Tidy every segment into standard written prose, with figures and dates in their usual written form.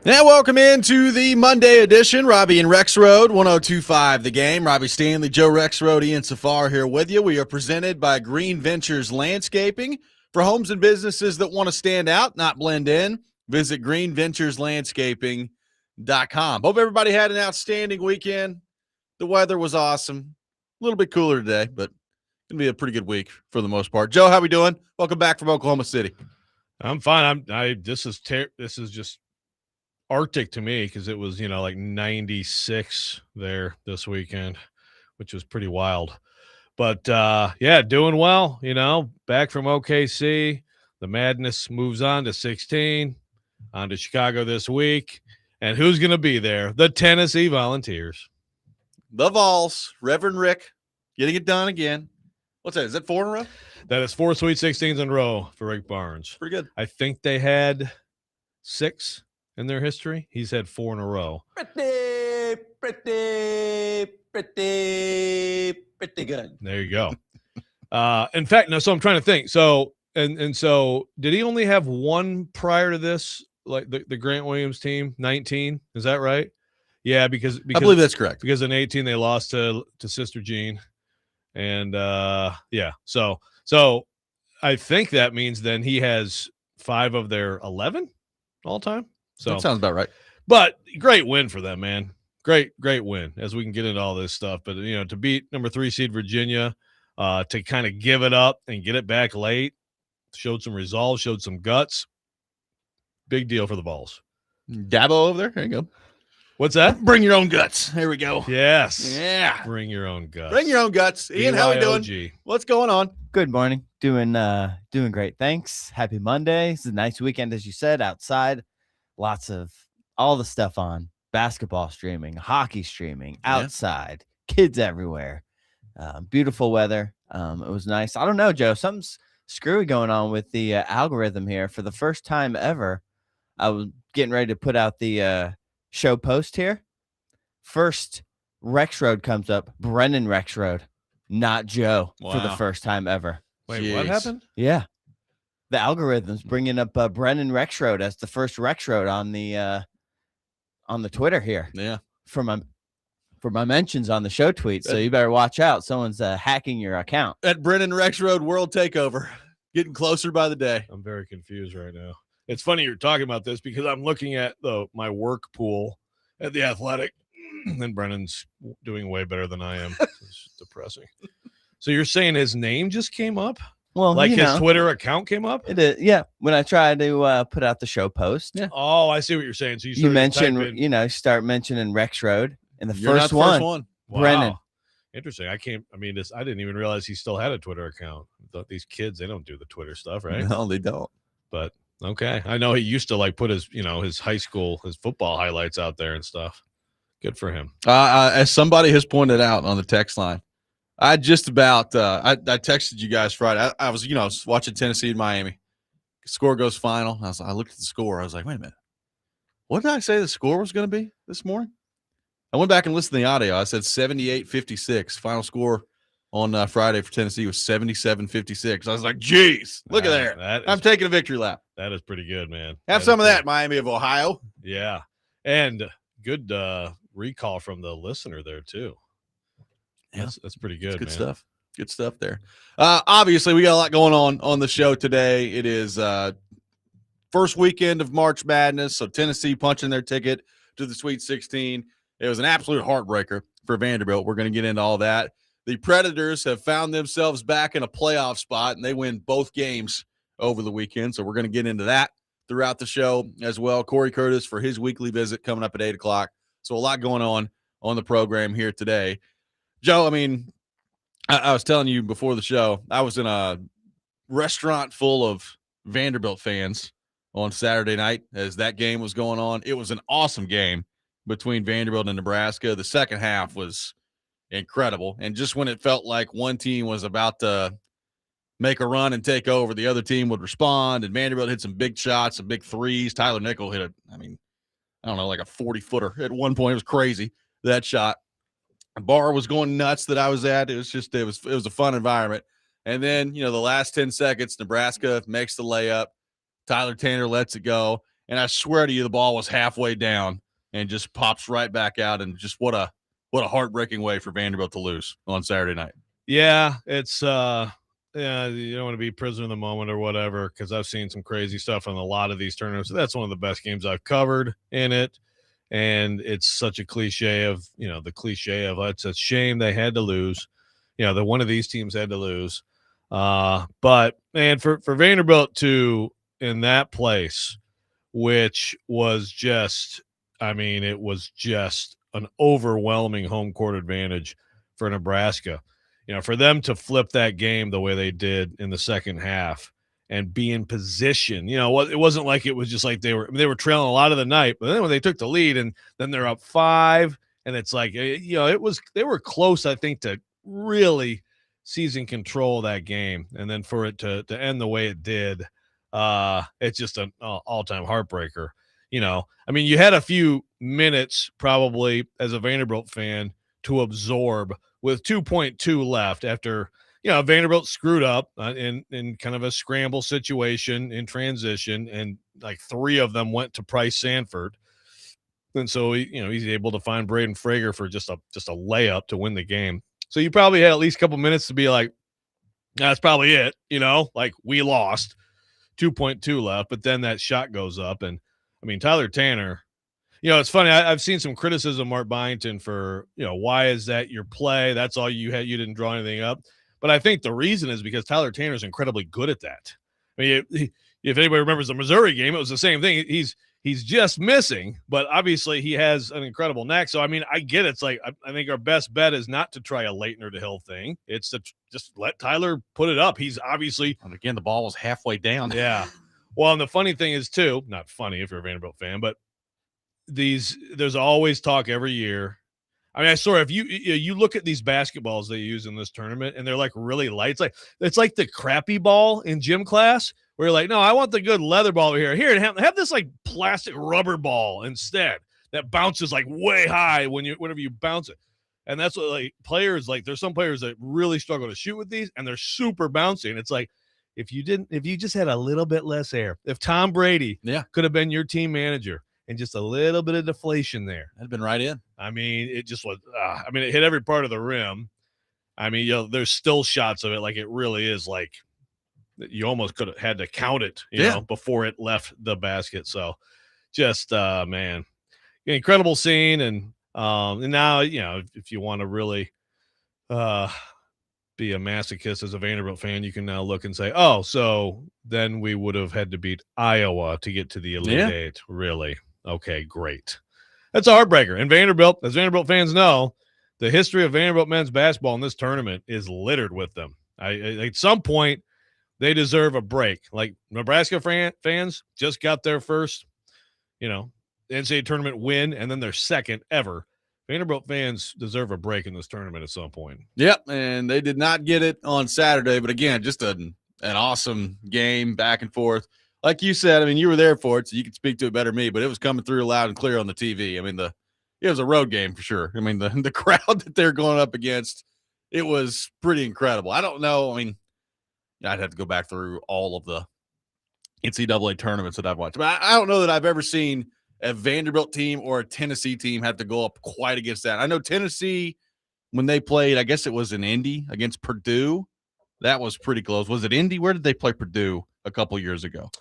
Now, welcome into the Monday edition. Robby and Rexrode, 102.5 The Game. Robbie Stanley, Joe Rexrode, Ian Safar here with you. We are presented by Green Ventures Landscaping. For homes and businesses that want to stand out, not blend in, visit greenventureslandscaping.com. Hope everybody had an outstanding weekend. The weather was awesome. A little bit cooler today, but it's going to be a pretty good week for the most part. Joe, how we doing? Welcome back from Oklahoma City. I'm fine. This is just Arctic to me because it was, like 96 there this weekend, which was pretty wild. But, doing well, back from OKC. The madness moves on to 16, on to Chicago this week. And who's going to be there? The Tennessee Volunteers. The Vols, Reverend Rick, getting it done again. What's that? Is that 4 in a row? That is 4 Sweet 16s in a row for Rick Barnes. Pretty good. I think they had 6 in their history. He's had 4 in a row. Pretty good. There you go. In fact, no. So I'm trying to think. So so did he only have 1 prior to this? Like the Grant Williams team, 19. Is that right? Yeah, because I believe that's correct. Because in 18 they lost to Sister Jean, and So I think that means then he has 5 of their 11 all time. So that sounds about right. But great win for them, man. Great win as we can get into all this stuff. But, to beat number 3 seed Virginia, to kind of give it up and get it back late, showed some resolve, showed some guts. Big deal for the Vols. Dabo over there. There you go. What's that? Bring your own guts. Here we go. Yes. Yeah. Bring your own guts. Bring your own guts. Ian, how we doing? What's going on? Good morning. Doing great. Thanks. Happy Monday. It's a nice weekend, as you said, outside. Lots of all the stuff on. Basketball streaming, hockey streaming, outside, kids everywhere. Beautiful weather. It was nice. I don't know, Joe. Something's screwy going on with the algorithm here. For the first time ever, I was getting ready to put out the show post here. First, Rexrode comes up. Brennan Rexrode, not Joe, for the first time ever. Wait, Jeez. What happened? Yeah. The algorithm's bringing up Brennan Rexrode as the first Rexrode on the Twitter here. Yeah. For my mentions on the show tweet. So you better watch out. Someone's hacking your account. At Brennan Rexrode World Takeover. Getting closer by the day. I'm very confused right now. It's funny you're talking about this because I'm looking at my work pool at the Athletic, and Brennan's doing way better than I am. It's depressing. So you're saying his name just came up? Well, like his Twitter account came up? It is, yeah. When I tried to put out the show post. Yeah. Oh, I see what you're saying. So you mentioned, start mentioning Rexrode, and the You're first not the one. Wow. Brennan. Interesting. I didn't even realize he still had a Twitter account. I thought these kids, they don't do the Twitter stuff, right? No, they don't. But okay. I know he used to put his, his high school, his football highlights out there and stuff. Good for him. As somebody has pointed out on the text line, I just about I texted you guys Friday. I was watching Tennessee and Miami. Score goes final. I looked at the score. I was like, wait a minute, what did I say the score was going to be this morning? I went back and listened to the audio. I said 78-56. Final score on Friday for Tennessee was 77-56. I was like, geez, look at there. I'm taking a victory lap. That is pretty good, man. Have some of that, Miami of Ohio. Yeah, and good recall from the listener there too. Yeah, that's pretty good. Good man. stuff. Good stuff there. Obviously, we got a lot going on the show today. It is first weekend of March Madness, so Tennessee punching their ticket to the Sweet 16. It was an absolute heartbreaker for Vanderbilt. We're going to get into all that. The Predators have found themselves back in a playoff spot, and they win both games over the weekend, so we're going to get into that throughout the show as well. Cory Curtis for his weekly visit coming up at 8 o'clock. So a lot going on the program here today. Joe, I was telling you before the show, I was in a restaurant full of Vanderbilt fans on Saturday night as that game was going on. It was an awesome game between Vanderbilt and Nebraska. The second half was incredible. And just when it felt like one team was about to make a run and take over, the other team would respond. And Vanderbilt hit some big shots, some big threes. Tyler Nickel hit like a 40-footer at one point. It was crazy, that shot. The bar was going nuts that I was at. It was a fun environment. And then, the last 10 seconds, Nebraska makes the layup. Tyler Tanner lets it go. and I swear to you, the ball was halfway down and just pops right back out. And just what a heartbreaking way for Vanderbilt to lose on Saturday night. Yeah, it's yeah, you don't want to be prisoner of the moment or whatever, because I've seen some crazy stuff in a lot of these tournaments. That's one of the best games I've covered in it. And it's such a cliche of, the cliche of it's a shame they had to lose. That one of these teams had to lose. But man, for Vanderbilt to in that place, which was just, it was just an overwhelming home court advantage for Nebraska. For them to flip that game the way they did in the second half and be in position, it wasn't like it was just like they were trailing a lot of the night, but then when they took the lead and then they're up 5, and it's like, they were close, I think, to really seizing control of that game. And then for it to end the way it did, it's just an all-time heartbreaker. You had a few minutes probably as a Vanderbilt fan to absorb with 2.2 left after, Vanderbilt screwed up in kind of a scramble situation in transition, and like 3 of them went to Price Sanford. And so, he's able to find Braden Frager for just a layup to win the game. So you probably had at least a couple minutes to be like, that's probably it, like we lost, 2.2 left, but then that shot goes up. And Tyler Tanner, it's funny. I've seen some criticism, Mark Byington, for, why is that your play? That's all you had. You didn't draw anything up. But I think the reason is because Tyler Tanner is incredibly good at that. If anybody remembers the Missouri game, it was the same thing. He's just missing, but obviously he has an incredible knack. So, I get it. It's like, I think our best bet is not to try a Leitner to Hill thing. It's to just let Tyler put it up. He's obviously, and again, the ball was halfway down. Yeah. Well, and the funny thing is too, not funny if you're a Vanderbilt fan, but there's always talk every year. I swear, if you look at these basketballs they use in this tournament, and they're like really light. It's like the crappy ball in gym class where you're like, no, I want the good leather ball over here. Here, have this like plastic rubber ball instead that bounces like way high whenever you bounce it. And that's what like players like. There's some players that really struggle to shoot with these, and they're super bouncy. And it's like, if you just had a little bit less air, if Tom Brady could have been your team manager, and just a little bit of deflation there, that'd been right in. It just was. It hit every part of the rim. There's still shots of it, like it really is like you almost could have had to count it, before it left the basket. So, just man, incredible scene, and now if you want to really be a masochist as a Vanderbilt fan, you can now look and say, oh, so then we would have had to beat Iowa to get to the Elite Eight. Really? Okay, great. That's a heartbreaker. And Vanderbilt, as Vanderbilt fans know, the history of Vanderbilt men's basketball in this tournament is littered with them. At some point, they deserve a break. Like Nebraska fans just got their first, NCAA tournament win, and then their second ever. Vanderbilt fans deserve a break in this tournament at some point. Yep, and they did not get it on Saturday. But again, just an awesome game, back and forth. Like you said, you were there for it, so you could speak to it better than me, but it was coming through loud and clear on the TV. It was a road game for sure. The crowd that they're going up against, it was pretty incredible. I don't know. I'd have to go back through all of the NCAA tournaments that I've watched, but I don't know that I've ever seen a Vanderbilt team or a Tennessee team have to go up quite against that. I know Tennessee, when they played, I guess it was in Indy against Purdue, that was pretty close. Was it Indy? Where did they play Purdue a couple years ago?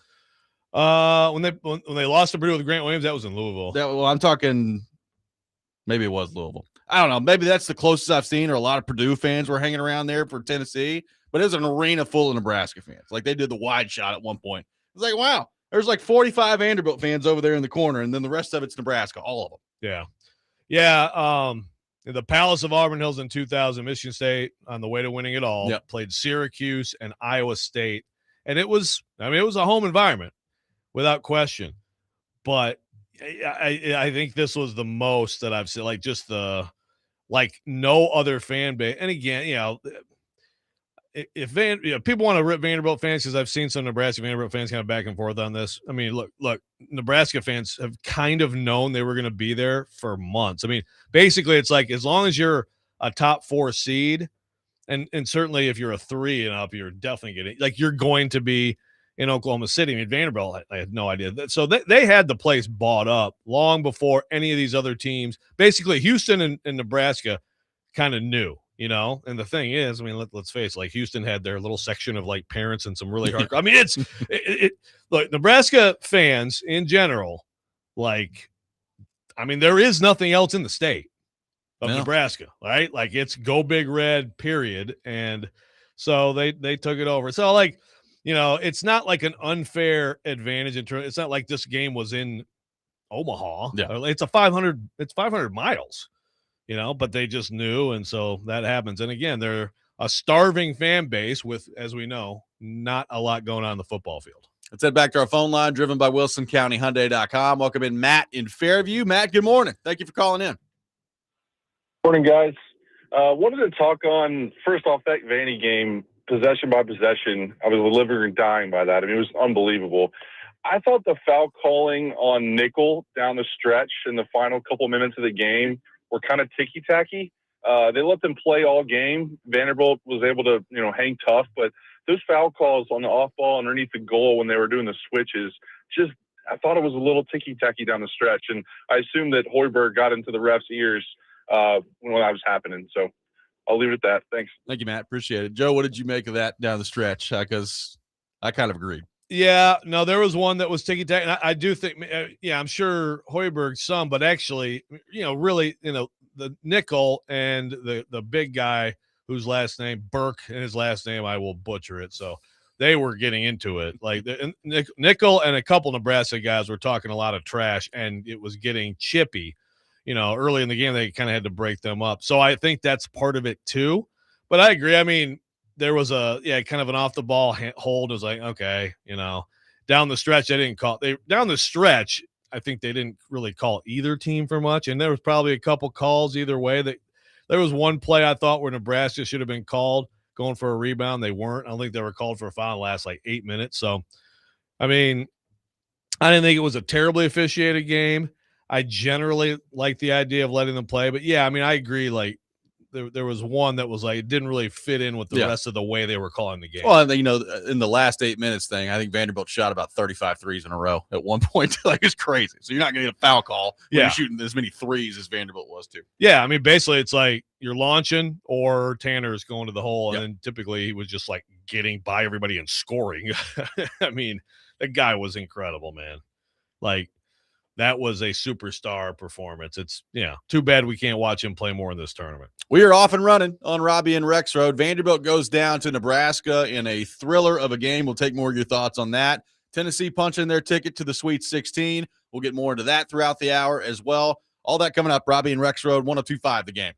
When they lost to Purdue with Grant Williams, that was in Louisville. I'm talking, maybe it was Louisville. I don't know. Maybe that's the closest I've seen, or a lot of Purdue fans were hanging around there for Tennessee, but it was an arena full of Nebraska fans. Like they did the wide shot at one point. It was like, wow, there's like 45 Vanderbilt fans over there in the corner, and then the rest of it's Nebraska, all of them. Yeah. Yeah. The Palace of Auburn Hills in 2000, Michigan State on the way to winning it all, played Syracuse and Iowa State. And it was a home environment without question. But I think this was the most that I've seen, like no other fan base. And again, if people want to rip Vanderbilt fans, because I've seen some Nebraska Vanderbilt fans kind of back and forth on this. Look, Nebraska fans have kind of known they were going to be there for months. Basically, it's like as long as you're a top 4 seed, and certainly if you're a 3 and up, you're definitely getting, like, you're going to be in Oklahoma City. I mean, Vanderbilt, I had no idea. So they had the place bought up long before any of these other teams. Basically, Houston and Nebraska kind of knew, you know. And the thing is, I mean, let's face it, like Houston had their little section of like parents and some really hard. I mean, like Nebraska fans in general, like, I mean, there is nothing else in the state of Nebraska, right? Like it's go big red, period. And so they took it over. So like, you know, it's not like an unfair advantage in terms. It's not like this game was in Omaha. Yeah. It's 500 miles, you know, but they just knew. And so that happens. And again, they're a starving fan base with, as we know, not a lot going on in the football field. Let's head back to our phone line, driven by WilsonCountyHyundai.com. Welcome in Matt in Fairview. Matt, good morning. Thank you for calling in. Morning, guys. Wanted to talk on, first off, that Vandy game, possession by possession. I was living and dying by that. I mean, it was unbelievable. I thought the foul calling on nickel down the stretch in the final couple minutes of the game were kind of ticky-tacky. They let them play all game. Vanderbilt was able to, you know, hang tough, but those foul calls on the off ball underneath the goal when they were doing the switches, just I thought it was a little ticky-tacky down the stretch. And I assume that Hoiberg got into the ref's ears when that was happening. So I'll leave it at that. Thanks. Thank you, Matt. Appreciate it. Joe, what did you make of that down the stretch? Because I kind of agreed. Yeah, no, there was one that was ticky-tacky. I do think, yeah, I'm sure Hoiberg some, but actually, you know, really, you know, the nickel and the big guy whose last name Burke and his last name I will butcher it. So they were getting into it. Like nickel and a couple Nebraska guys were talking a lot of trash, and it was getting chippy. You know, early in the game they kind of had to break them up. So I think that's part of it too. But I agree. I mean, there was kind of an off the ball hold. It was like, okay, you know, down the stretch they didn't call. Down the stretch, I think they didn't really call either team for much, and there was probably a couple calls either way. That there was one play I thought where Nebraska should have been called going for a rebound. They weren't. I don't think they were called for a foul in the last like 8 minutes. So, I mean, I didn't think it was a terribly officiated game. I generally like the idea of letting them play, but yeah, I mean, I agree. Like there was one that was like it didn't really fit in with the rest of the way they were calling the game. Well, and you know, in the last 8 minutes thing, I think Vanderbilt shot about 35 threes in a row at one point. Like it's crazy. So you're not going to get a foul call when you're shooting as many threes as Vanderbilt was too. Yeah, I mean, basically, it's like you're launching or Tanner's going to the hole, and then typically he was just like getting by everybody and scoring. I mean, the guy was incredible, man. Like. That was a superstar performance. It's, too bad we can't watch him play more in this tournament. We are off and running on Robby and Rexrode. Vanderbilt goes down to Nebraska in a thriller of a game. We'll take more of your thoughts on that. Tennessee punching their ticket to the Sweet 16. We'll get more into that throughout the hour as well. All that coming up. Robby and Rexrode, 102.5 The Game.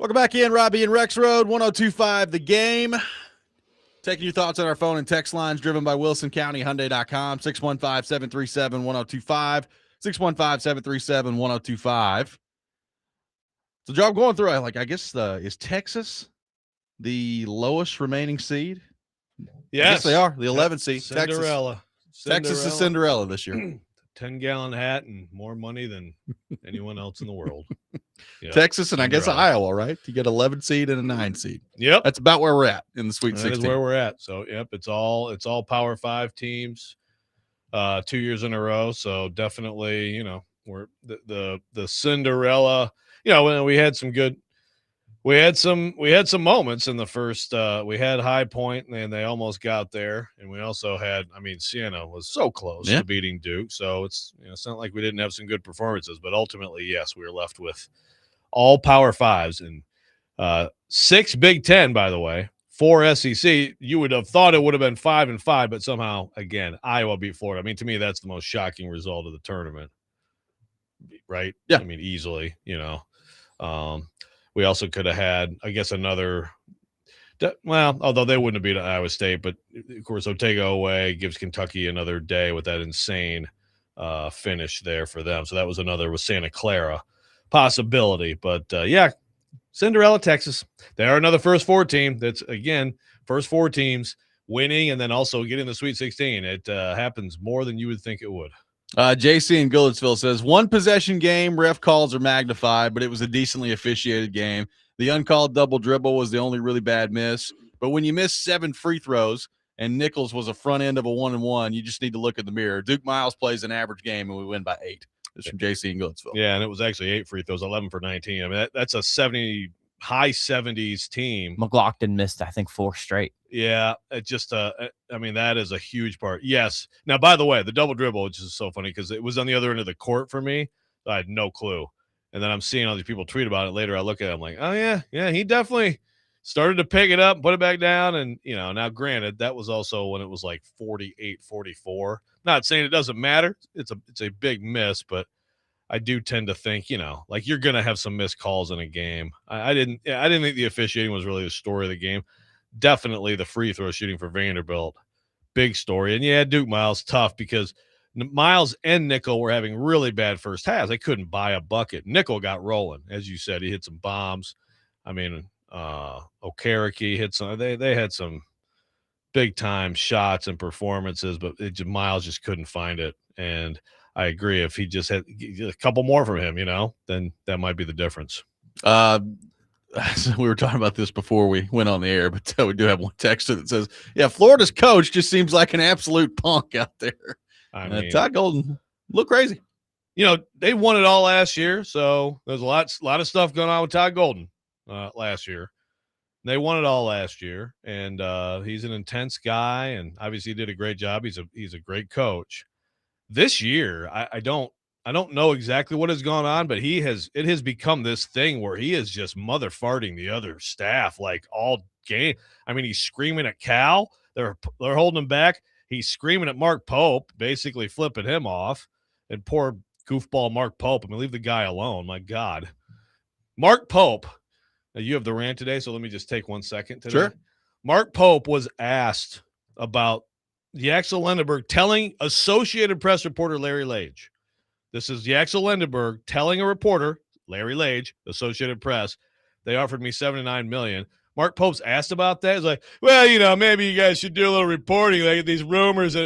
Welcome back in, Robby and Rexrode, 102.5 The Game. Taking your thoughts on our phone and text lines driven by WilsonCountyHyundai.com, 615-737-1025, 615-737-1025. So, Joe, I'm going through, I guess, is Texas the lowest remaining seed? Yes. I guess they are, the 11th seed. Cinderella. Texas is Cinderella this year. 10-gallon hat and more money than anyone else in the world. Yep. Texas and Cinderella. I guess Iowa, right? You get 11 seed and a 9 seed. Yep. That's about where we're at in the Sweet That 16. is where we're at. So, yep, it's all Power 5 teams 2 years in a row. So definitely, we're the Cinderella. When we had some good we had some moments in the first we had High Point and they almost got there, and we also had Siena was so close to beating Duke, so it's not like we didn't have some good performances, but ultimately yes, we were left with all Power 5s and 6 Big Ten, by the way, 4 SEC. You would have thought it would have been 5 and 5, but somehow again Iowa beat Florida. To me that's the most shocking result of the tournament, right? Yeah, easily. We also could have had, I guess, another – although they wouldn't have beat Iowa State, but, of course, Otego away gives Kentucky another day with that insane finish there for them. So that was another with Santa Clara possibility. But, Cinderella, Texas. They are another first 4 team. That's, again, first 4 teams winning and then also getting the Sweet 16. It happens more than you would think it would. JC in Goodlettsville says, 1 possession game, ref calls are magnified, but it was a decently officiated game. The uncalled double dribble was the only really bad miss. But when you miss 7 free throws and Nichols was a front end of a 1-and-1, you just need to look at the mirror. Duke Miles plays an average game, and we win by 8. This is from JC in Goodlettsville. Yeah, and it was actually 8 free throws, 11 for 19. That's a high 70s team. McLaughlin missed, I think, 4 straight. Yeah, it just that is a huge part. Yes. Now, by the way, the double dribble, which is so funny because it was on the other end of the court for me. I had no clue. And then I'm seeing all these people tweet about it later. I look at it, I'm like, oh, yeah, he definitely started to pick it up, put it back down. And, now granted, that was also when it was like 48-44. Not saying it doesn't matter. It's a big miss, but I do tend to think, like you're going to have some missed calls in a game. I didn't think the officiating was really the story of the game. Definitely the free throw shooting for Vanderbilt, big story. And yeah, Duke Miles, tough because Miles and Nickel were having really bad first halves. They couldn't buy a bucket. Nickel got rolling, as you said. He hit some bombs. Okereke hit some. They had some big time shots and performances, but Miles just couldn't find it. And I agree. If he just had a couple more from him, then that might be the difference. So we were talking about this before we went on the air, but we do have one texter that says, yeah, Florida's coach just seems like an absolute punk out there. Todd Golden looked crazy. They won it all last year, so there's a lot of stuff going on with Todd Golden last year. They won it all last year, and he's an intense guy, and obviously he did a great job. He's a great coach. This year, I don't know exactly what has gone on, but it has become this thing where he is just mother farting the other staff like all game. He's screaming at Cal. They're holding him back. He's screaming at Mark Pope, basically flipping him off. And poor goofball Mark Pope. Leave the guy alone. My God. Mark Pope. Now you have the rant today, so let me just take 1 second today. Sure. Mark Pope was asked about Yaxel Lendeberg telling Associated Press reporter Larry Lage. This is Yaxel Lendeberg telling a reporter, Larry Lage, Associated Press, they offered me $7 to $9 million. Mark Pope's asked about that. He's like, well, maybe you guys should do a little reporting, like these rumors.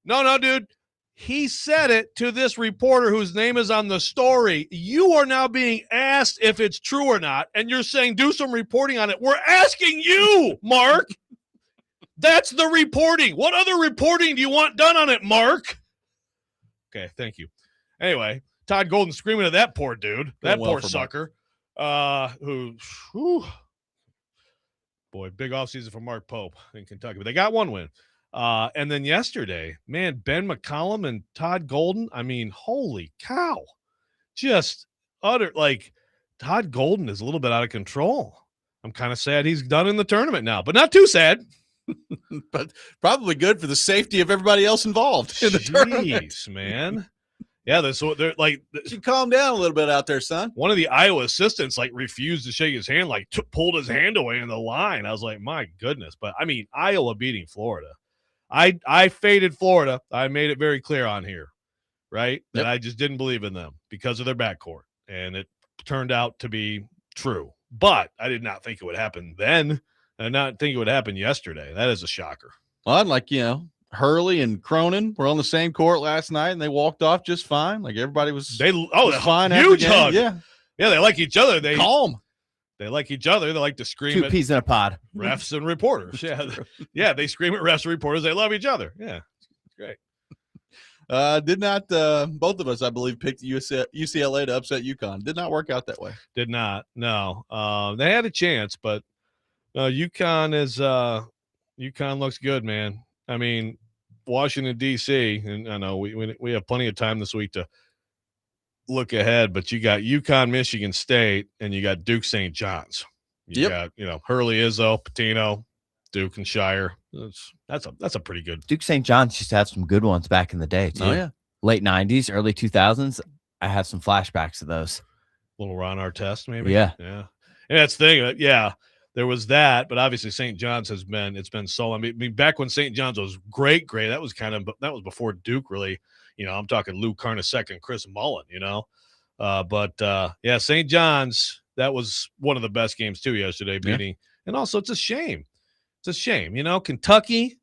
No, dude. He said it to this reporter whose name is on the story. You are now being asked if it's true or not, and you're saying do some reporting on it. We're asking you, Mark. That's the reporting. What other reporting do you want done on it, Mark? Okay, thank you. Anyway, Todd Golden screaming at that poor dude, that poor sucker, boy, big offseason for Mark Pope in Kentucky. But they got 1 win. And then yesterday, man, Ben McCollum and Todd Golden, holy cow. Just utter, Todd Golden is a little bit out of control. I'm kind of sad he's done in the tournament now, but not too sad. But probably good for the safety of everybody else involved in the tournament. Man. Yeah, they're like You calm down a little bit out there, son. one of the Iowa assistants like refused to shake his hand, like pulled his hand away in the line. I was like, my goodness. But I mean, Iowa beating Florida. I faded Florida. I made it very clear on here, right? That I just didn't believe in them because of their backcourt. And it turned out to be true. But I did not think it would happen then. I did not think it would happen yesterday. That is a shocker. Well, like, Hurley and Cronin were on the same court last night, and they walked off just fine. Like everybody was fine. Huge after the hug. game. Yeah, they like each other. They calm. They like each other. They like to scream 2 at peas in a pod. refs and reporters. Yeah, they scream at refs and reporters. They love each other. Yeah, it's great. Did not both of us, I believe, picked UCLA to upset UConn. Did not work out that way. Did not. No, they had a chance, but UConn looks good, man. I mean, Washington D.C. and I know we have plenty of time this week to look ahead, but you got UConn, Michigan State, and you got Duke St. John's. You got Hurley, Izzo, Patino, Duke, and Shire. That's a pretty good. Duke St. John's used to have some good ones back in the day too. Oh yeah, late 90s, early 2000s. I have some flashbacks of those. Little Ron Artest, maybe. Yeah. And that's the thing. There was that, but obviously St. John's it's been so. I mean, back when St. John's was great. That was before Duke really. I'm talking Lou Carnesecca and Chris Mullen. St. John's, that was one of the best games too yesterday, beating. And also, it's a shame. It's a shame. Kentucky,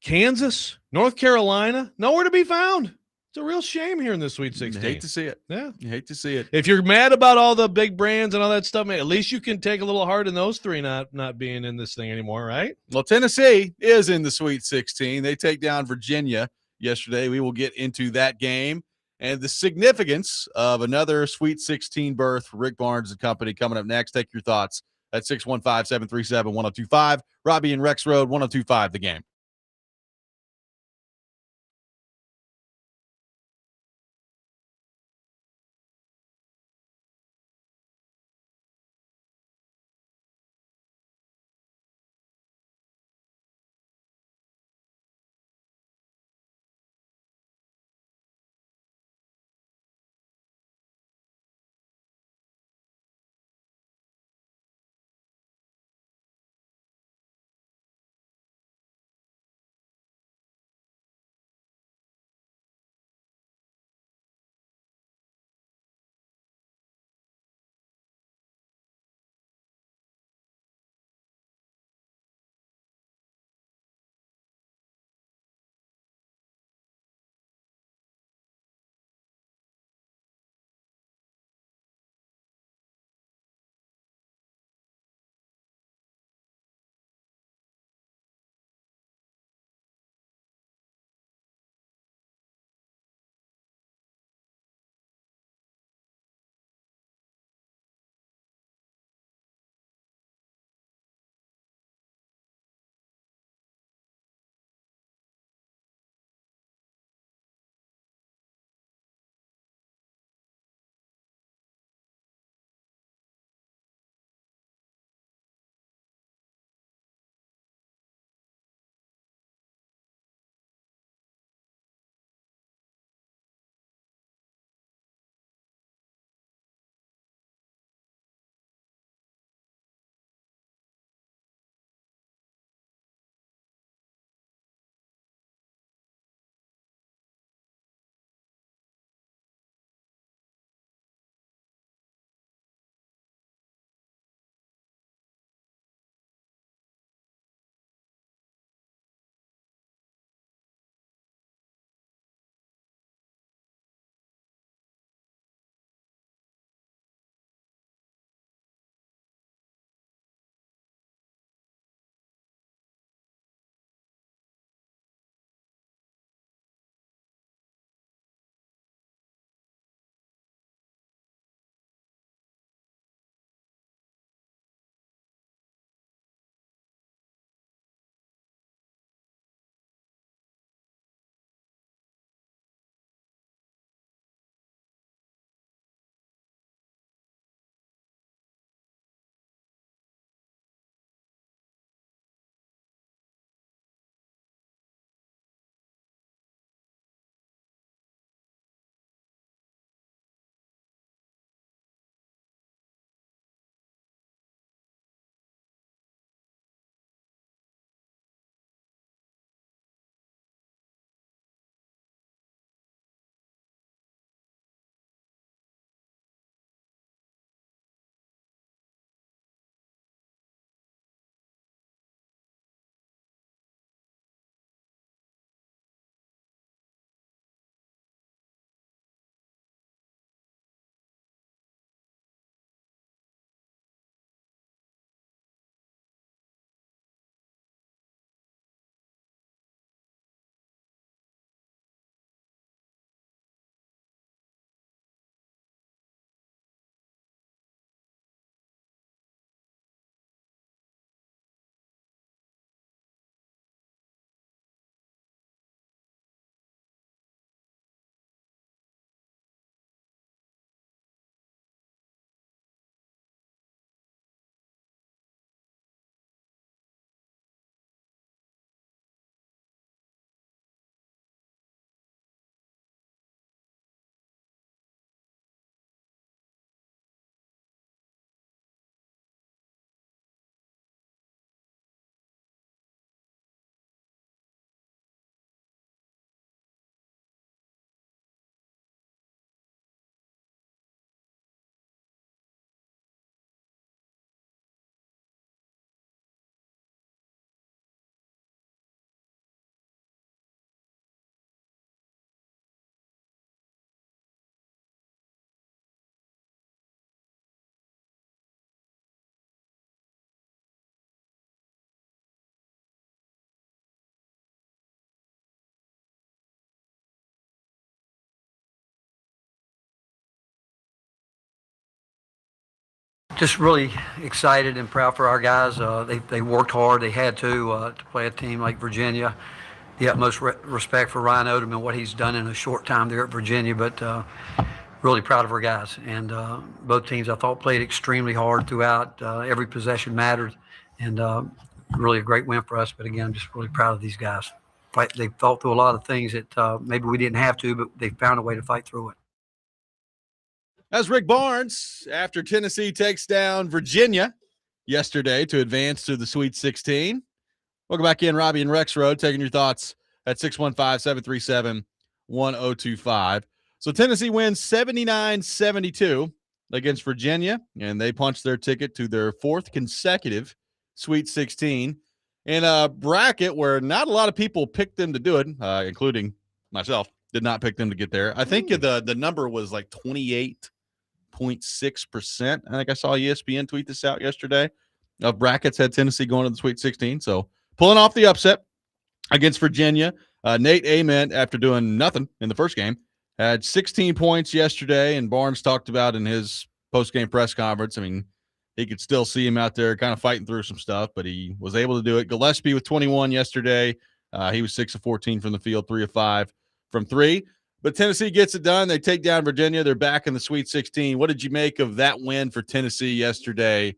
Kansas, North Carolina, nowhere to be found. It's a real shame here in the Sweet 16. You hate to see it. Yeah. You hate to see it. If you're mad about all the big brands and all that stuff, man, at least you can take a little heart in those three not being in this thing anymore, right? Well, Tennessee is in the Sweet 16. They take down Virginia yesterday. We will get into that game and the significance of another Sweet 16 berth for Rick Barnes and company coming up next. Take your thoughts at 615-737-1025. Robby and Rexrode, 1025 The Game. Just really excited and proud for our guys. They worked hard. They had to play a team like Virginia. The utmost respect for Ryan Odom and what he's done in a short time there at Virginia, but really proud of our guys. And both teams, I thought, played extremely hard throughout. Every possession mattered, and really a great win for us. But again, I'm just really proud of these guys. They fought through a lot of things that maybe we didn't have to, but they found a way to fight through it. That's Rick Barnes after Tennessee takes down Virginia yesterday to advance to the Sweet 16. Welcome back in, Robby and Rexrode, taking your thoughts at 615-737-1025. So Tennessee wins 79-72 against Virginia, and they punched their ticket to their fourth consecutive Sweet 16 in a bracket where not a lot of people picked them to do it, including myself. Did not pick them to get there. I think the number was like 28.6%. I think I saw ESPN tweet this out yesterday. Of brackets had Tennessee going to the Sweet 16. So pulling off the upset against Virginia. Nate Ament, after doing nothing in the first game, had 16 points yesterday, and Barnes talked about in his post-game press conference. I mean, he could still see him out there kind of fighting through some stuff, but he was able to do it. Gillespie with 21 yesterday. He was 6 of 14 from the field, 3 of 5 from 3. But Tennessee gets it done. They take down Virginia. They're back in the Sweet 16. What did you make of that win for Tennessee yesterday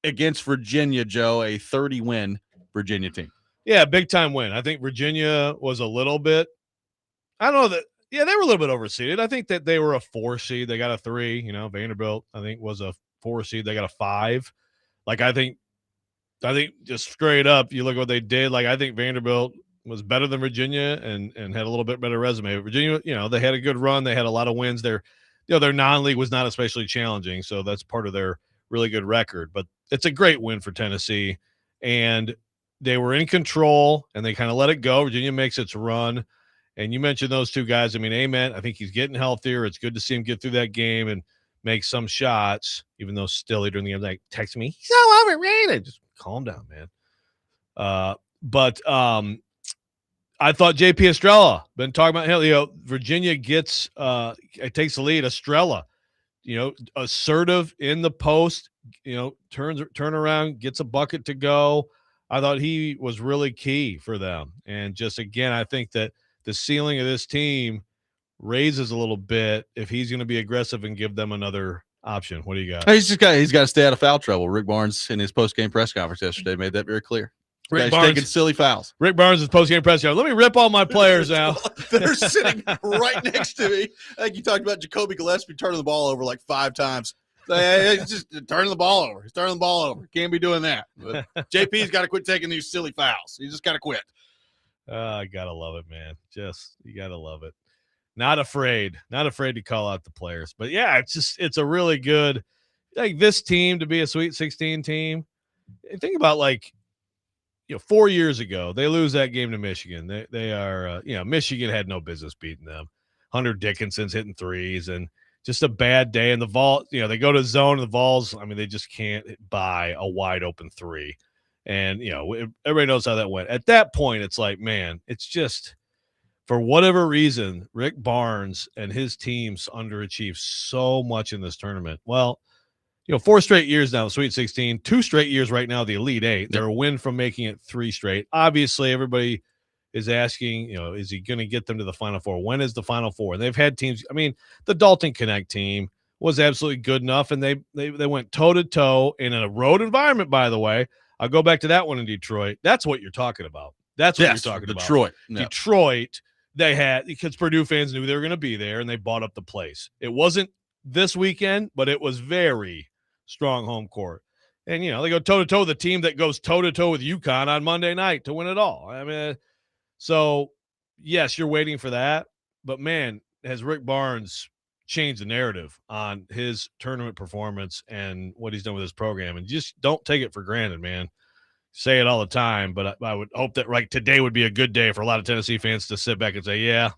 against Virginia, Joe, a 30-win Virginia team? Yeah, big-time win. I think Virginia was a little bit – I don't know that – yeah, they were a little bit overseeded. I think that they were a 4 seed. They got a 3. You know, Vanderbilt, I think, was a 4 seed. They got a 5. Like, I think just straight up, you look at what they did. Like, I think Vanderbilt was better than Virginia and had a little bit better resume. Virginia, you know, they had a good run. They had a lot of wins. Their non-league was not especially challenging, so that's part of their really good record. But it's a great win for Tennessee, and they were in control, and they kind of let it go. Virginia makes its run, and you mentioned those two guys. I mean, Ament, I think he's getting healthier. It's good to see him get through that game and make some shots, even though still later in the game, like, text me, he's so overrated. Just calm down, man. But I thought JP Estrella, been talking about him, you know, Virginia gets it takes the lead. Estrella, you know, assertive in the post, you know, turn around, gets a bucket to go. I thought he was really key for them. And just again, I think that the ceiling of this team raises a little bit if he's going to be aggressive and give them another option. What do you got? He's got to stay out of foul trouble. Rick Barnes in his post-game press conference yesterday made that very clear. Rick Barnes taking silly fouls. Rick Barnes' post-game press conference. Let me rip all my players out. They're sitting right next to me. I think you talked about Jacoby Gillespie turning the ball over like 5 times. Hey, he's just turning the ball over. He's turning the ball over. Can't be doing that. But JP's got to quit taking these silly fouls. He just got to quit. I gotta love it, man. You gotta love it. Not afraid to call out the players. But yeah, it's a really good, like, this team to be a Sweet 16 team. Think about, like, you know, 4 years ago, they lose that game to Michigan. They are, you know, Michigan had no business beating them. Hunter Dickinson's hitting threes, and just a bad day. And the Vols, you know, they go to zone, and the Vols, I mean, they just can't buy a wide open 3. And, you know, everybody knows how that went. At that point, it's like, man, it's just, for whatever reason, Rick Barnes and his teams underachieved so much in this tournament. Well, you know, 4 straight years now, the Sweet 16, 2 straight years right now, the Elite 8. They're a win from making it 3 straight. Obviously, everybody is asking, you know, is he going to get them to the Final Four? When is the Final Four? And they've had teams. I mean, the Dalton Connect team was absolutely good enough, and they went toe-to-toe in a road environment, by the way. I'll go back to that one in Detroit. That's what you're talking about. That's what you're talking about. Detroit. No. Detroit, they had, because Purdue fans knew they were going to be there, and they bought up the place. It wasn't this weekend, but it was very strong home court. And, you know, they go toe-to-toe with the team that goes toe-to-toe with UConn on Monday night to win it all. I mean, so, yes, you're waiting for that. But, man, has Rick Barnes changed the narrative on his tournament performance and what he's done with his program. And just don't take it for granted, man. Say it all the time, but I would hope that, like, today would be a good day for a lot of Tennessee fans to sit back and say, yeah,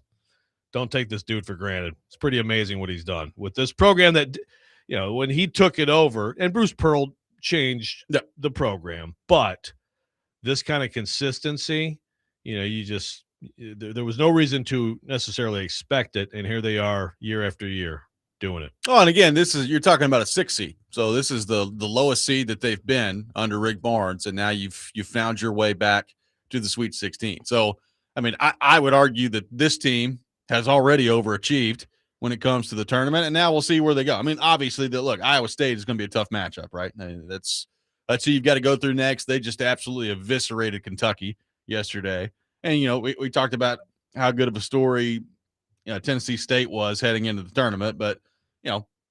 don't take this dude for granted. It's pretty amazing what he's done with this program that, you know, when he took it over, and Bruce Pearl changed the program, but this kind of consistency, you know, there was no reason to necessarily expect it, and here they are year after year. doing it. Oh, and again, you're talking about a 6 seed. So this is the lowest seed that they've been under Rick Barnes, and now you've found your way back to the Sweet 16. So, I mean, I would argue that this team has already overachieved when it comes to the tournament, and now we'll see where they go. I mean, obviously, look, Iowa State is going to be a tough matchup, right? I mean, that's who you've got to go through next. They just absolutely eviscerated Kentucky yesterday, and we talked about how good of a story Tennessee State was heading into the tournament, but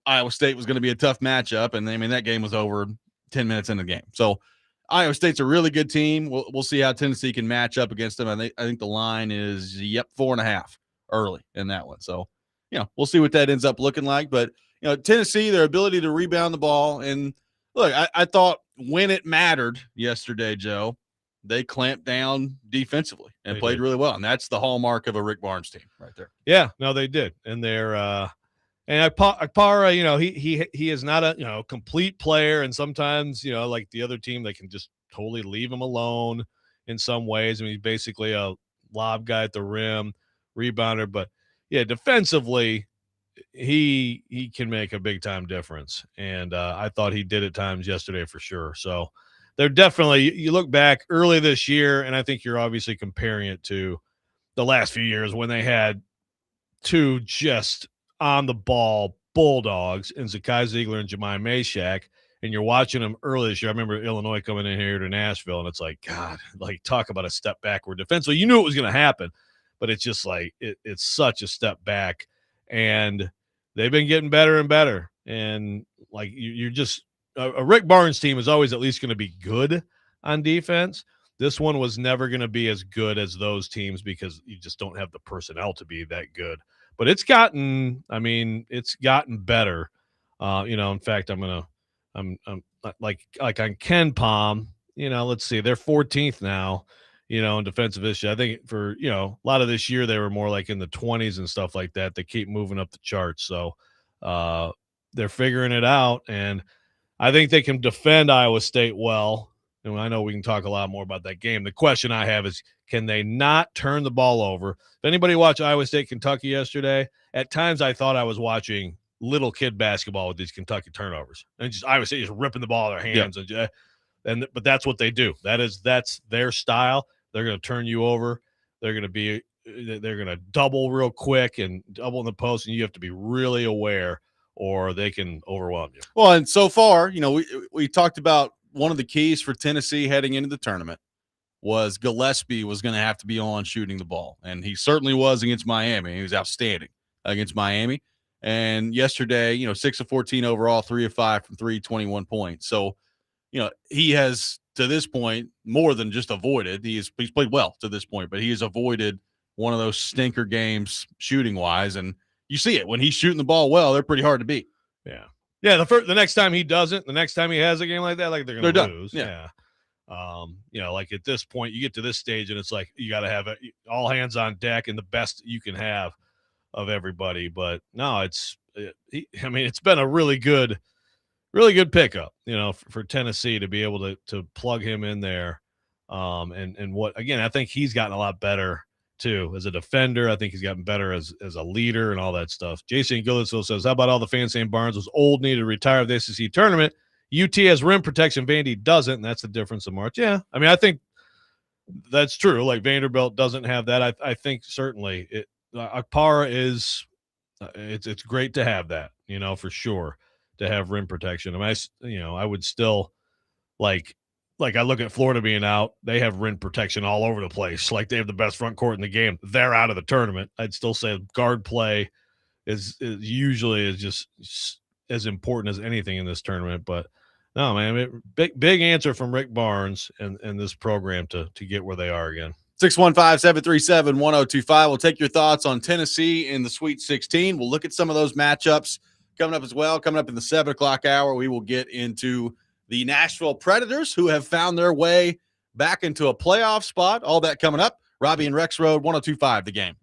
Iowa State was going to be a tough matchup, and I mean that game was over 10 minutes in the game. So Iowa State's a really good team. We'll see how Tennessee can match up against them. I think the line is 4.5 early in that one. So we'll see what that ends up looking like. But Tennessee, their ability to rebound the ball, and look, I thought when it mattered yesterday, Joe, they clamped down defensively and played really well, and that's the hallmark of a Rick Barnes team right there. Yeah, no, they did, and they're and Akpara, he is not a complete player, and sometimes like the other team, they can just totally leave him alone in some ways. I mean, he's basically a lob guy at the rim, rebounder, but yeah, defensively, he can make a big time difference, and I thought he did at times yesterday for sure. So they're definitely, you look back early this year, and I think you're obviously comparing it to the last few years when they had two just on the ball bulldogs in Zakai Ziegler and Jemai Meshack, and you're watching them early this year. I remember Illinois coming in here to Nashville, and it's like, God, like talk about a step backward defensively. You knew it was going to happen, but it's just like it's such a step back, and they've been getting better and better. And like you're just a Rick Barnes team is always at least going to be good on defense. This one was never going to be as good as those teams because you just don't have the personnel to be that good. But it's gotten better. In fact, I'm like on Ken Palm, let's see, they're 14th now, in defensive issue. I think for, a lot of this year, they were more like in the 20s and stuff like that. They keep moving up the charts. So they're figuring it out. And I think they can defend Iowa State well. And I know we can talk a lot more about that game. The question I have is, can they not turn the ball over? If anybody watched Iowa State, Kentucky yesterday, at times I thought I was watching little kid basketball with these Kentucky turnovers. And just Iowa State just ripping the ball out of their hands. Yep. But that's what they do. That's their style. They're going to turn you over. They're going to double real quick and double in the post, and you have to be really aware or they can overwhelm you. Well, and so far, we talked about one of the keys for Tennessee heading into the tournament was Gillespie was going to have to be on shooting the ball. And he certainly was against Miami. He was outstanding against Miami. And yesterday, 6 of 14 overall, 3 of 5 from 3, 21 points. So, he has, to this point, more than just avoided. He's played well to this point, but he has avoided one of those stinker games shooting-wise. And you see it. When he's shooting the ball well, they're pretty hard to beat. Yeah. Yeah, the next time he doesn't, the next time he has a game like that, like they're going to lose. Yeah. Like at this point, you get to this stage, and it's like you got to have all hands on deck and the best you can have of everybody. But no, it's been a really good pickup, for Tennessee to be able to plug him in there. And what again, I think he's gotten a lot better too as a defender. I think he's gotten better as a leader and all that stuff. Jason Gillisville says, how about all the fans saying Barnes was old, needed to retire of the SEC tournament? UT has rim protection, Vandy doesn't, and that's the difference in March. Yeah, I mean, I think that's true. Like Vanderbilt doesn't have that. I think certainly Akpara is it's great to have that, for sure, to have rim protection. I mean, I would still like I look at Florida being out, they have rim protection all over the place. Like they have the best front court in the game. They're out of the tournament. I'd still say guard play is usually just as important as anything in this tournament. But no, man, big answer from Rick Barnes and this program to get where they are again. 615-737-1025. We'll take your thoughts on Tennessee in the Sweet 16. We'll look at some of those matchups coming up as well. Coming up in the 7 o'clock hour, we will get into the Nashville Predators, who have found their way back into a playoff spot. All that coming up. Robby and Rexrode, 102.5 The Game.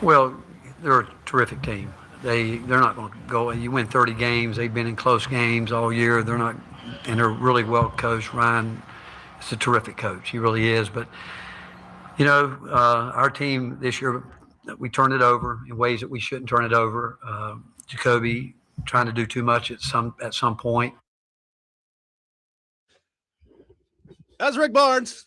Well, they're a terrific team. They're not going to go. You win 30 games. They've been in close games all year. They're not, and they're really well coached. Ryan is a terrific coach. He really is. But our team this year, we turned it over in ways that we shouldn't turn it over. Jacoby trying to do too much at some point. That's Rick Barnes.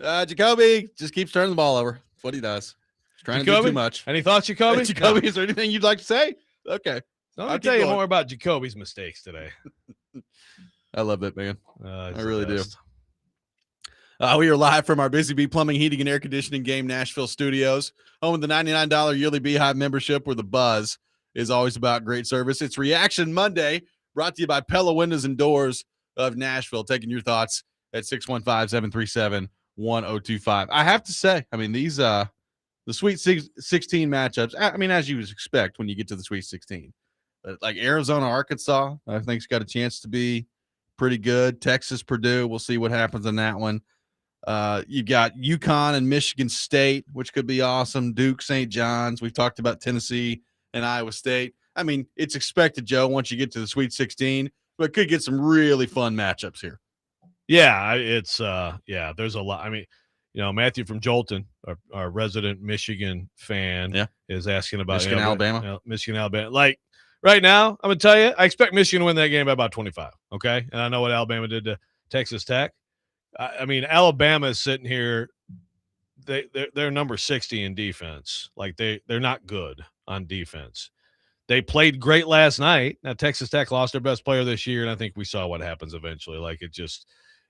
Jacoby just keeps turning the ball over. That's what he does. He's trying to do too much. Any thoughts, Jacoby? Jacoby, is there anything you'd like to say? Okay. Let me tell you more about Jacoby's mistakes today. I love that, man. I really do. We are live from our Busy Bee Plumbing, Heating, and Air Conditioning Game Nashville studios, home of the $99 yearly Beehive membership, where the buzz is always about great service. It's Reaction Monday, brought to you by Pella Windows and Doors of Nashville, taking your thoughts at 615-737-1025. I have to say, I mean, these the Sweet 16 matchups, I mean, as you would expect when you get to the Sweet 16. But like Arizona, Arkansas, I think it's got a chance to be pretty good. Texas, Purdue, we'll see what happens in that one. You've got UConn and Michigan State, which could be awesome. Duke, St. John's. We've talked about Tennessee and Iowa State. I mean, it's expected, Joe, once you get to the Sweet 16, but could get some really fun matchups here. Yeah, there's a lot. I mean, Matthew from Jolton, our resident Michigan fan, is asking about Michigan, Alabama. Michigan, Alabama. Like right now, I'm going to tell you, I expect Michigan to win that game by about 25. Okay. And I know what Alabama did to Texas Tech. I mean, Alabama is sitting here. They're number 60 in defense. Like they're not good on defense. They played great last night. Now Texas Tech lost their best player this year, and I think we saw what happens eventually. Like it just,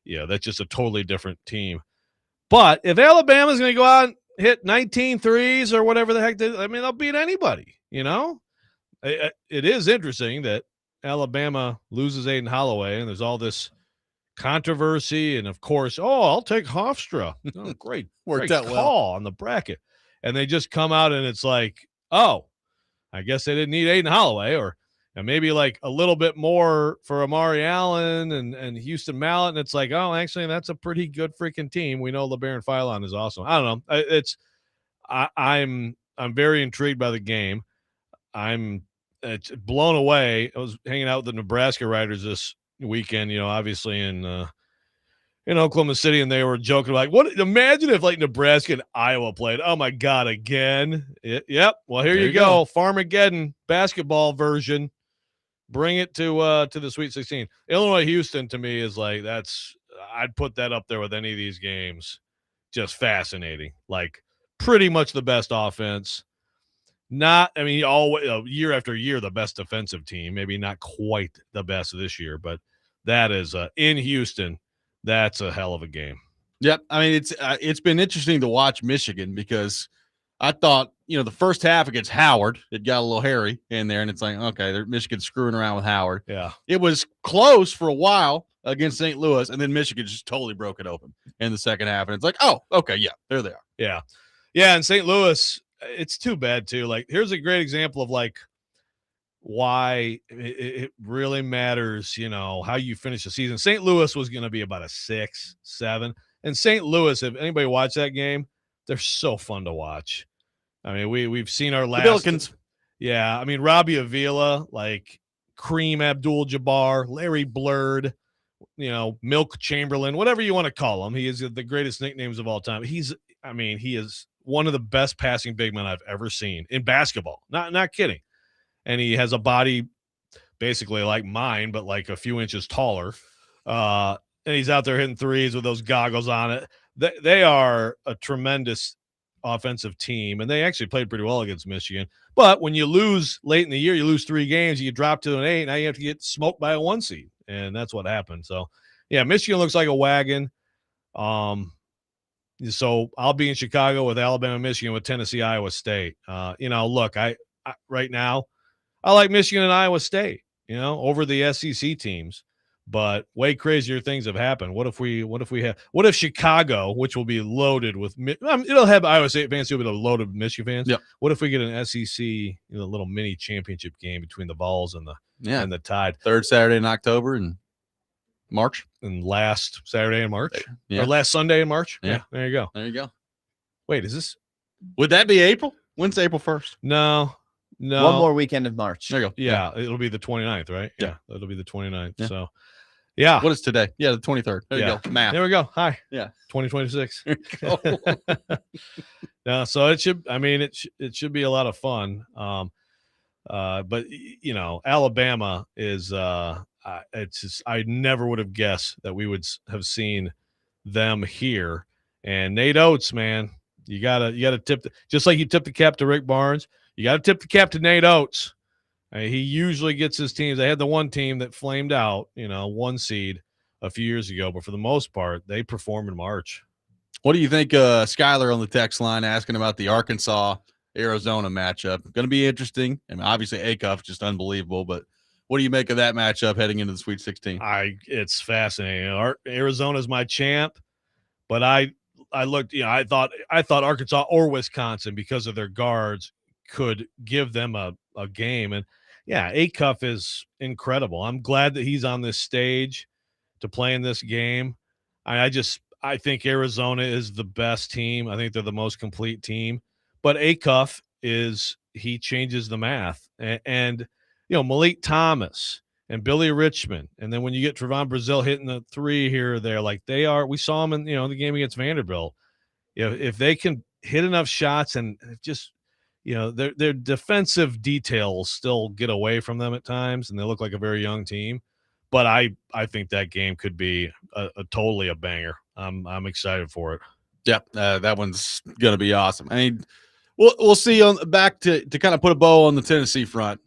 that's just a totally different team. But if Alabama's going to go out and hit 19 threes or whatever the heck, they'll beat anybody. It is interesting that Alabama loses Aiden Holloway, and there's all this controversy, and of course, I'll take Hofstra. Oh, great Worked out call on the bracket. And they just come out and it's like, I guess they didn't need Aiden Holloway, or maybe like a little bit more for Amari Allen and Houston Mallett. And it's like, actually, that's a pretty good freaking team. We know LeBaron Philon is awesome. I don't know. I'm very intrigued by the game. It's blown away. I was hanging out with the Nebraska writers this weekend, obviously in Oklahoma City, and they were joking like, imagine if like Nebraska and Iowa played. Oh my God, again. Yep. Well, here you go. Farmageddon basketball version. Bring it to the Sweet 16. Illinois Houston to me is like, I'd put that up there with any of these games. Just fascinating. Like pretty much the best offense. Year after year, the best defensive team. Maybe not quite the best this year, but that is in Houston. That's a hell of a game. Yep. I mean, it's been interesting to watch Michigan because I thought, the first half against Howard, it got a little hairy in there, and it's like, okay, Michigan's screwing around with Howard. Yeah. It was close for a while against St. Louis, and then Michigan just totally broke it open in the second half. And it's like, okay, yeah, there they are. Yeah. Yeah, and St. Louis, it's too bad too. Like, here's a great example of like why it really matters, how you finish the season. St. Louis was going to be about a 6-7, and St. Louis, if anybody watched that game, they're so fun to watch. I mean, we've seen our last. The Billikens. Yeah, I mean, Robbie Avila, like Kareem Abdul-Jabbar, Larry Blurd, Milk Chamberlain, whatever you want to call him. He is the greatest nicknames of all time. He is one of the best passing big men I've ever seen in basketball. Not kidding. And he has a body basically like mine, but like a few inches taller. And he's out there hitting threes with those goggles on it. They are a tremendous offensive team, and they actually played pretty well against Michigan. But when you lose late in the year, you lose 3 games, you drop to an 8, now you have to get smoked by a 1 seed, and that's what happened. So, yeah, Michigan looks like a wagon. So I'll be in Chicago with Alabama, Michigan, with Tennessee, Iowa State. Look, I right now, I like Michigan and Iowa State, over the SEC teams. But way crazier things have happened. What if Chicago, which will be loaded with, it'll have Iowa State fans, it'll be loaded with Michigan fans. Yep. What if we get an SEC, little mini championship game between the Vols and the Tide? Third Saturday in October and March. And last Saturday in March? Yeah. Or last Sunday in March? Yeah. There you go. There you go. Wait, Would that be April? When's April 1st? No. One more weekend of March. There you go. Yeah, it'll be the 29th, right? Yeah. It'll be the 29th. Yeah. So, yeah. What is today? Yeah, the 23rd. There you go. Math. There we go. Hi. Yeah. 2026. There you go. No, so it should. I mean, it should be a lot of fun. But Alabama is. It's just I never would have guessed that we would have seen them here. And Nate Oates, man, you gotta tip just like you tip the cap to Rick Barnes. You got to tip the cap to Nate Oates. He usually gets his teams. They had the one team that flamed out, 1 seed a few years ago, but for the most part, they perform in March. What do you think, Skyler on the text line asking about the Arkansas-Arizona matchup? Going to be interesting. I mean, obviously, Acuff just unbelievable, but what do you make of that matchup heading into the Sweet 16? It's fascinating. Arizona's my champ, but I looked, I thought Arkansas or Wisconsin, because of their guards, could give them a game. And yeah, Acuff is incredible. I'm glad that he's on this stage to play in this game. I think Arizona is the best team. I think they're the most complete team. But Acuff he changes the math. And Malik Thomas and Billy Richmond. And then when you get Trevon Brazile hitting the 3 here or there, like they are, we saw them in, the game against Vanderbilt. If they can hit enough shots and just, their defensive details still get away from them at times, and they look like a very young team. But I think that game could be a totally a banger. I'm excited for it. Yeah, that one's going to be awesome. I mean, we'll see back to kind of put a bow on the Tennessee front.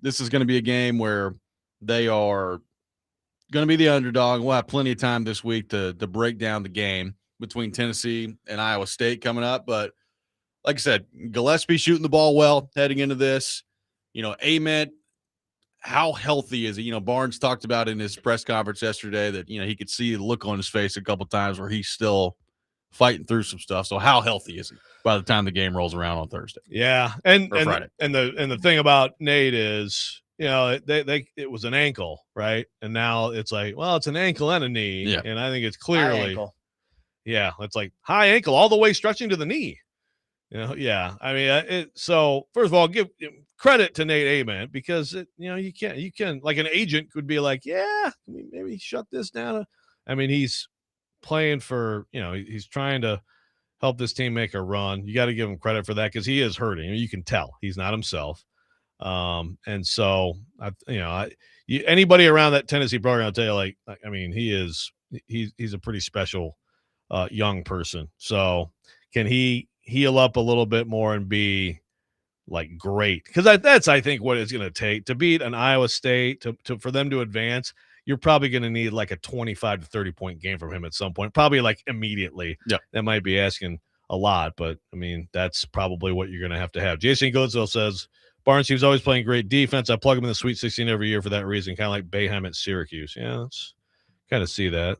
This is going to be a game where they are going to be the underdog. We'll have plenty of time this week to break down the game between Tennessee and Iowa State coming up. But like I said, Gillespie shooting the ball well heading into this. Ament, how healthy is he? Barnes talked about in his press conference yesterday that, he could see the look on his face a couple times where he's still fighting through some stuff. So how healthy is he by the time the game rolls around on Thursday? Yeah. And Friday. And the thing about Nate is, it was an ankle, right? And now it's like, well, it's an ankle and a knee. Yeah. And I think it's High clearly, ankle. yeah, it's like high ankle all the way stretching to the knee. Yeah. I mean, so first of all, give credit to Nate Ament, because you can like an agent could be like, yeah, maybe shut this down. I mean, he's playing for, he's trying to help this team make a run. You got to give him credit for that, because he is hurting. You can tell he's not himself. And so anybody around that Tennessee program, I'll tell you, like, I mean, he's a pretty special young person. So can he heal up a little bit more and be like great? Because that's I think what it's going to take to beat an Iowa State, for them to advance. You're probably going to need like a 25 to 30 point game from him at some point, probably like immediately. Yeah, that might be asking a lot, but I mean, that's probably what you're going to have. Jason Goodsell says Barnes, he was always playing great defense. I plug him in the Sweet 16 every year for that reason, kind of like Boeheim at Syracuse. Yeah, let's kind of see that.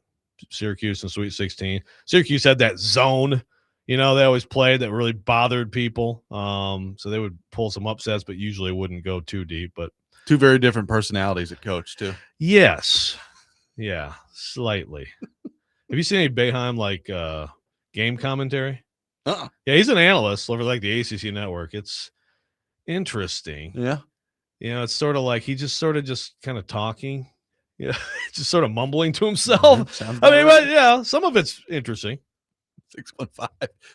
Syracuse and Sweet 16. Syracuse had that zone, they always played that really bothered people. So they would pull some upsets, but usually wouldn't go too deep. But two very different personalities at coach too. Yes. Yeah, slightly. Have you seen any Boeheim like game commentary? Uh-uh. Yeah, he's an analyst over like the ACC network. It's interesting. Yeah. It's sort of like he just kind of talking. Yeah, just sort of mumbling to himself. I mean, but yeah, some of it's interesting.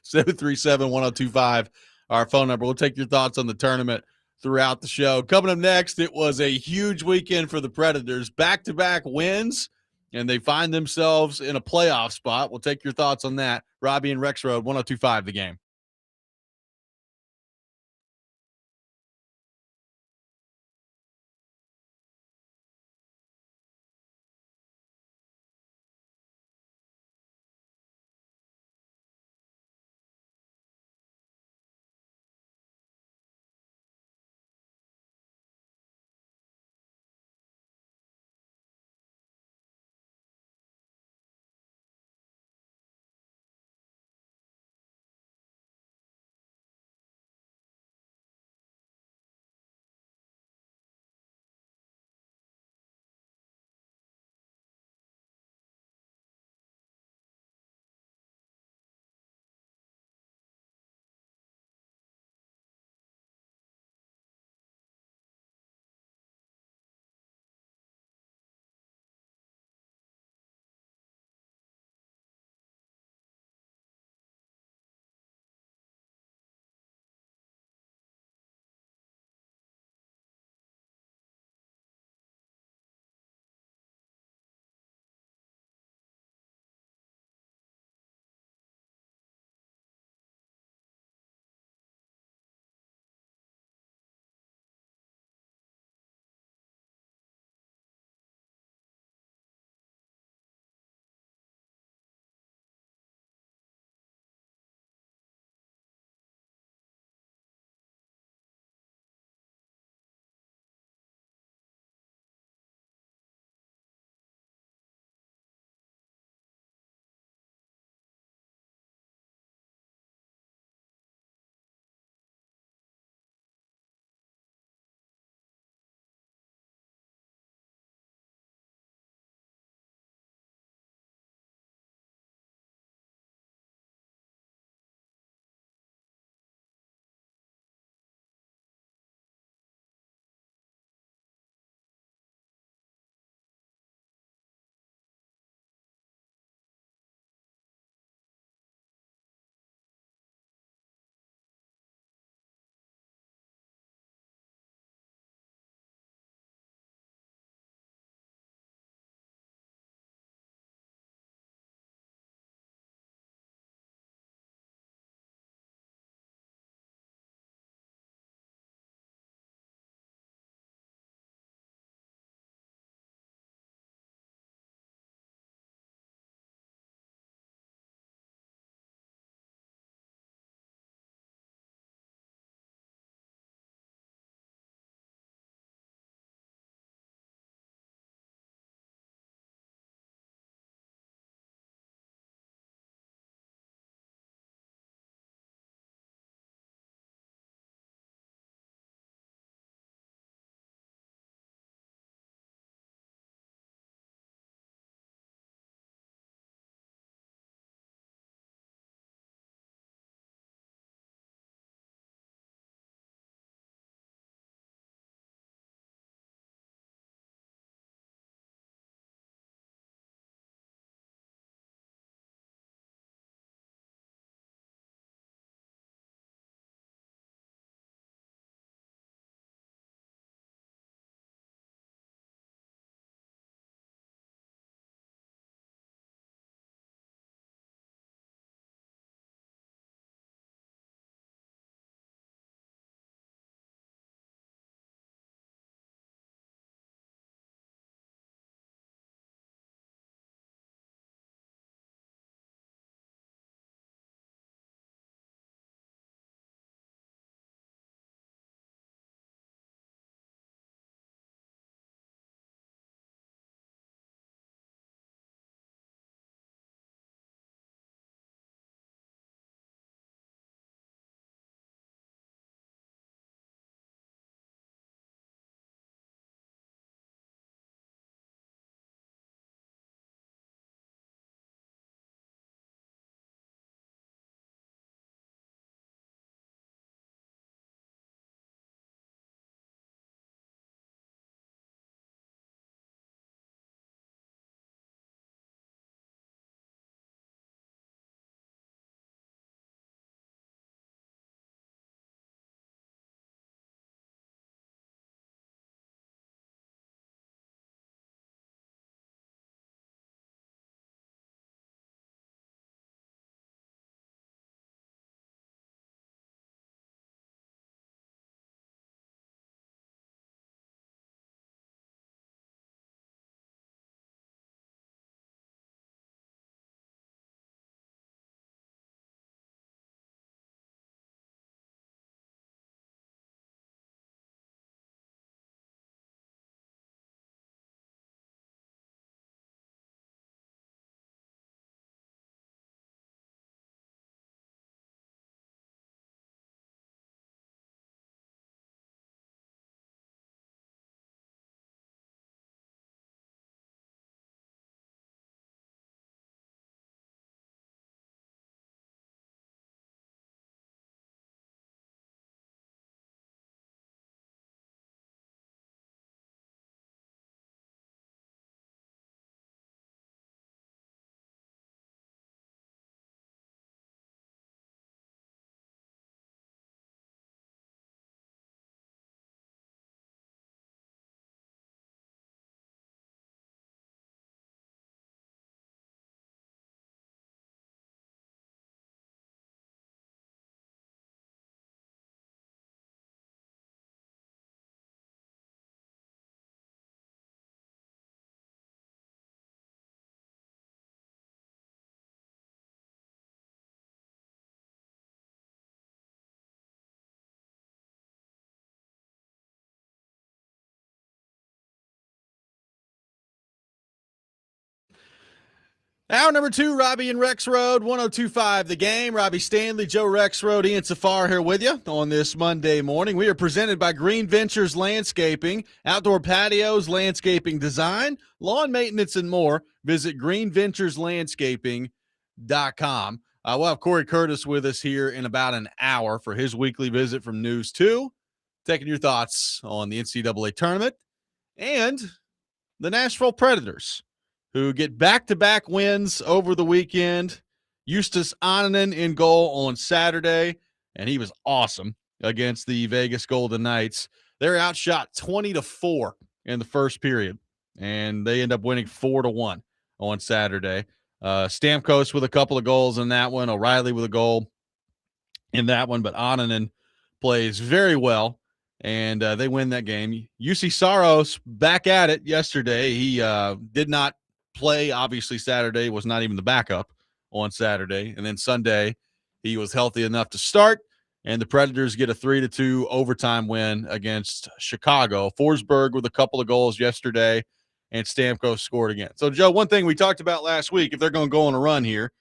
615-737-1025, our phone number. We'll take your thoughts on the tournament throughout the show. Coming up next, it was a huge weekend for the Predators. Back-to-back wins, and they find themselves in a playoff spot. We'll take your thoughts on that. Robby and Rexrode, 1025 The Game. Hour number 2, Robby and Rexrode, 102.5 The Game. Robby Stanley, Joe Rexrode, Ian Safar here with you on this Monday morning. We are presented by Green Ventures Landscaping, outdoor patios, landscaping design, lawn maintenance, and more. Visit greenventureslandscaping.com. We'll have Cory Curtis with us here in about an hour for his weekly visit from News 2, taking your thoughts on the NCAA tournament and the Nashville Predators, who get back-to-back wins over the weekend. Justus Annunen in goal on Saturday, and he was awesome against the Vegas Golden Knights. They're outshot 20-4 in the first period, and they end up winning 4-1 on Saturday. Stamkos with a couple of goals in that one, O'Reilly with a goal in that one, but Annunen plays very well, and they win that game. UC Saros back at it yesterday. He did not play, obviously. Saturday was not even the backup on Saturday, and then Sunday he was healthy enough to start, and the Predators get a 3-2 overtime win against Chicago. Forsberg with a couple of goals yesterday, and Stamkos scored again. So, Joe, one thing we talked about last week, if they're going to go on a run here,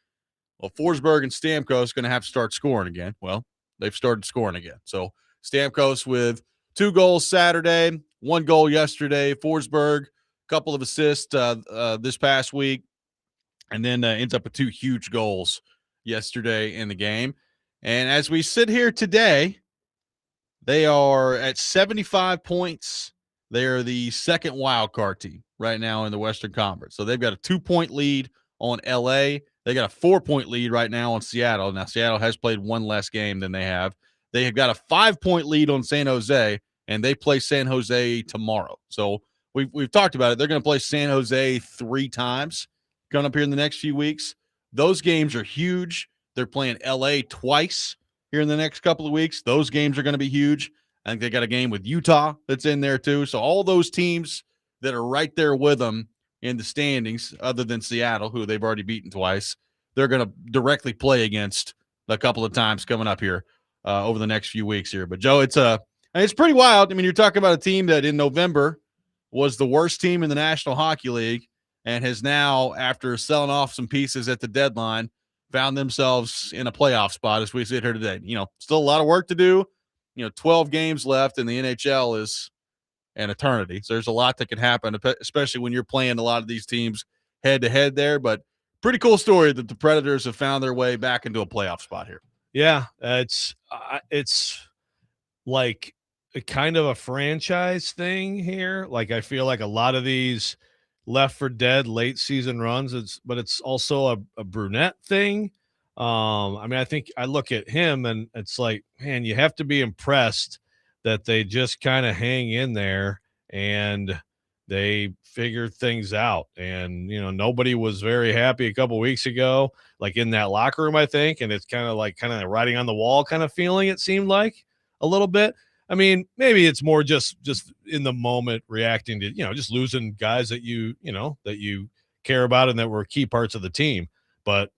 well, Forsberg and Stamkos going to have to start scoring again. Well, they've started scoring again. So Stamkos with 2 goals Saturday, 1 goal yesterday. Forsberg, couple of assists this past week, and then ends up with 2 huge goals yesterday in the game. And as we sit here today, they are at 75 points. They are the second wild card team right now in the Western Conference. So they've got a 2-point lead on LA. They got a 4-point lead right now on Seattle. Now, Seattle has played 1 less game than they have. They have got a 5-point lead on San Jose, and they play San Jose tomorrow. So we've talked about it. They're going to play San Jose 3 times coming up here in the next few weeks. Those games are huge. They're playing LA twice here in the next couple of weeks. Those games are going to be huge. I think they got a game with Utah that's in there too. So all those teams that are right there with them in the standings, other than Seattle, who they've already beaten twice, they're going to directly play against a couple of times coming up here over the next few weeks here. But, Joe, it's pretty wild. I mean, you're talking about a team that in November was the worst team in the National Hockey League and has now, after selling off some pieces at the deadline, found themselves in a playoff spot as we sit here today. You know, still a lot of work to do. 12 games left, and the NHL is an eternity. So there's a lot that can happen, especially when you're playing a lot of these teams head-to-head there. But pretty cool story that the Predators have found their way back into a playoff spot here. Yeah, it's like a kind of a franchise thing here. Like, I feel like a lot of these left for dead late season runs, but it's also a brunette thing. I mean, I think I look at him and it's like, man, you have to be impressed that they just kind of hang in there and they figure things out. And, nobody was very happy a couple weeks ago, like in that locker room, I think. And it's kind of writing on the wall kind of feeling, it seemed like a little bit. I mean, maybe it's more just in the moment reacting to, just losing guys that you care about and that were key parts of the team. But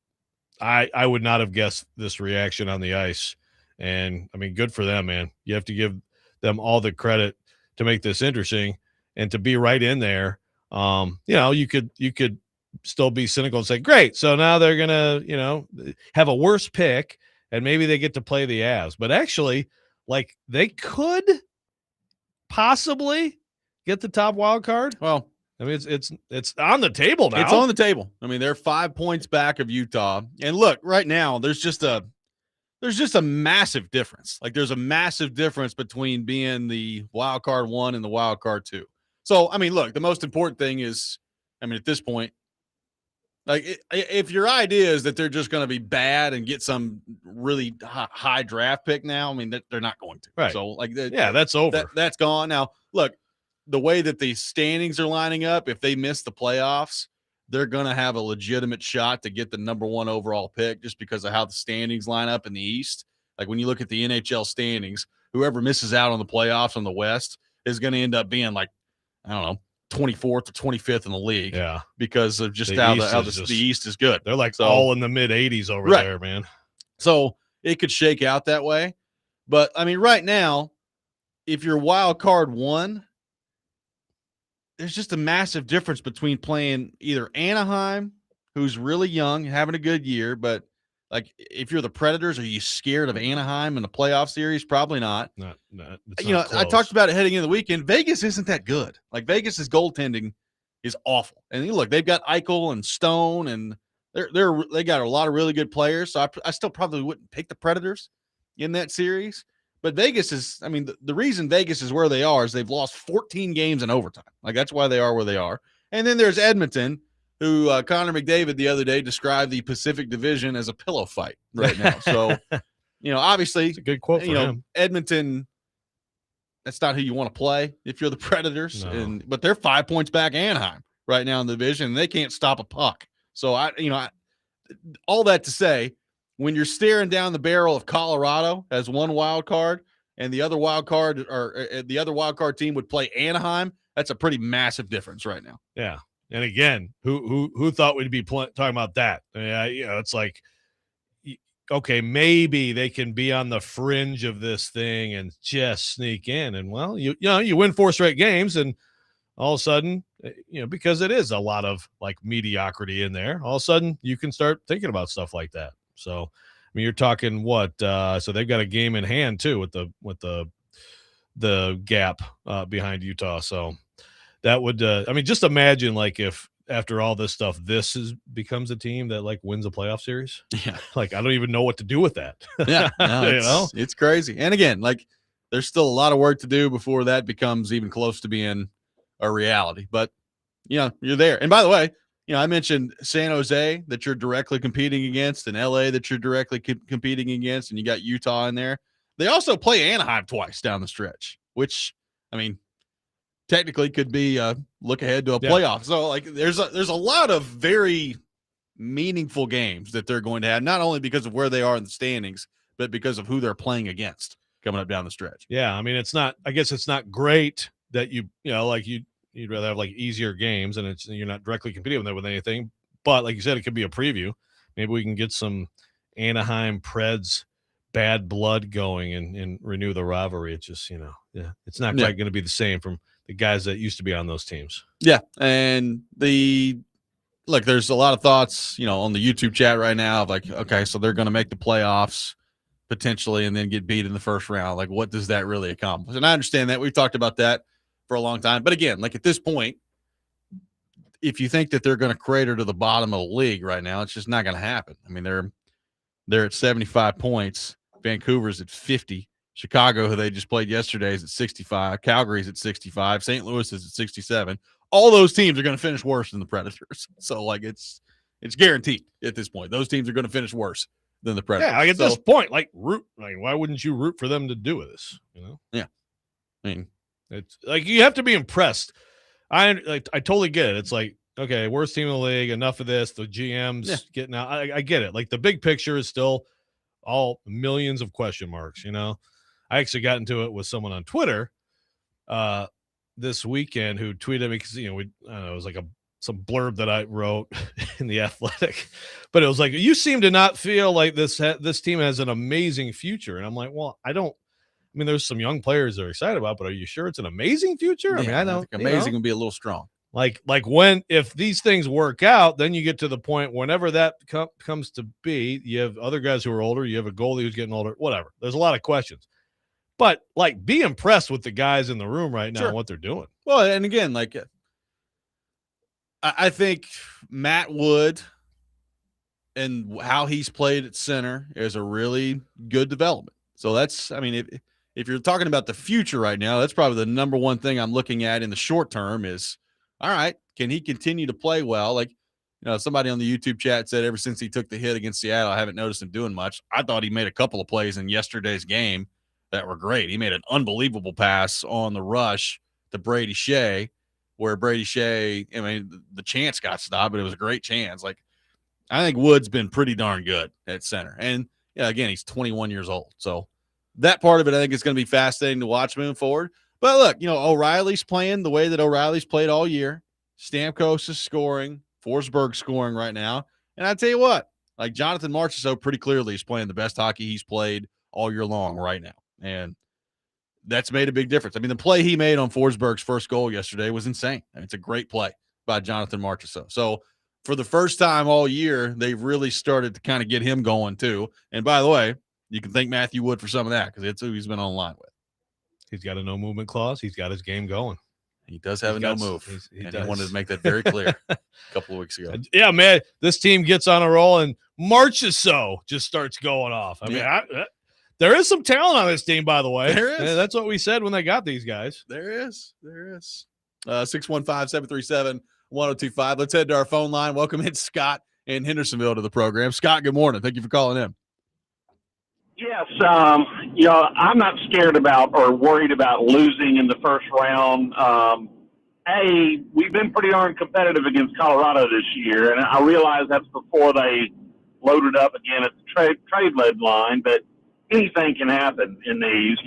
I would not have guessed this reaction on the ice. And I mean, good for them, man. You have to give them all the credit to make this interesting and to be right in there. You could still be cynical and say, great, so now they're going to, have a worse pick and maybe they get to play the Avs. But actually, like, they could possibly get the top wild card. Well, I mean, it's on the table now. It's on the table. I mean, they're 5 points back of Utah. And look, right now, there's just a massive difference. Like, there's a massive difference between being the wild card 1 and the wild card 2. So, I mean, look, the most important thing is, I mean, at this point, like, if your idea is that they're just going to be bad and get some really high draft pick now, I mean, they're not going to. Right. So, like, that's over. That's gone. Now, look, the way that the standings are lining up, if they miss the playoffs, they're going to have a legitimate shot to get the number 1 overall pick just because of how the standings line up in the East. Like, when you look at the NHL standings, whoever misses out on the playoffs on the West is going to end up being like, I don't know, 24th or 25th in the league. Yeah. Because of just how the East is good. They're like all in the mid 80s over there, man. So it could shake out that way. But I mean, right now, if you're wild card 1, there's just a massive difference between playing either Anaheim who's really young, having a good year, but like if you're the Predators, are you scared of Anaheim in the playoff series? Probably not. It's You know, not I close. talked about it heading into the weekend. Vegas isn't that good. Like Vegas's goaltending is awful. And look, they've got Eichel and Stone, and they got a lot of really good players. So I still probably wouldn't pick the Predators in that series. But Vegas is, I mean, the reason Vegas is where they are is they've lost 14 games in overtime. Like that's why they are where they are. And then there's Edmonton, who Connor McDavid the other day described the Pacific Division as a pillow fight right now. So, you know, obviously, It's a good quote for him. Edmonton, that's not who you want to play if you're the Predators. No. But they're 5 points back Anaheim right now in the division, and they can't stop a puck. So all that to say, when you're staring down the barrel of Colorado as one wild card, and the other wild card team would play Anaheim, that's a pretty massive difference right now. Yeah. And again, who thought we'd be talking about that? It's like, okay, maybe they can be on the fringe of this thing and just sneak in. And well, you win 4 straight games, and all of a sudden, because it is a lot of like mediocrity in there, all of a sudden you can start thinking about stuff like that. So, I mean, you're talking what? So they've got a game in hand too with the gap behind Utah. So that would, just imagine like if after all this stuff, becomes a team that like wins a playoff series. Yeah. Like, I don't even know what to do with that. Yeah. No, it's crazy. And again, like there's still a lot of work to do before that becomes even close to being a reality, but you're there. And by the way, I mentioned San Jose that you're directly competing against, and LA that you're directly competing against, and you got Utah in there. They also play Anaheim twice down the stretch, which, I mean, technically could be a look ahead to a playoff. So like there's a lot of very meaningful games that they're going to have, not only because of where they are in the standings, but because of who they're playing against coming up down the stretch. Yeah. I mean, I guess it's not great that you'd rather have like easier games and you're not directly competing with anything, but like you said, it could be a preview. Maybe we can get some Anaheim Preds bad blood going and renew the rivalry. It's just, it's not quite going to be the same from the guys that used to be on those teams. Yeah. And there's a lot of thoughts, on the YouTube chat right now of like, okay, so they're going to make the playoffs potentially and then get beat in the first round. Like, what does that really accomplish? And I understand that. We've talked about that for a long time. But again, like at this point, if you think that they're going to crater to the bottom of the league right now, it's just not going to happen. I mean, they're at 75 points. Vancouver's at 50. Chicago, who they just played yesterday, is at 65. Calgary's at 65. St. Louis is at 67. All those teams are going to finish worse than the Predators. So, like, it's guaranteed at this point. Those teams are going to finish worse than the Predators. Yeah, like at this point, why wouldn't you root for them to do this? Yeah. I mean, it's like you have to be impressed. I totally get it. It's like, okay, worst team in the league. Enough of this. The GM's getting out. I get it. Like the big picture is still all millions of question marks. I actually got into it with someone on Twitter this weekend who tweeted me because it was like some blurb that I wrote in the Athletic, but it was like, you seem to not feel like this team has an amazing future, and I'm like, well, there's some young players they're excited about, but are you sure it's an amazing future? I don't think amazing would be a little strong. Like if these things work out, then you get to the point whenever that comes to be, you have other guys who are older, you have a goalie who's getting older, whatever. There's a lot of questions. But like, be impressed with the guys in the room right now and what they're doing. Well, and again, like I think Matt Wood and how he's played at center is a really good development. So that's, if you're talking about the future right now, that's probably the number one thing I'm looking at in the short term is, all right, can he continue to play well? Like, somebody on the YouTube chat said ever since he took the hit against Seattle, I haven't noticed him doing much. I thought he made a couple of plays in yesterday's game that were great. He made an unbelievable pass on the rush to Brady Shea, where Brady Shea, the chance got stopped, but it was a great chance. Like, I think Wood's been pretty darn good at center. And, again, he's 21 years old. So that part of it, I think, is going to be fascinating to watch moving forward. But look, O'Reilly's playing the way that O'Reilly's played all year. Stamkos is scoring. Forsberg's scoring right now. And I tell you what, like Jonathan Marchessault pretty clearly is playing the best hockey he's played all year long right now. And that's made a big difference. The play he made on Forsberg's first goal yesterday was insane. It's a great play by Jonathan Marchessault. So for the first time all year, they've really started to kind of get him going too. And by the way, you can thank Matthew Wood for some of that because it's who he's been on line with. He's got a no movement clause. He's got his game going. He does have a no move. He wanted to make that very clear a couple of weeks ago. Yeah, man, this team gets on a roll and March is just starts going off. I mean, there is some talent on this team, by the way. There is. Yeah, that's what we said when they got these guys. There is. 615-737-1025. Let's head to our phone line. Welcome in Scott in Hendersonville to the program. Scott, good morning. Thank you for calling in. Yes, I'm not scared about or worried about losing in the first round. We've been pretty darn competitive against Colorado this year, and I realize that's before they loaded up again at the trade deadline, but anything can happen in these.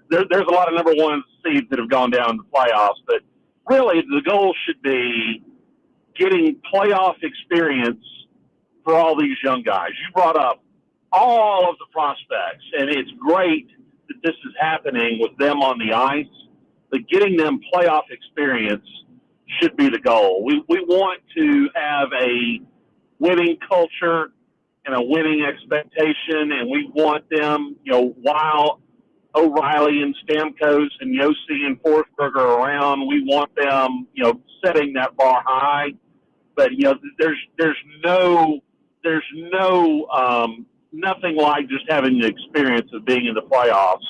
There's a lot of number one seeds that have gone down in the playoffs, but really the goal should be getting playoff experience for all these young guys. You brought up all of the prospects, and it's great that this is happening with them on the ice, but getting them playoff experience should be the goal. We want to have a winning culture and a winning expectation, and we want them, while O'Reilly and Stamkos and Yossi and Forsberg are around, we want them, setting that bar high. But, there's nothing like just having the experience of being in the playoffs.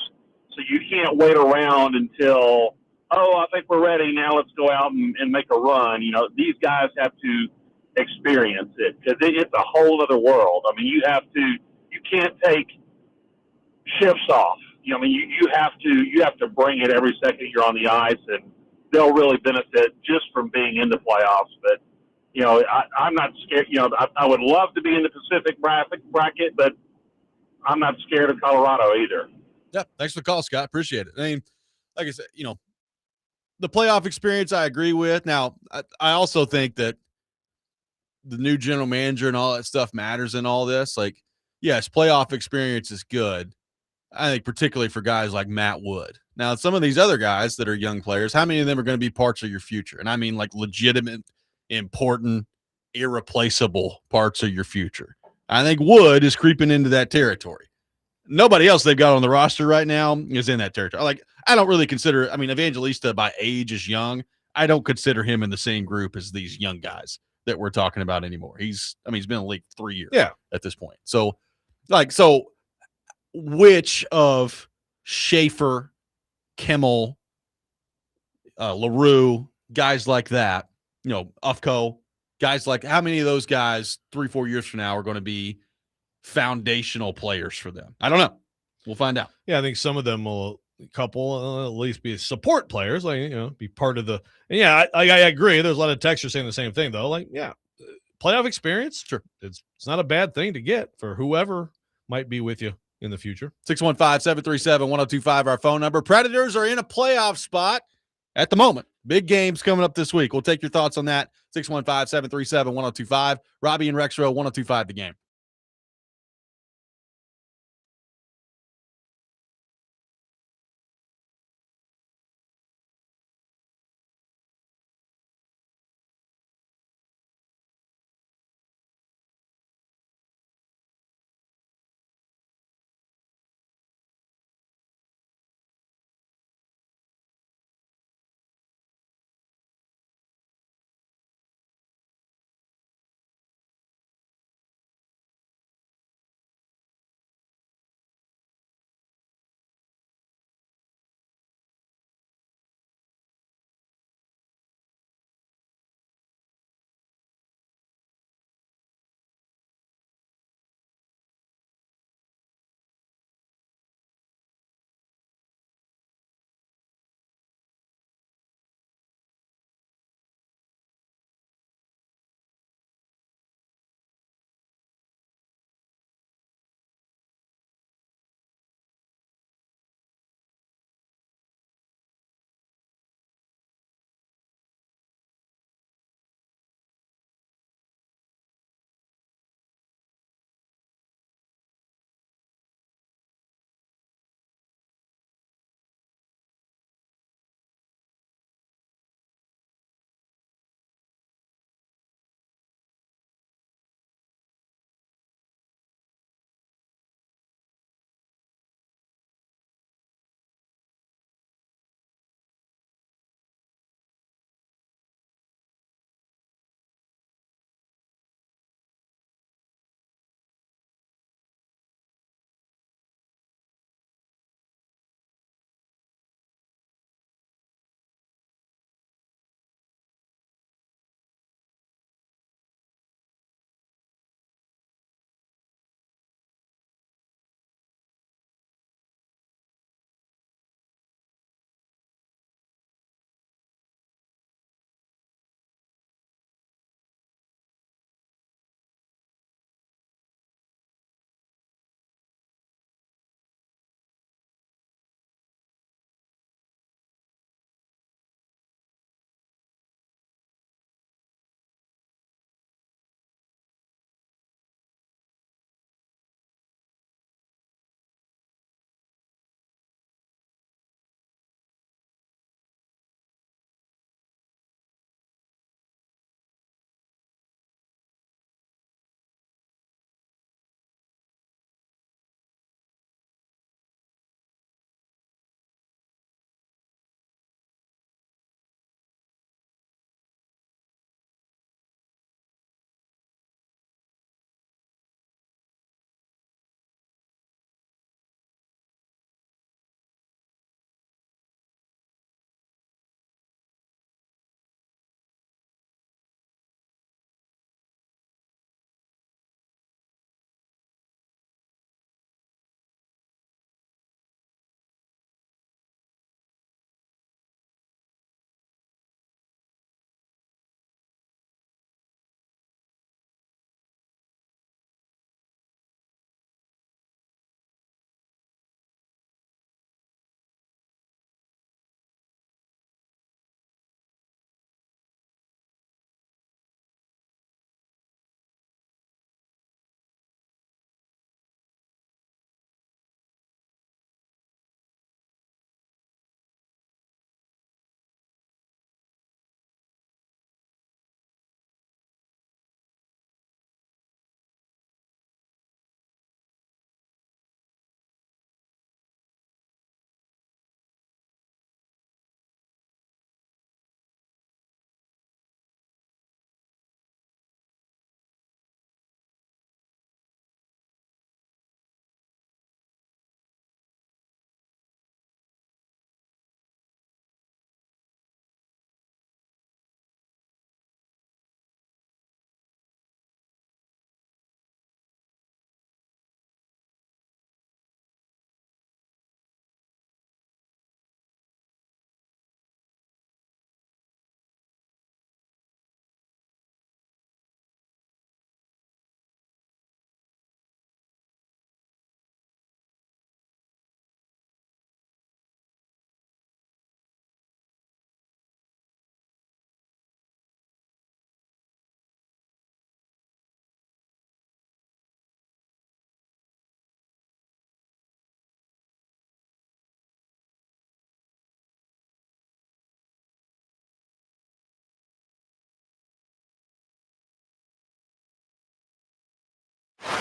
So you can't wait around until, I think we're ready. Now let's go out and make a run. These guys have to experience it because it's a whole other world. I mean, you can't take shifts off. You have to bring it every second you're on the ice, and they'll really benefit just from being in the playoffs. But, I'm not scared. I would love to be in the Pacific bracket, but I'm not scared of Colorado either. Yeah, thanks for the call, Scott. Appreciate it. I mean, like I said, the playoff experience I agree with. Now, I also think that the new general manager and all that stuff matters in all this. Like, yes, playoff experience is good. I think particularly for guys like Matt Wood. Now, some of these other guys that are young players, how many of them are going to be parts of your future? And I mean like legitimate, important, irreplaceable parts of your future. I think Wood is creeping into that territory. Nobody else they've got on the roster right now is in that territory. Like, I don't really consider, Evangelista by age is young. I don't consider him in the same group as these young guys that we're talking about anymore. He's been in the league 3 years at this point. So which of Schaefer, Kimmel, LaRue, guys like that, Ufco, guys like, how many of those guys 3-4 years from now are going to be foundational players for them? I don't know. We'll find out. Yeah, I think some of them will, at least be support players, be part of the. And yeah, I agree. There's a lot of texters saying the same thing though. Playoff experience, sure, it's not a bad thing to get for whoever might be with you in the future. 615-737-1025, our phone number. Predators are in a playoff spot at the moment. Big games coming up this week. We'll take your thoughts on that. 615-737-1025. Robby and Rexrode, 1025 The Game.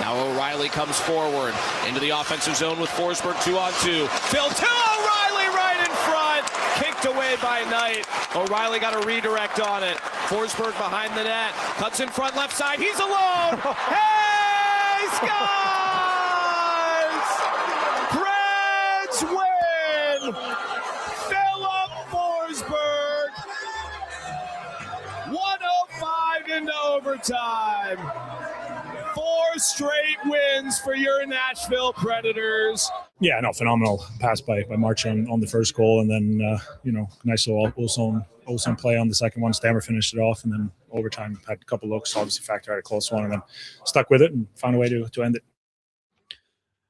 Now O'Reilly comes forward into the offensive zone with Forsberg 2-on-2. Phil to O'Reilly right in front. Kicked away by Knight. O'Reilly got a redirect on it. Forsberg behind the net. Cuts in front left side. He's alone. Hey, scores! Preds win! Philip Forsberg. 105 into overtime. 4 straight wins for your Nashville Predators. Yeah, no, phenomenal pass by March on the first goal, and then nice little ozone play on the second one. Stammer finished it off, and then overtime had a couple looks, obviously factor out a close one, and then stuck with it and found a way to end it.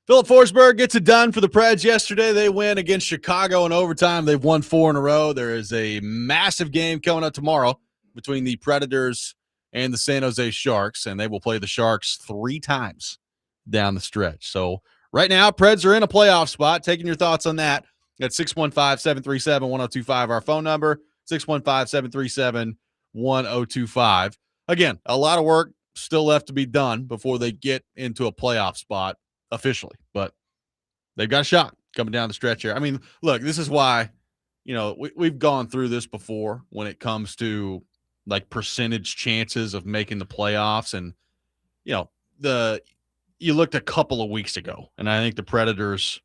Philip Forsberg gets it done for the Preds yesterday. They win against Chicago in overtime. They've won 4 in a row. There is a massive game coming up tomorrow between the Predators and the San Jose Sharks, and they will play the Sharks 3 times down the stretch. So right now, Preds are in a playoff spot. Taking your thoughts on that at 615-737-1025, our phone number, 615-737-1025. Again, a lot of work still left to be done before they get into a playoff spot officially, but they've got a shot coming down the stretch here. I mean, look, this is why, we've gone through this before when it comes to like percentage chances of making the playoffs. And, you looked a couple of weeks ago, and I think the Predators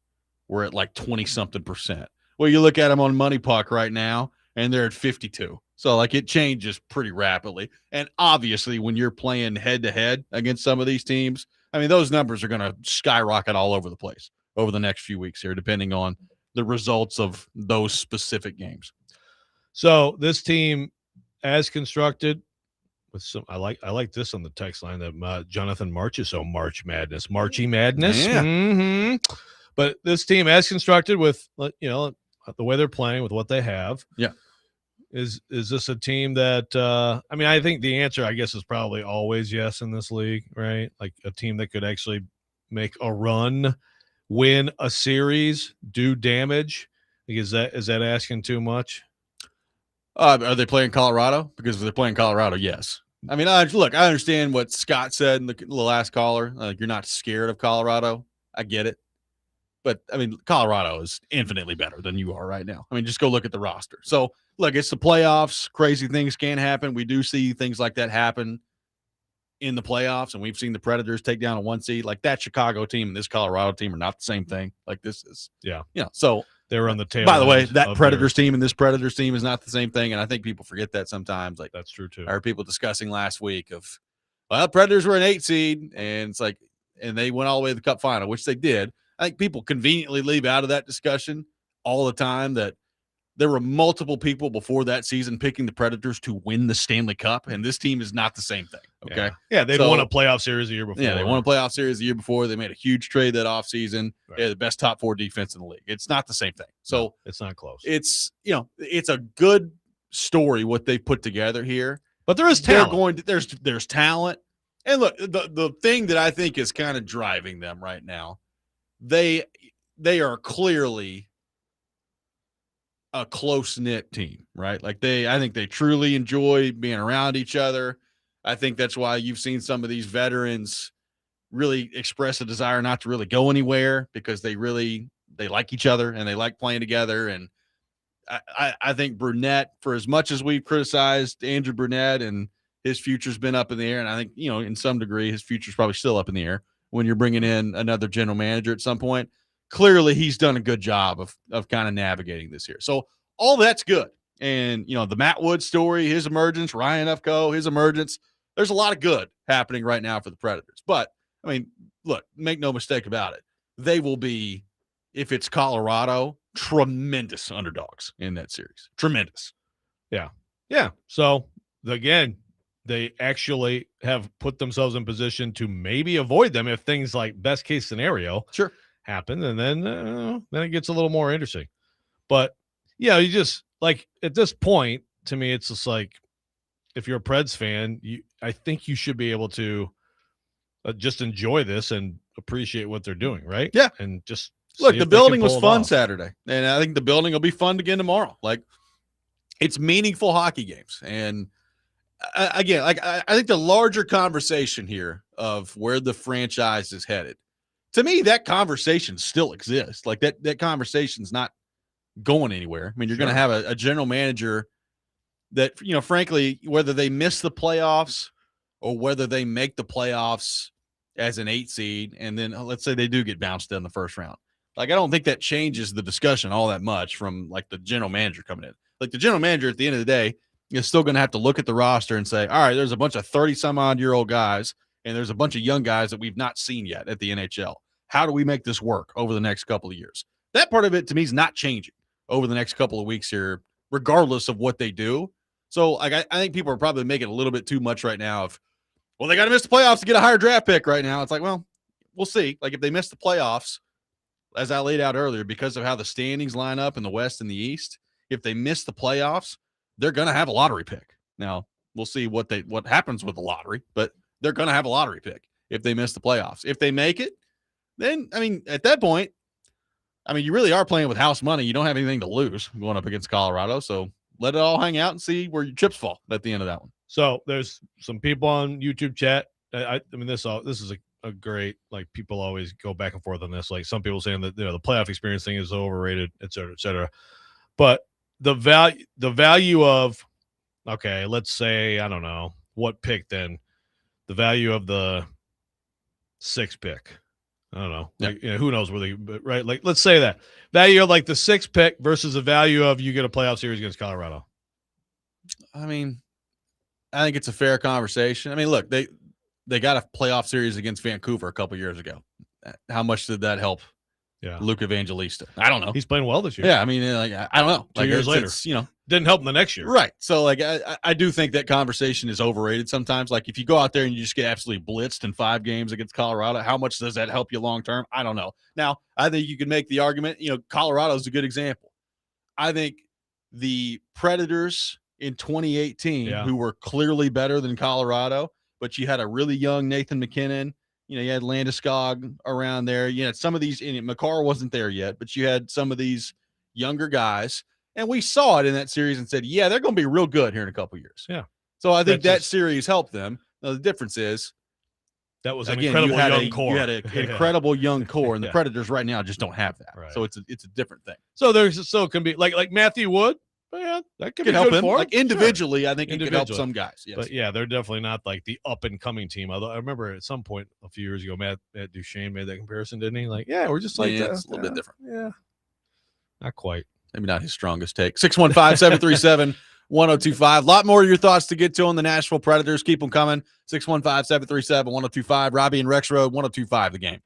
were at like 20-something percent. Well, you look at them on Money Puck right now, and they're at 52. So, like, it changes pretty rapidly. And obviously, when you're playing head-to-head against some of these teams, I mean, those numbers are going to skyrocket all over the place over the next few weeks here, depending on the results of those specific games. So this team, as constructed, with some, I like this on the text line that Jonathan March is so Marchy Madness. Yeah. Mm-hmm. But this team, as constructed, with the way they're playing, with what they have, yeah, is this a team that? I think the answer, I guess, is probably always yes in this league, right? Like a team that could actually make a run, win a series, do damage. Is that asking too much? Are they playing Colorado? Because if they're playing Colorado, yes. I mean, I understand what Scott said in the last caller. Like, you're not scared of Colorado. I get it. But, I mean, Colorado is infinitely better than you are right now. I mean, just go look at the roster. So, look, it's the playoffs. Crazy things can happen. We do see things like that happen in the playoffs, and we've seen the Predators take down a 1 seed. Like, that Chicago team and this Colorado team are not the same thing. Like, this is – yeah. So – they were on the tail. By the way, that Predators team and this Predators team is not the same thing, and I think people forget that sometimes. Like, that's true too. I heard people discussing last week of, well, Predators were an 8 seed, and it's like, and they went all the way to the Cup final, which they did. I think people conveniently leave out of that discussion all the time that there were multiple people before that season picking the Predators to win the Stanley Cup, and this team is not the same thing. Okay. Yeah, they'd won a playoff series the year before. Yeah, they won a playoff series the year before. They made a huge trade that offseason. Right. They had the best top 4 defense in the league. It's not the same thing. So no, it's not close. It's it's a good story what they put together here. But there is talent. There's talent. And look, the thing that I think is kind of driving them right now, they are clearly a close-knit team, right? Like I think they truly enjoy being around each other. I think that's why you've seen some of these veterans really express a desire not to really go anywhere, because they like each other and they like playing together. And I think Brunette, for as much as we've criticized Andrew Brunette and his future's been up in the air, and I think, in some degree his future's probably still up in the air when you're bringing in another general manager at some point. Clearly he's done a good job of kind of navigating this here. So all that's good. And, the Matt Wood story, his emergence, Ryan Ufko, his emergence, there's a lot of good happening right now for the Predators. But, I mean, look, make no mistake about it. They will be, if it's Colorado, tremendous underdogs in that series. Tremendous. Yeah. Yeah. So, again, they actually have put themselves in position to maybe avoid them if things like best case scenario happen. And then it gets a little more interesting. But, yeah, you just, like, at this point, to me, it's just like, if you're a Preds fan, I think you should be able to just enjoy this and appreciate what they're doing, right? Yeah. And just look, the building was fun Saturday, and I think the building will be fun again tomorrow. Like, it's meaningful hockey games. And again, like, I think the larger conversation here of where the franchise is headed. To me, that conversation still exists. Like that conversation's not going anywhere. I mean, you're going to have a general manager that, frankly, whether they miss the playoffs or whether they make the playoffs as an 8 seed, and then let's say they do get bounced in the first round. Like, I don't think that changes the discussion all that much from like the general manager coming in. Like the general manager at the end of the day is still going to have to look at the roster and say, all right, there's a bunch of 30-some-odd-year-old guys, and there's a bunch of young guys that we've not seen yet at the NHL. How do we make this work over the next couple of years? That part of it to me is not changing over the next couple of weeks here, regardless of what they do. So like, I think people are probably making a little bit too much right now of, well, they got to miss the playoffs to get a higher draft pick right now. It's like, well, we'll see. Like if they miss the playoffs, as I laid out earlier, because of how the standings line up in the West and the East, if they miss the playoffs, they're going to have a lottery pick. Now, we'll see what happens with the lottery, but they're going to have a lottery pick if they miss the playoffs. If they make it, then, I mean, at that point, I mean, you really are playing with house money. You don't have anything to lose going up against Colorado. So let it all hang out and see where your chips fall at the end of that one. So there's some people on YouTube chat. I mean, this is a great, like, people always go back and forth on this. Like some people saying that, the playoff experience thing is overrated, et cetera, et cetera. But the value of, okay, let's say, I don't know what pick then, the value of the 6th pick. I don't know. Like, who knows where right? Like, let's say that value of like the 6th pick versus the value of you get a playoff series against Colorado. I mean, I think it's a fair conversation. I mean, look, they got a playoff series against Vancouver a couple years ago. How much did that help? Yeah, Luke Evangelista. I don't know. He's playing well this year. Yeah, I mean, like, I don't know. 2 like, years later, didn't help him the next year. Right. So, like, I do think that conversation is overrated sometimes. Like, if you go out there and you just get absolutely blitzed in 5 games against Colorado, how much does that help you long term? I don't know. Now, I think you can make the argument, Colorado is a good example. I think the Predators in 2018, who were clearly better than Colorado, but you had a really young Nathan McKinnon. You had Landeskog around there. You had some of these, and McCarr wasn't there yet, but you had some of these younger guys. And we saw it in that series and said, yeah, they're going to be real good here in a couple of years. Yeah. So I think that series helped them. Now, the difference is, that was an incredible young core. You had an incredible young core, and the Yeah. Predators right now just don't have that. Right. So it's a different thing. So there's still can be like Matthew Wood. Yeah, that could be help good him. for him. Like individually, I think it could help Individually. some guys. Yes. But yeah, they're definitely not like the up and coming team. Although I remember at some point a few years ago, Matt Duchene made that comparison, didn't he? Like, yeah, we're just like Yeah, it's a little bit different. Yeah, not quite. Maybe not his strongest take. 615-737-1025. A lot more of your thoughts to get to on the Nashville Predators. Keep them coming. 615-737-1025. Robby and Rexrode, 1025 The Game.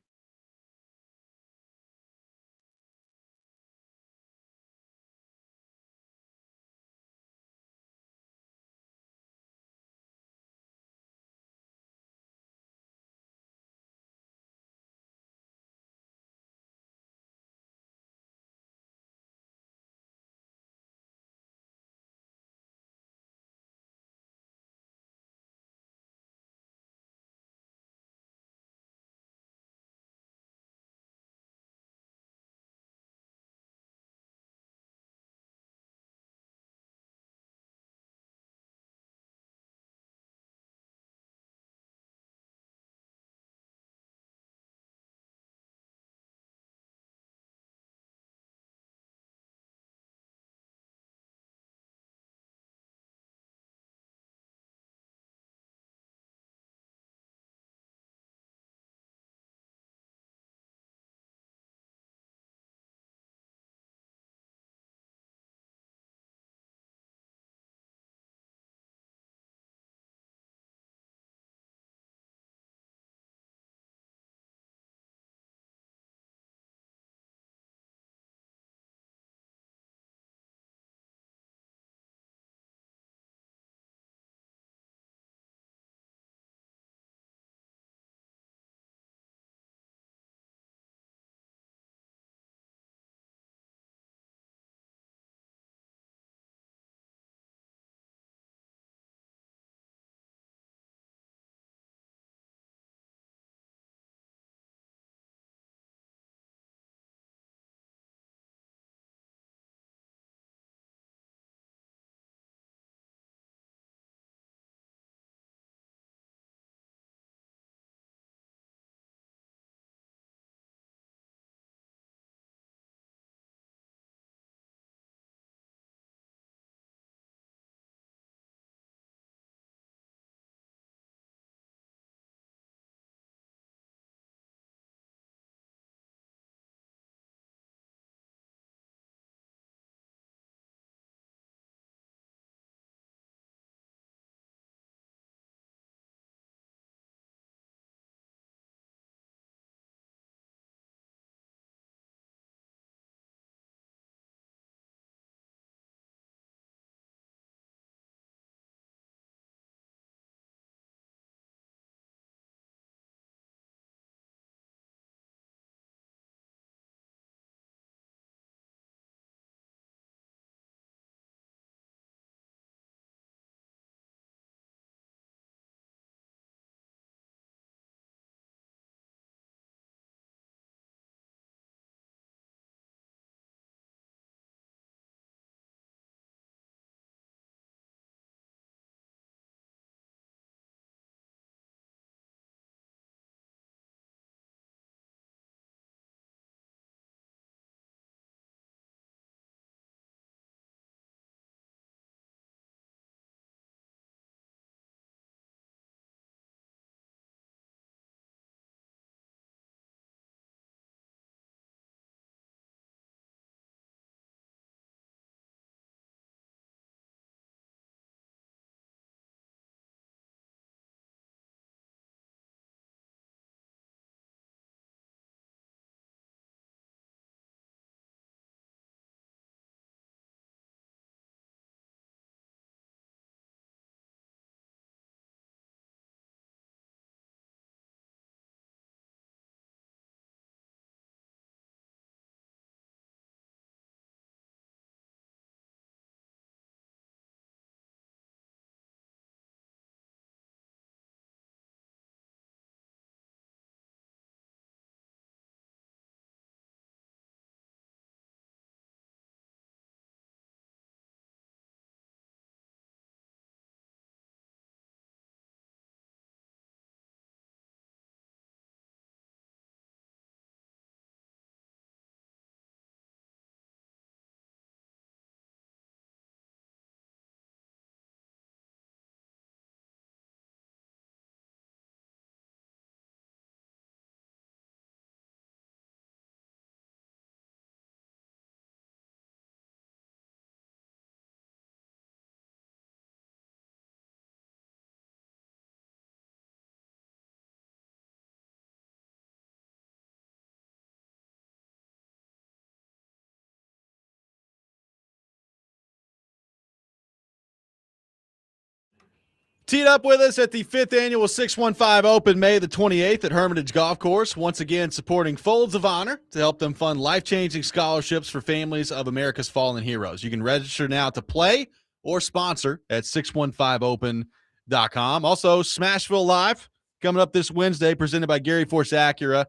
Teed up with us at the 5th Annual 615 Open May the 28th at Hermitage Golf Course, once again supporting Folds of Honor to help them fund life-changing scholarships for families of America's fallen heroes. You can register now to play or sponsor at 615open.com. Also, Smashville Live coming up this Wednesday, presented by Gary Force Acura,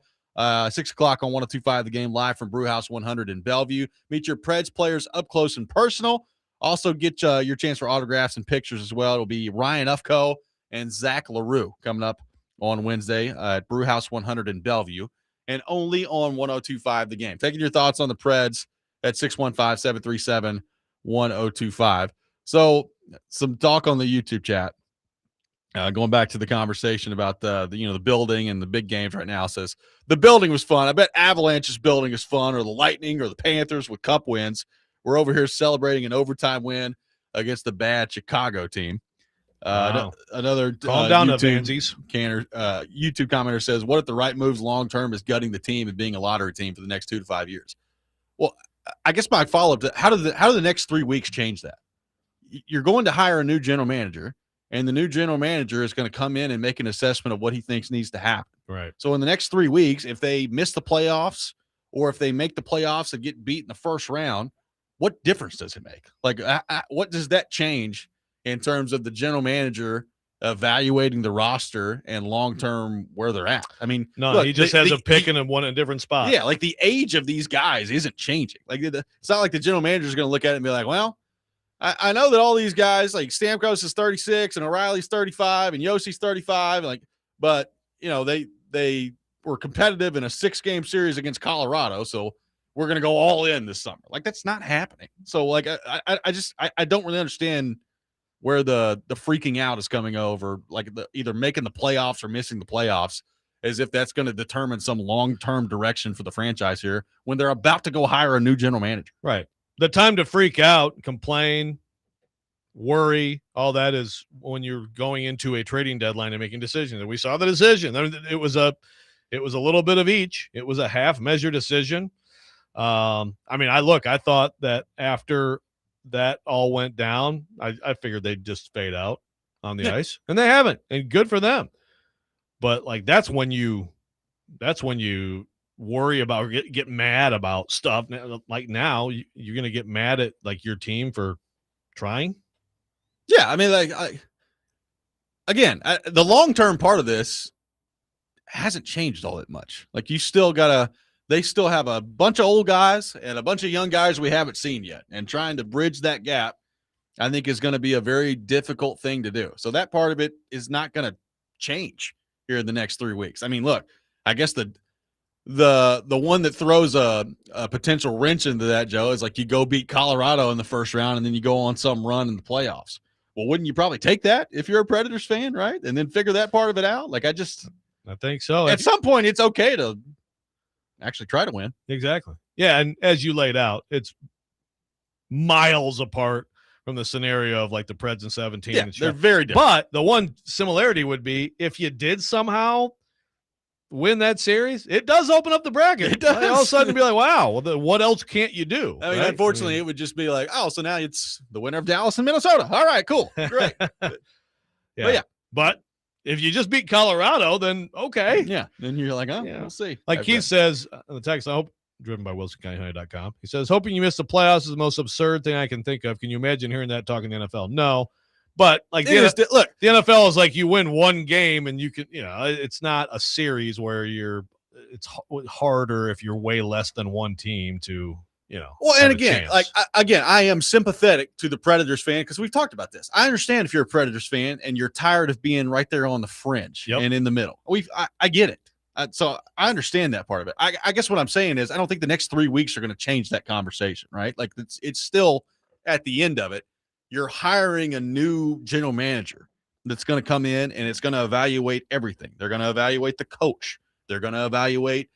6 o'clock on 102.5 The Game, live from Brewhouse 100 in Bellevue. Meet your Preds players up close and personal. Also, get your chance for autographs and pictures as well. It'll be Ryan Ufko and Zach LaRue coming up on Wednesday at Brewhouse 100 in Bellevue, and only on 102.5 The Game. Taking your thoughts on the Preds at 615-737-1025. So, some talk on the YouTube chat. Going back to the conversation about the building and the big games right now, says the building was fun. I bet Avalanche's building is fun, or the Lightning, or the Panthers with cup wins. We're over here celebrating an overtime win against the bad Chicago team. Wow. Another calm down, YouTube commenter says, "What if the right moves long term is gutting the team and being a lottery team for the next 2 to 5 years?" Well, I guess my follow up to how do the next 3 weeks change that? You're going to hire a new general manager, and the new general manager is going to come in and make an assessment of what he thinks needs to happen. Right. So in the next 3 weeks, if they miss the playoffs, or if they make the playoffs and get beat in the first round, what difference does it make? Like, what does that change in terms of the general manager evaluating the roster and long-term where they're at? I mean, no, look, he just has a pick and one in a different spot. Yeah, like the age of these guys isn't changing. Like, it's not like the general manager is going to look at it and be like, well, I know that all these guys, like Stamkos is 36 and O'Reilly's 35 and Yossi's 35, but they were competitive in a 6-game series against Colorado, so we're going to go all in this summer. Like, that's not happening. So, like, I don't really understand where the freaking out is coming over, like either making the playoffs or missing the playoffs, as if that's going to determine some long-term direction for the franchise here when they're about to go hire a new general manager. Right. The time to freak out, complain, worry, all that is when you're going into a trading deadline and making decisions. And we saw the decision. It was a little bit of each. It was a half-measure decision. I thought that after that all went down, I figured they'd just fade out on the ice, and they haven't, and good for them. But like, that's when you worry about, get mad about stuff. Like, now you're going to get mad at like your team for trying. Yeah. I mean, like, the long-term part of this hasn't changed all that much. Like, they still have a bunch of old guys and a bunch of young guys we haven't seen yet. And trying to bridge that gap, I think, is going to be a very difficult thing to do. So that part of it is not going to change here in the next 3 weeks. I mean, look, I guess the one that throws a potential wrench into that, Joe, is like you go beat Colorado in the first round and then you go on some run in the playoffs. Well, wouldn't you probably take that if you're a Predators fan, right? And then figure that part of it out? Like, I think so. At some point, it's okay to actually try to win. Exactly. Yeah, and as you laid out, it's miles apart from the scenario of like the Preds in 17. Yeah, and they're very different. But the one similarity would be if you did somehow win that series, it does open up the bracket. It does. Like, all of a sudden be like, wow, well, what else can't you do? I mean, right? unfortunately, it would just be like, oh, so now it's the winner of Dallas and Minnesota. All right, cool. Great. But if you just beat Colorado, then okay. Yeah. Then you're like, we'll see. Like Keith says in the text, I hope, driven by WilsonCountyHoney.com. He says, hoping you missed the playoffs is the most absurd thing I can think of. Can you imagine hearing that talking the NFL? No. But like the NFL is like you win one game and you can, it's not a series where it's harder if you're way less than one team to, Well, and again, I am sympathetic to the Predators fan because we've talked about this. I understand if you're a Predators fan and you're tired of being right there on the fringe and in the middle. I get it. So I understand that part of it. I guess what I'm saying is I don't think the next 3 weeks are going to change that conversation, right? Like, it's still at the end of it. You're hiring a new general manager that's going to come in and it's going to evaluate everything. They're going to evaluate the coach. They're going to evaluate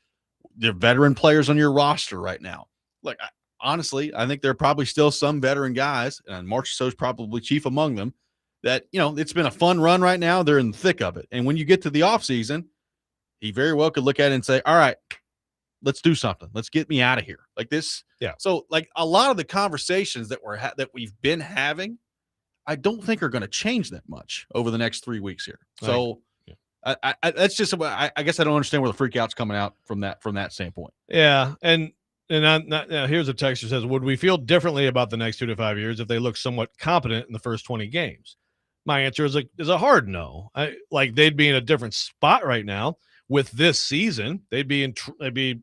the veteran players on your roster right now. Look, honestly, I think there are probably still some veteran guys, and Marchessault is probably chief among them, that, it's been a fun run right now. They're in the thick of it. And when you get to the offseason, he very well could look at it and say, all right, let's do something. Let's get me out of here. Like this. Yeah. So like a lot of the conversations that we've been having, I don't think are going to change that much over the next 3 weeks here. So Yeah. I that's just I guess I don't understand where the freak out's coming out from that standpoint. Yeah, and here's a text that says, would we feel differently about the next 2 to 5 years if they look somewhat competent in the first 20 games? My answer is a hard no. Like they'd be in a different spot right now with this season. They'd be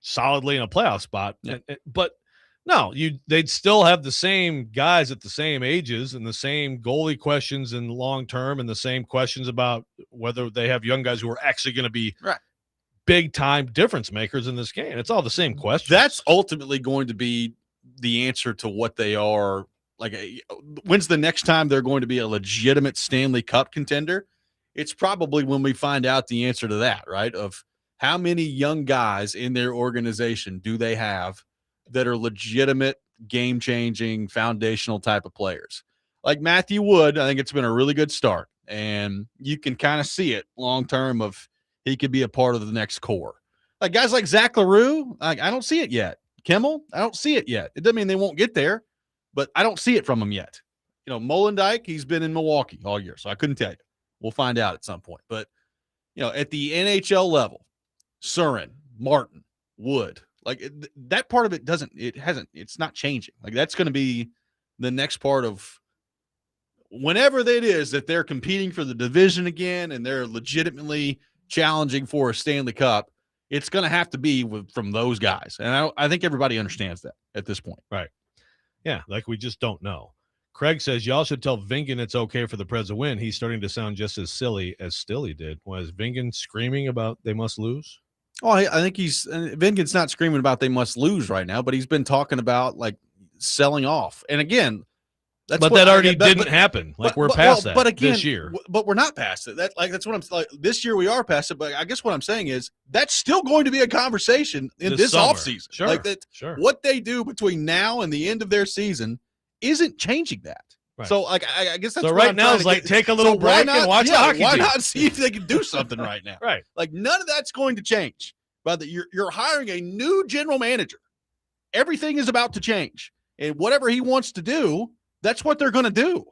solidly in a playoff spot. Yeah. But no, they'd still have the same guys at the same ages and the same goalie questions in long term and the same questions about whether they have young guys who are actually going to be big time difference makers in this game. It's all the same questions. That's ultimately going to be the answer to what they are. Like, when's the next time they're going to be a legitimate Stanley Cup contender? It's probably when we find out the answer to that, right? Of how many young guys in their organization do they have that are legitimate, game-changing, foundational type of players? Like Matthew Wood, I think it's been a really good start, and you can kind of see it long-term of he could be a part of the next core. Like guys like Zach LaRue, I don't see it yet. Kimmel, I don't see it yet. It doesn't mean they won't get there, but I don't see it from him yet. You know, Molendijk, he's been in Milwaukee all year, so I couldn't tell you. We'll find out at some point. But, you know, at the NHL level, Surin, Martin, Wood, like that part of it it's not changing. Like that's going to be the next part of whenever it is that they're competing for the division again and they're legitimately challenging for a Stanley Cup, it's going to have to be from those guys. And I think everybody understands that at this point. Right. Yeah, like we just don't know. Craig says, y'all should tell Vingan it's okay for the Preds to win. He's starting to sound just as silly as Stilly did. Was Vingan screaming about they must lose? Oh, I think Vingan's not screaming about they must lose right now, but he's been talking about, like, selling off. And, again, that already didn't happen. Like, we're past that again, this year. But we're not past it. That's what I'm like. This year we are past it, but I guess what I'm saying is that's still going to be a conversation in this offseason. Sure, like that, sure. What they do between now and the end of their season isn't changing that. Right. So, like, I guess that's so what right I'm now is like take a little break and watch the hockey Why team. not see if they can do something right now? Right. Like, none of that's going to change. But you're hiring a new general manager. Everything is about to change. And whatever he wants to do, that's what they're going to do.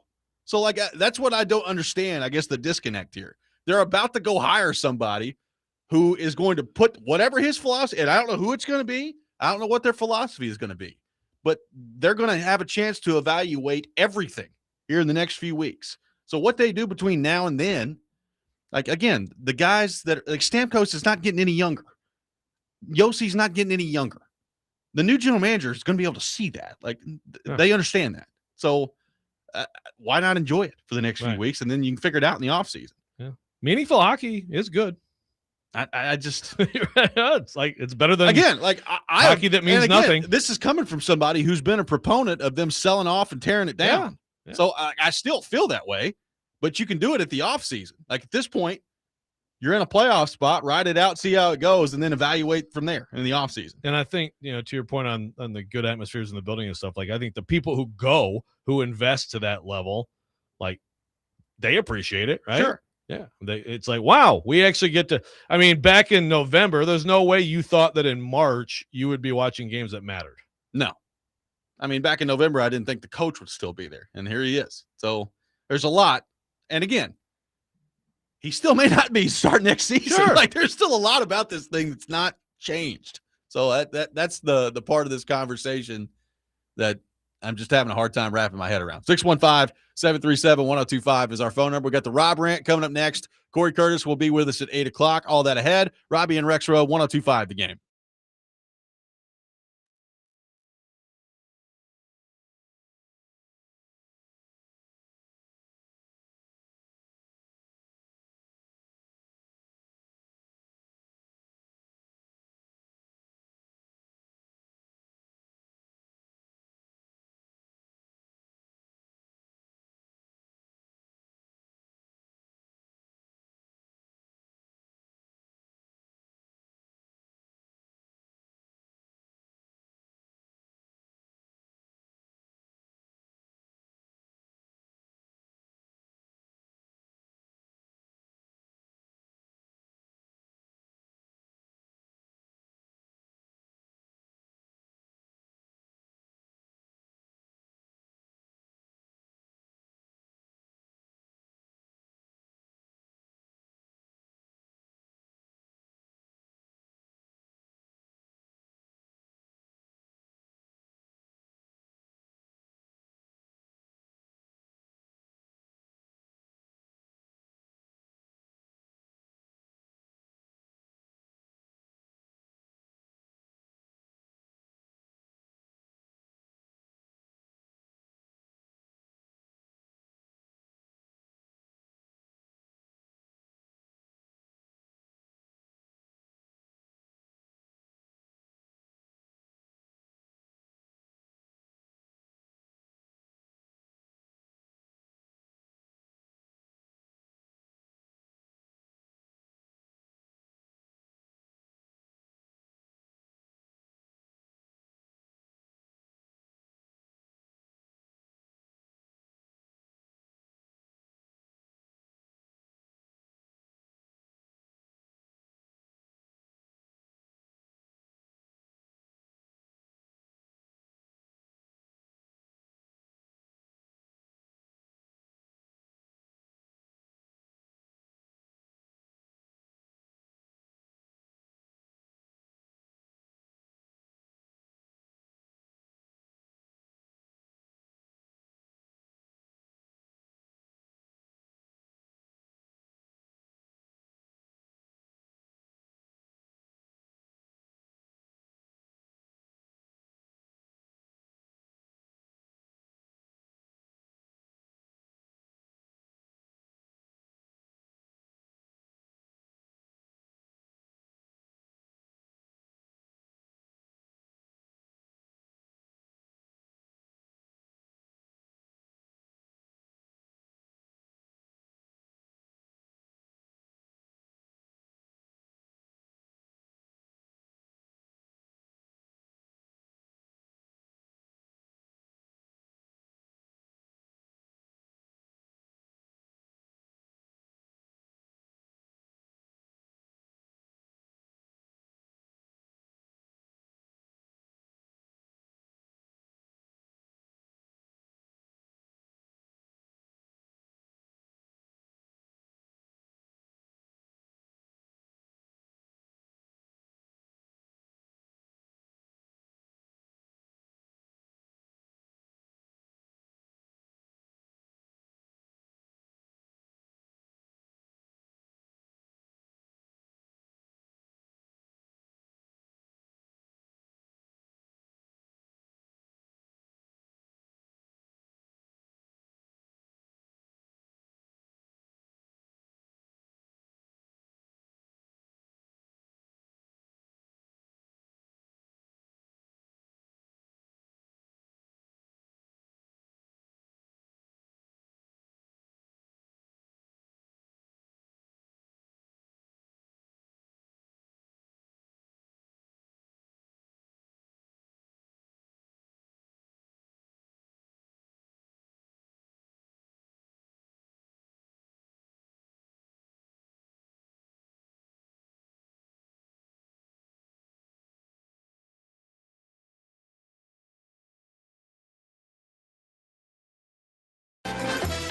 So, like, that's what I don't understand, I guess, the disconnect here. They're about to go hire somebody who is going to put whatever his philosophy, and I don't know who it's going to be. I don't know what their philosophy is going to be. But they're going to have a chance to evaluate everything here in the next few weeks. So what they do between now and then, like, again, the guys that, like, Stamkos is not getting any younger. Yossi's not getting any younger. The new general manager is going to be able to see that. Like, they understand that. So why not enjoy it for the next few weeks, and then you can figure it out in the offseason. Yeah. Meaningful hockey is good. I just it's like it's better than again, like hockey that means nothing. This is coming from somebody who's been a proponent of them selling off and tearing it down. Yeah. So I still feel that way, but you can do it at the offseason. Like at this point, you're in a playoff spot, ride it out, see how it goes, and then evaluate from there in the offseason. And I think, to your point on the good atmospheres in the building and stuff, like I think the people who invest to that level, like they appreciate it, right? Sure. Yeah. It's like, wow, we actually get to, I mean, back in November, there's no way you thought that in March you would be watching games that mattered. No. I mean, back in November, I didn't think the coach would still be there, and here he is. So there's a lot. And again, he still may not be starting next season. Sure. Like there's still a lot about this thing that's not changed. So that's the part of this conversation that I'm just having a hard time wrapping my head around. 615-737-1025 is our phone number. We got the Rob Rant coming up next. Cory Curtis will be with us at 8 o'clock. All that ahead. Robby and Rexrode, 1025 The Game.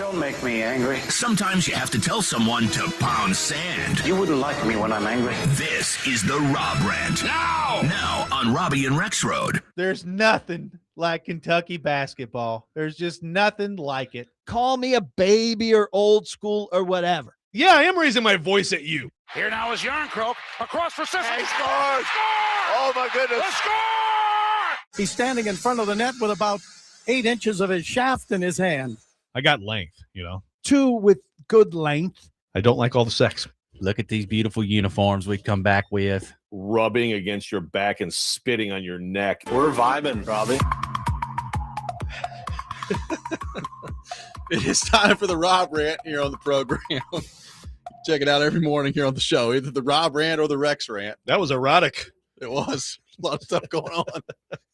Don't make me angry. Sometimes you have to tell someone to pound sand. You wouldn't like me when I'm angry. This is the Rob Rant. Now on Robby and Rexrode. There's nothing like Kentucky basketball. There's just nothing like it. Call me a baby or old school or whatever. Yeah, I am raising my voice at you. Here now is Yarncroke across for Sisson. He scores! Oh my goodness! The score! He's standing in front of the net with about 8 inches of his shaft in his hand. I got length, you know. 2 with good length. I don't like all the sex. Look at these beautiful uniforms we come back with. Rubbing against your back and spitting on your neck. We're vibing, Robby. It is time for the Rob Rant here on the program. Check it out every morning here on the show, either the Rob Rant or the Rex Rant. That was erotic. It was a lot of stuff going on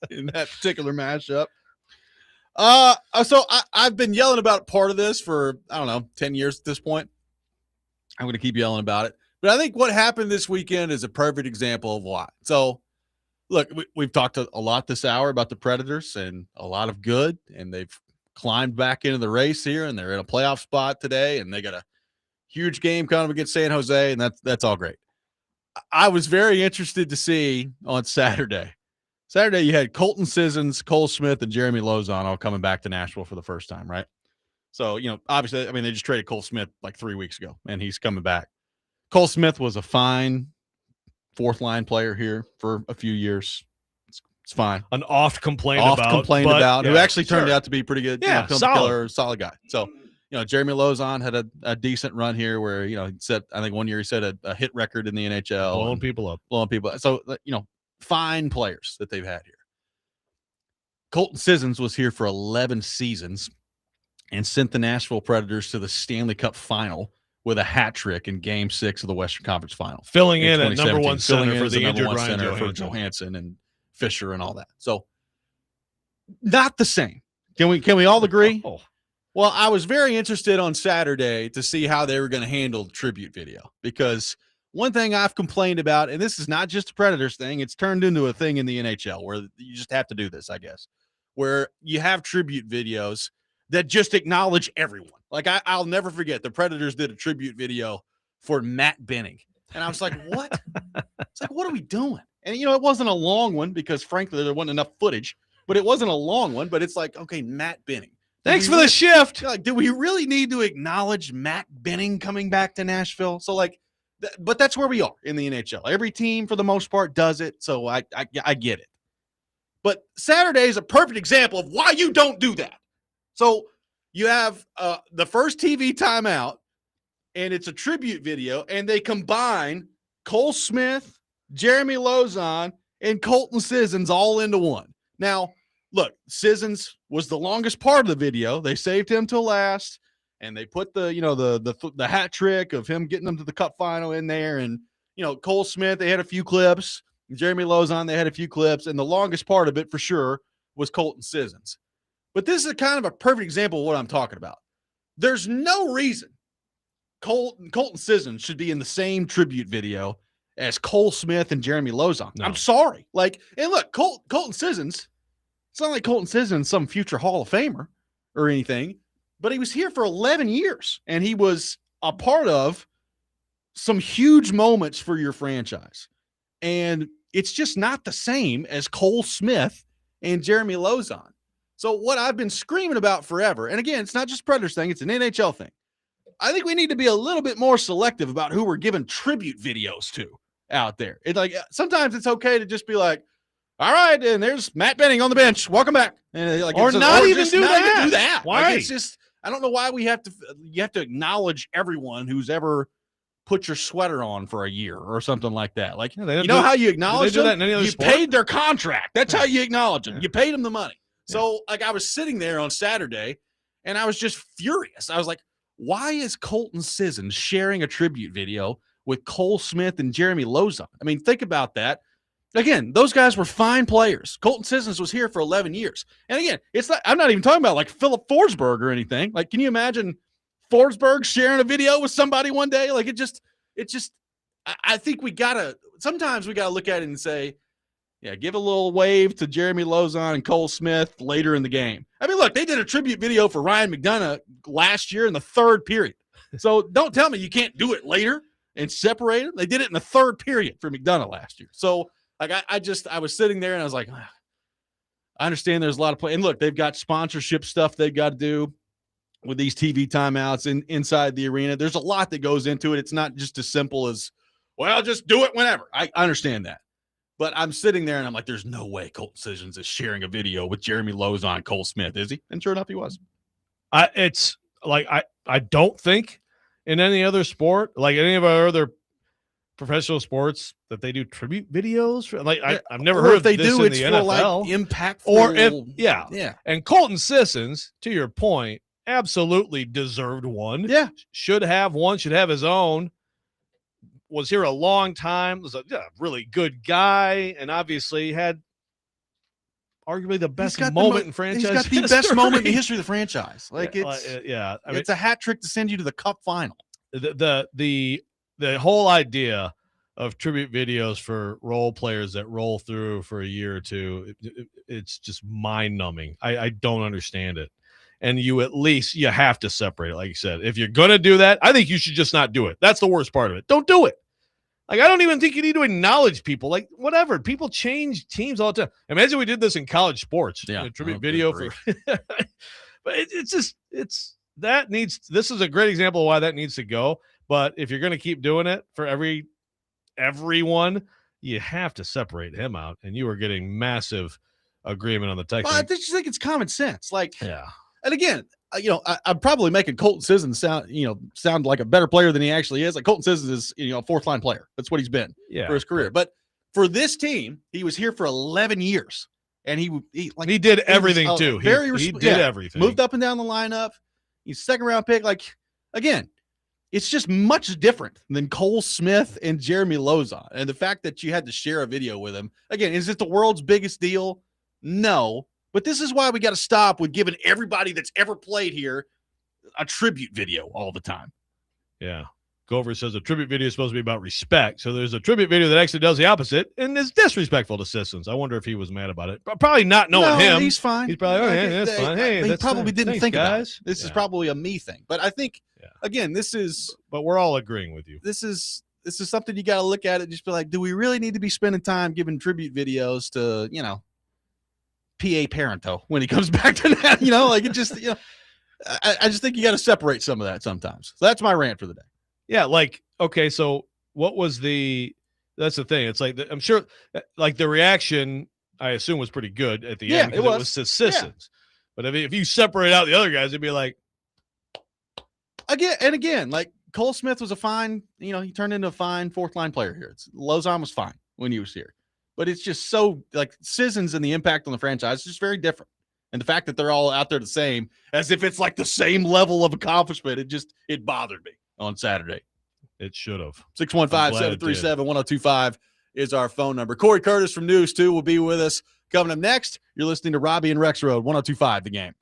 in that particular matchup. So I've been yelling about part of this for, 10 years at this point. I'm going to keep yelling about it. But I think what happened this weekend is a perfect example of why. So, look, we've talked a lot this hour about the Predators and a lot of good, and they've climbed back into the race here, and they're in a playoff spot today, and they got a huge game coming against San Jose, and that's all great. I was very interested to see on Saturday. Saturday, you had Colton Sissons, Cole Smith, and Jeremy Lauzon all coming back to Nashville for the first time, right? So, obviously, they just traded Cole Smith like 3 weeks ago, and he's coming back. Cole Smith was a fine fourth-line player here for a few years. It's fine. An oft-complained about. Who actually turned out to be pretty good. Yeah, solid guy. So, Jeremy Lauzon had a decent run here where, he set, I think one year he set a hit record in the NHL. Blowing people up. So, fine players that they've had here. Colton Sissons was here for 11 seasons and sent the Nashville Predators to the Stanley Cup final with a hat trick in Game 6 of the Western Conference Final. Filling in at number one center for the injured Ryan for Johansson and Fisher and all that. So, not the same. Can we all agree? Oh. Well, I was very interested on Saturday to see how they were going to handle the tribute video, because one thing I've complained about, and this is not just a Predators thing, it's turned into a thing in the NHL where you just have to do this, I guess, where you have tribute videos that just acknowledge everyone. Like I'll never forget the Predators did a tribute video for Matt Benning. And I was like, what? It's like, what are we doing? And, it wasn't a long one because, frankly, there wasn't enough footage, but it wasn't a long one. But it's like, okay, Matt Benning. Thanks for the shift. Like, do we really need to acknowledge Matt Benning coming back to Nashville? So, but that's where we are in the NHL. Every team, for the most part, does it. So I get it. But Saturday is a perfect example of why you don't do that. So you have the first TV timeout, and it's a tribute video, and they combine Cole Smith, Jeremy Lauzon, and Colton Sissons all into one. Now, look, Sissons was the longest part of the video. They saved him till last, and they put the hat trick of him getting them to the Cup final in there. And, Cole Smith, they had a few clips. Jeremy Lauzon, they had a few clips. And the longest part of it, for sure, was Colton Sissons. But this is kind of a perfect example of what I'm talking about. There's no reason Colton Sissons should be in the same tribute video as Cole Smith and Jeremy Lauzon. No. I'm sorry. And look, Colton Sissons, it's not like Colton Sissons is some future Hall of Famer or anything, but he was here for 11 years, and he was a part of some huge moments for your franchise. And it's just not the same as Cole Smith and Jeremy Lauzon. So what I've been screaming about forever, and again, it's not just Predators thing, it's an NHL thing. I think we need to be a little bit more selective about who we're giving tribute videos to out there. It's sometimes it's okay to just be like, all right, and there's Matt Benning on the bench. Welcome back. And or not even do that. Why? It's just, I don't know why you have to acknowledge everyone who's ever put your sweater on for a year or something like that. How you acknowledge them? You paid their contract. That's how you acknowledge them. You paid them the money. So, I was sitting there on Saturday, and I was just furious. I was like, why is Colton Sissons sharing a tribute video with Cole Smith and Jeremy Lauzon? I mean, think about that. Again, those guys were fine players. Colton Sissons was here for 11 years. And again, I'm not even talking about Philip Forsberg or anything. Can you imagine Forsberg sharing a video with somebody one day? I think sometimes we got to look at it and say, Yeah, give a little wave to Jeremy Lozon and Cole Smith later in the game. I mean, look, they did a tribute video for Ryan McDonough last year in the third period. So don't tell me you can't do it later and separate them. They did it in the third period for McDonough last year. So like I was sitting there and I was like, I understand there's a lot of play. And look, they've got sponsorship stuff they've got to do with these TV timeouts inside the arena. There's a lot that goes into it. It's not just as simple as, well, just do it whenever. I understand that. But I'm sitting there and I'm like, there's no way Colton Sissons is sharing a video with Jeremy Lozon and Cole Smith, is he? And sure enough, he was. It's like I don't think in any other sport, like any of our other professional sports, that they do tribute videos for. Like I've never heard if they this do, in it's the for NFL. like impactful. Or if yeah. And Colton Sissons, to your point, absolutely deserved one. Yeah, should have one. Should have his own. Was here a long time. Was a really good guy, and obviously had arguably the best moment in franchise. He's got the history. best moment in the history of the franchise. Like I mean, it's a hat trick to send you to the Cup final. The whole idea of tribute videos for role players that roll through for a year or two, it's just mind numbing. I don't understand it. And you have to separate it. Like you said, if you're going to do that, I think you should just not do it. That's the worst part of it. Don't do it. Like, I don't even think you need to acknowledge people. Like, whatever. People change teams all the time. Imagine we did this in college sports. Yeah. A tribute video for but this is a great example of why that needs to go. But if you're going to keep doing it for everyone, you have to separate him out. And you are getting massive agreement on the text. Well, I just think it's common sense. Like, yeah. And again, I'm probably making Colton Sissons sound like a better player than he actually is. Like, Colton Sissons is, a fourth line player. That's what he's been for his career. But for this team, he was here for 11 years, and he did everything too. He did everything. Moved up and down the lineup. He's second round pick. Like, again, it's just much different than Cole Smith and Jeremy Lozon. And the fact that you had to share a video with him, again, is it the world's biggest deal? No. But this is why we got to stop with giving everybody that's ever played here a tribute video all the time. Yeah. Gover says a tribute video is supposed to be about respect. So there's a tribute video that actually does the opposite and is disrespectful to Sissons. I wonder if he was mad about it. Probably not knowing him. He's fine. He's probably, that's fine. Hey, he probably didn't think about it. This is probably a me thing. But I think, again, this is. But we're all agreeing with you. This is something you got to look at it and just be like, do we really need to be spending time giving tribute videos to, P.A. Parento when he comes back to that, like it just, I just think you got to separate some of that sometimes. So that's my rant for the day. Yeah. Like, okay. So what was that's the thing. It's like, I'm sure like the reaction, I assume, was pretty good at the end. It was to Sissons. Yeah. But if you separate out the other guys, it'd be like. Again, like Cole Smith was a fine, he turned into a fine fourth line player here. Lozon was fine when he was here. But it's just so, like, Sissons and the impact on the franchise is just very different. And the fact that they're all out there the same, as if it's like the same level of accomplishment, it bothered me on Saturday. It should have. 615-737-1025 is our phone number. Cory Curtis from News 2 will be with us. Coming up next, you're listening to Robby and Rexrode, 1025 The Game.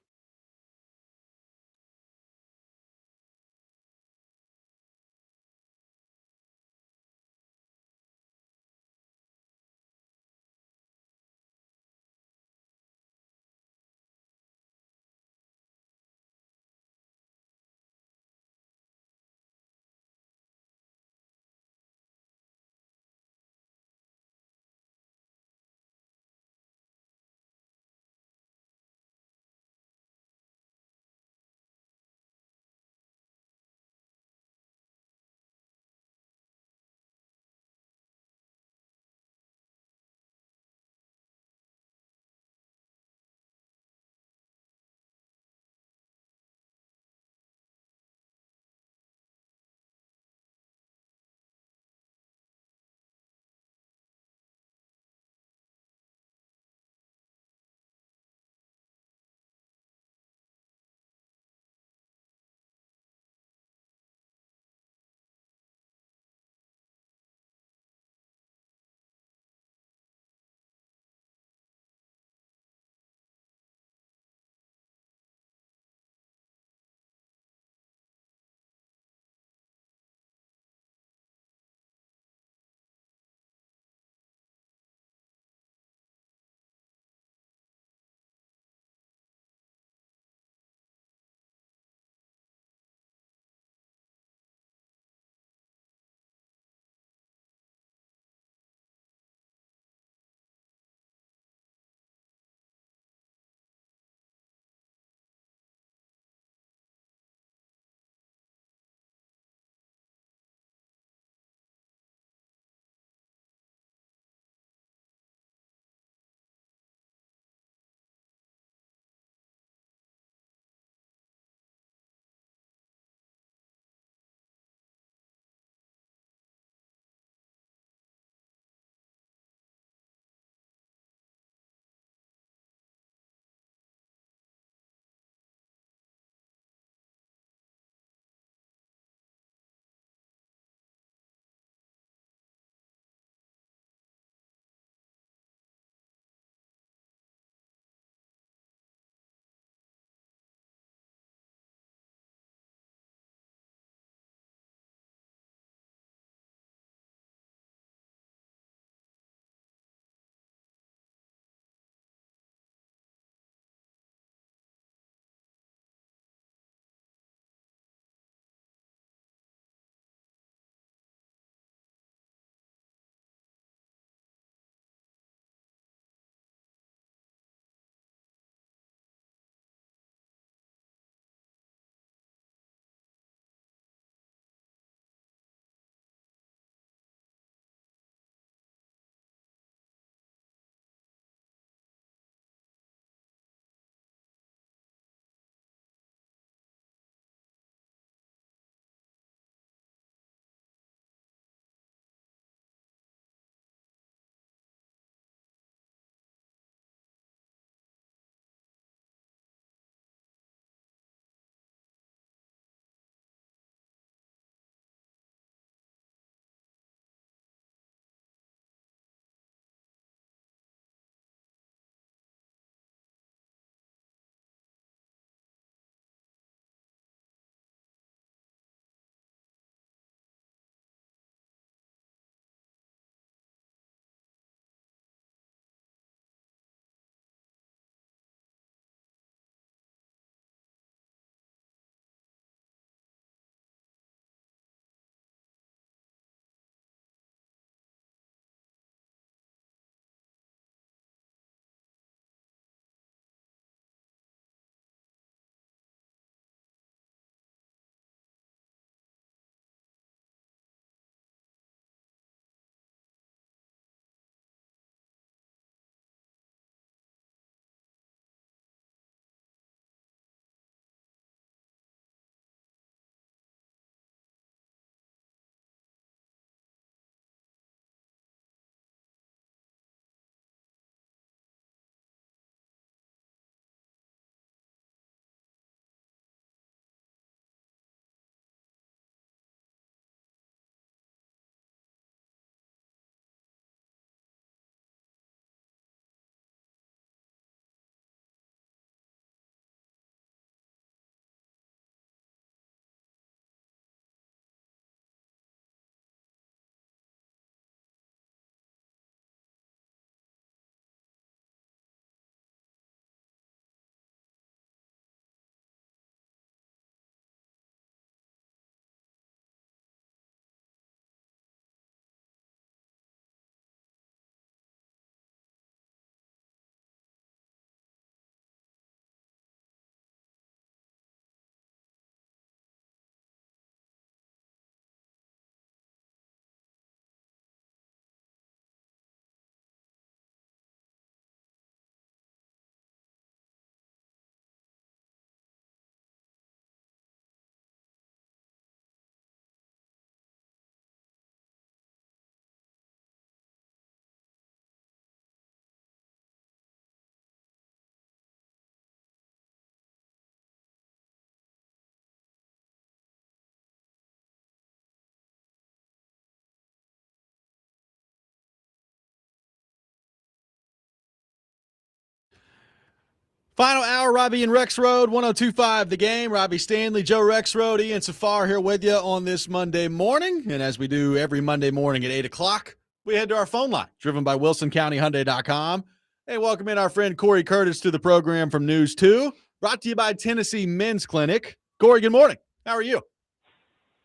Final hour, Robby and Rexrode, 102.5 The Game. Robby Stanley, Joe Rexrode, Ian Safar here with you on this Monday morning. And as we do every Monday morning at 8 o'clock, we head to our phone line, driven by WilsonCountyHyundai.com. Hey, welcome in our friend Cory Curtis to the program from News 2, brought to you by Tennessee Men's Clinic. Cory, good morning. How are you?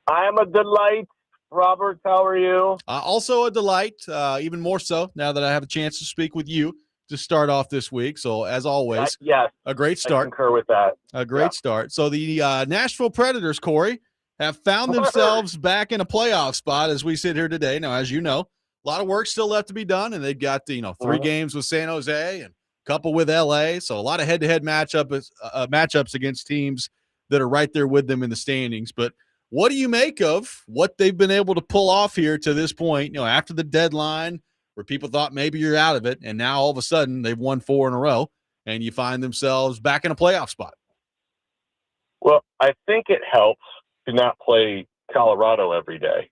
I am a delight. Robert, how are you? Also a delight, even more so now that I have a chance to speak with you to start off this week. So, as always, yes, a great start. I concur with that. A great start. So, the Nashville Predators, Cory, have found themselves back in a playoff spot as we sit here today. Now, as you know, a lot of work still left to be done, and they've got, three games with San Jose and a couple with LA. So, a lot of head-to-head matchups against teams that are right there with them in the standings. But what do you make of what they've been able to pull off here to this point, after the deadline where people thought maybe you're out of it, and now all of a sudden they've won 4 in a row, and you find themselves back in a playoff spot? Well, I think it helps to not play Colorado every day,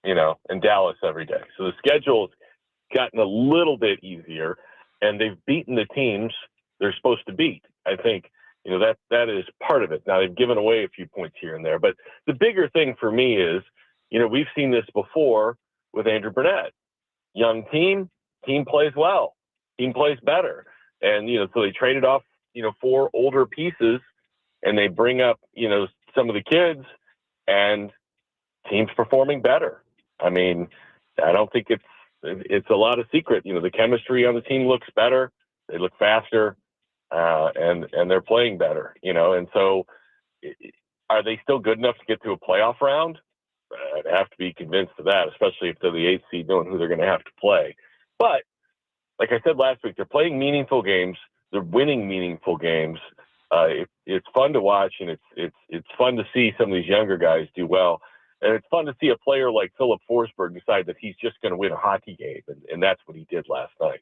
and Dallas every day. So the schedule's gotten a little bit easier, and they've beaten the teams they're supposed to beat. I think that is part of it. Now, they've given away a few points here and there, but the bigger thing for me is, we've seen this before with Andrew Burnett. Young team plays well, team plays better. And, so they traded off, 4 older pieces, and they bring up, some of the kids, and team's performing better. I mean, I don't think it's a lot of secret. The chemistry on the team looks better. They look faster. And they're playing better, and so are they still good enough to get to a playoff round? I'd have to be convinced of that, especially if they're the 8th seed, knowing who they're going to have to play. But like I said last week, they're playing meaningful games. They're winning meaningful games. It's fun to watch, and it's fun to see some of these younger guys do well. And it's fun to see a player like Philip Forsberg decide that he's just going to win a hockey game, and that's what he did last night.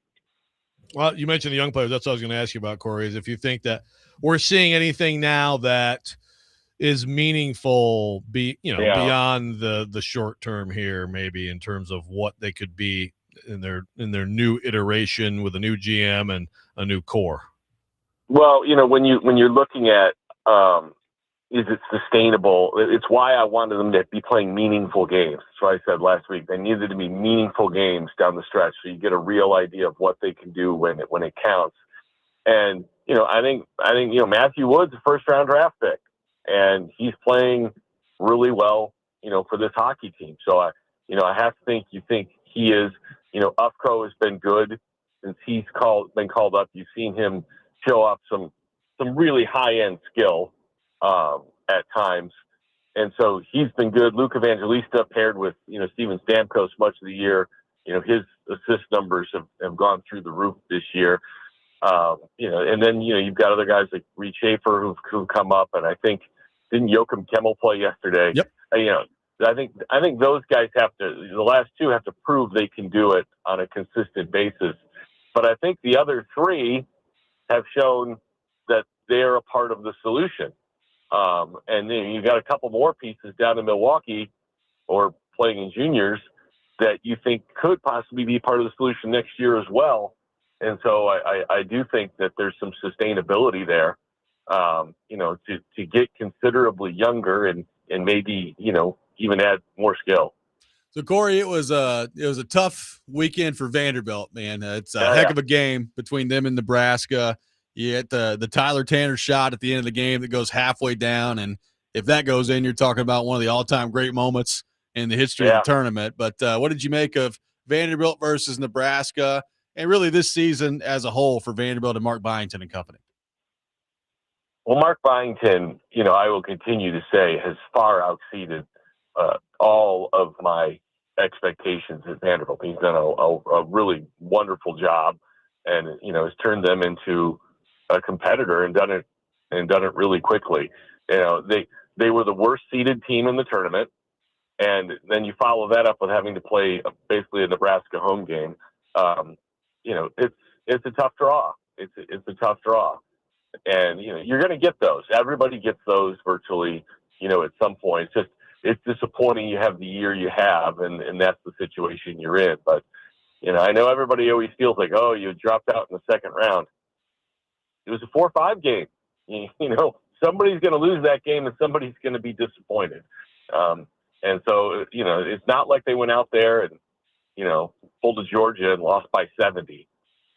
Well, you mentioned the young players. That's what I was going to ask you about, Cory, is if you think that we're seeing anything now that is meaningful, beyond the short term here, maybe in terms of what they could be in their new iteration with a new GM and a new core. Well, when you're looking at is it sustainable? It's why I wanted them to be playing meaningful games. That's what I said last week. They needed to be meaningful games down the stretch, so you get a real idea of what they can do when it counts. And I think Matthew Wood's a first-round draft pick, and he's playing really well, for this hockey team. So I have to think he is. Ufko has been good since he's been called up. You've seen him show up some really high-end skill at times. And so he's been good. Luke Evangelista paired with, Steven Stamkos much of the year. His assist numbers have gone through the roof this year. And then, you've got other guys like Reed Schaefer who've come up. And I think, didn't Joachim Kemmel play yesterday? Yep. I think those guys the last 2 have to prove they can do it on a consistent basis. But I think the other 3 have shown that they're a part of the solution. And then you got a couple more pieces down in Milwaukee or playing in juniors that you think could possibly be part of the solution next year as well. And so I do think that there's some sustainability there, to get considerably younger and maybe, even add more skill. So, Cory, it was a tough weekend for Vanderbilt, man. It's a heck of a game between them and Nebraska. You get the Tyler Tanner shot at the end of the game that goes halfway down, and if that goes in, you're talking about one of the all-time great moments in the history of the tournament. But what did you make of Vanderbilt versus Nebraska, and really this season as a whole for Vanderbilt and Mark Byington and company? Well, Mark Byington, I will continue to say, has far exceeded all of my expectations at Vanderbilt. He's done a really wonderful job, and has turned them into a competitor and done it really quickly. They were the worst seeded team in the tournament, and then you follow that up with having to play basically a Nebraska home game. It's a tough draw. It's a tough draw, and you're going to get those. Everybody gets those virtually. At some point, it's disappointing you have the year you have, and that's the situation you're in. But I know everybody always feels like, oh, you dropped out in the second round. it was a 4-5 game. You know, somebody's going to lose that game and somebody's going to be disappointed. And so, you know, it's not like they went out there and, you know, pulled to Georgia and lost by 70.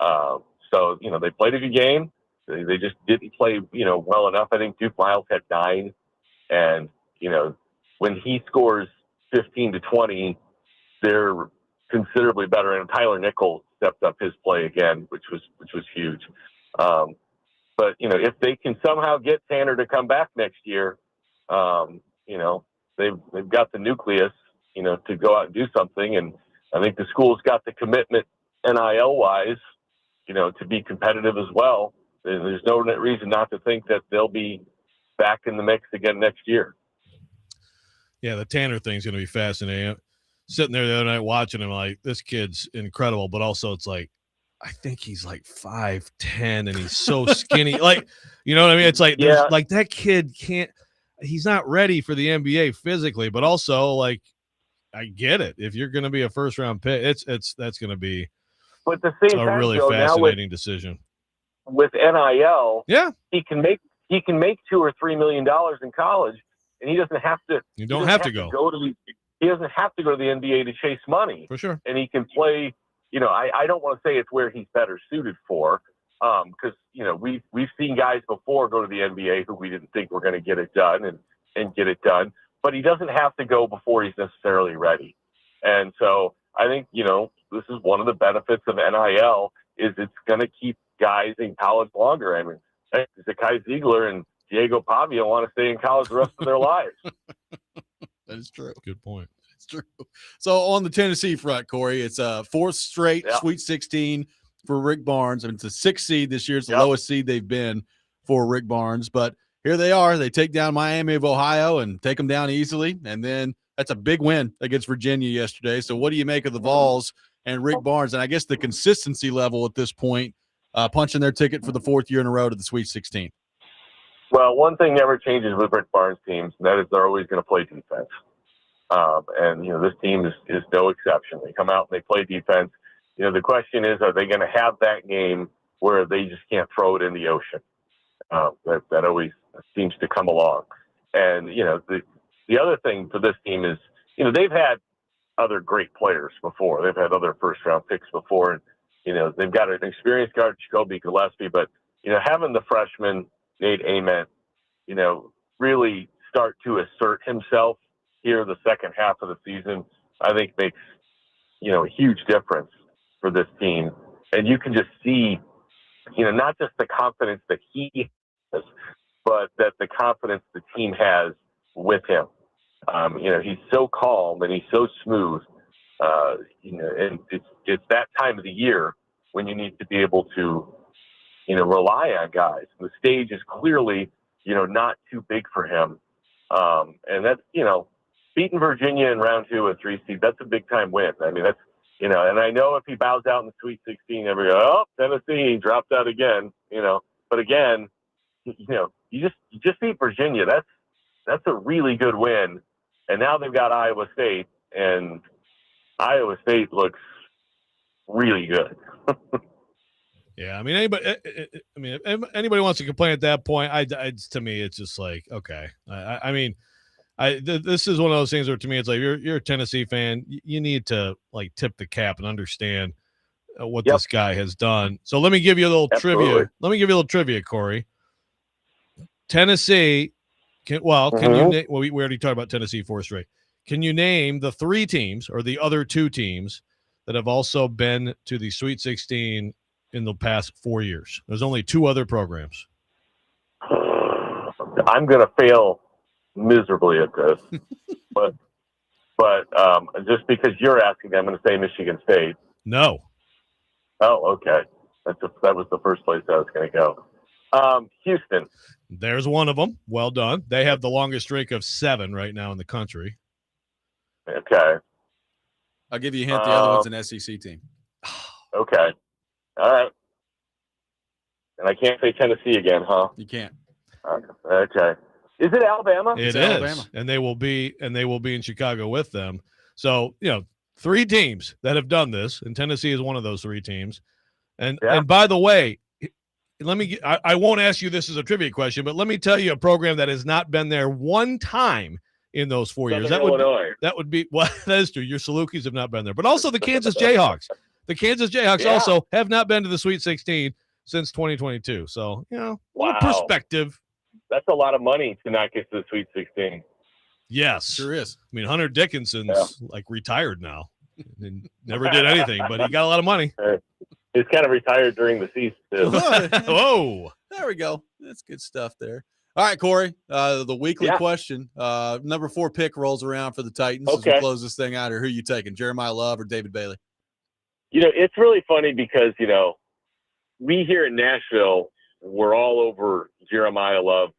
So, you know, they played a good game. They just didn't play, you know, well enough. I think Duke Miles had 9. And, you know, when he scores 15 to 20, they're considerably better. And Tyler Nichols stepped up his play again, which was huge. But, you know, if they can somehow get Tanner to come back next year, you know, they've got the nucleus, you know, to go out and do something. And I think the school's got the commitment NIL wise, you know, to be competitive as well. There's no reason not to think that they'll be back in the mix again next year. Yeah, the Tanner thing's going to be fascinating. Sitting there the other night watching him, like, this kid's incredible, but also it's like, I think he's like 5'10", and he's so skinny. Like, you know what I mean? It's like, like that kid can't. He's not ready for the NBA physically, but also, like, I get it. If you're going to be a first round pick, that's going to be but the same a time, really Joe, fascinating decision. With NIL, yeah, he can make $2 or $3 million in college, and he doesn't have to. You don't have to go. He doesn't have to go to the NBA to chase money. For sure. And he can play. You know, I don't want to say it's where he's better suited for, because you know we've seen guys before go to the NBA who we didn't think were going to get it done and get it done. But he doesn't have to go before he's necessarily ready. And so I think, you know, this is one of the benefits of NIL is it's going to keep guys in college longer. I mean, Zakai Ziegler and Diego Pavia want to stay in college the rest of their lives. That is true. Good point. It's true. So on the Tennessee front, Corey, it's a 4th straight Sweet 16 for Rick Barnes. I mean, it's a 6th seed this year. It's the lowest seed they've been for Rick Barnes. But here they are. They take down Miami of Ohio and take them down easily. And then that's a big win against Virginia yesterday. So what do you make of the Vols and Rick Barnes? And I guess the consistency level at this point, punching their ticket for the 4th year in a row to the Sweet 16. Well, one thing never changes with Rick Barnes teams, and that is they're always going to play defense. And, you know, this team is no exception. They come out and they play defense. You know, the question is, are they going to have that game where they just can't throw it in the ocean? That always seems to come along. And, you know, the other thing for this team is, you know, they've had other great players before. They've had other first-round picks before. And, you know, they've got an experienced guard, Jacoby Gillespie. But, you know, having the freshman, Nate Ament, you know, really start to assert himself here the second half of the season, I think makes, you know, a huge difference for this team. And you can just see, you know, not just the confidence that he has, but that the confidence the team has with him. You know, he's so calm and he's so smooth, you know, and it's that time of the year when you need to be able to, you know, rely on guys. The stage is clearly, you know, not too big for him. And that's, you know, beating Virginia in round 2 at 3 seed, that's a big time win. I mean, that's, you know, and I know if he bows out in the Sweet 16, everybody go, oh, Tennessee, he dropped out again, you know. But again, you know, you just beat Virginia. That's a really good win. And now they've got Iowa State, and Iowa State looks really good. Yeah, I mean, if anybody wants to complain at that point, to me, it's just like, okay. I mean, this is one of those things where to me, it's like you're a Tennessee fan, you need to like tip the cap and understand what this guy has done. So let me give you a little trivia. Let me give you a little trivia, Corey. Tennessee, can you? Well, we already talked about Tennessee 4th straight. Can you name the 3 teams or the other 2 teams that have also been to the Sweet 16 in the past 4 years? There's only 2 other programs. I'm going to fail miserably at this, but just because you're asking, I'm going to say Michigan State. No. Oh, okay. That was the first place I was going to go. Houston. There's one of them. Well done. They have the longest streak of 7 right now in the country. Okay. I'll give you a hint. The other one's an SEC team. Okay. All right. And I can't say Tennessee again, huh? You can't. Okay. Is it Alabama? It is. Alabama. And they will be in Chicago with them. So, you know, 3 teams that have done this, and Tennessee is one of those 3 teams. And by the way, I won't ask you this as a trivia question, but let me tell you a program that has not been there one time in those 4 years. Southern Illinois. That would be well, that is true. Your Salukis have not been there, but also the Kansas Jayhawks. The Kansas Jayhawks also have not been to the Sweet 16 since 2022. So, a little perspective. That's a lot of money to not get to the Sweet 16. Yes. Sure is. I mean, Hunter Dickinson's like retired now and never did anything, but he got a lot of money. He's kind of retired during the season, too. Whoa. There we go. That's good stuff there. All right, Corey, the weekly question. Number 4 pick rolls around for the Titans as we close this thing out here. Who are you taking, Jeremiah Love or David Bailey? It's really funny because, we here in Nashville were all over Jeremiah Love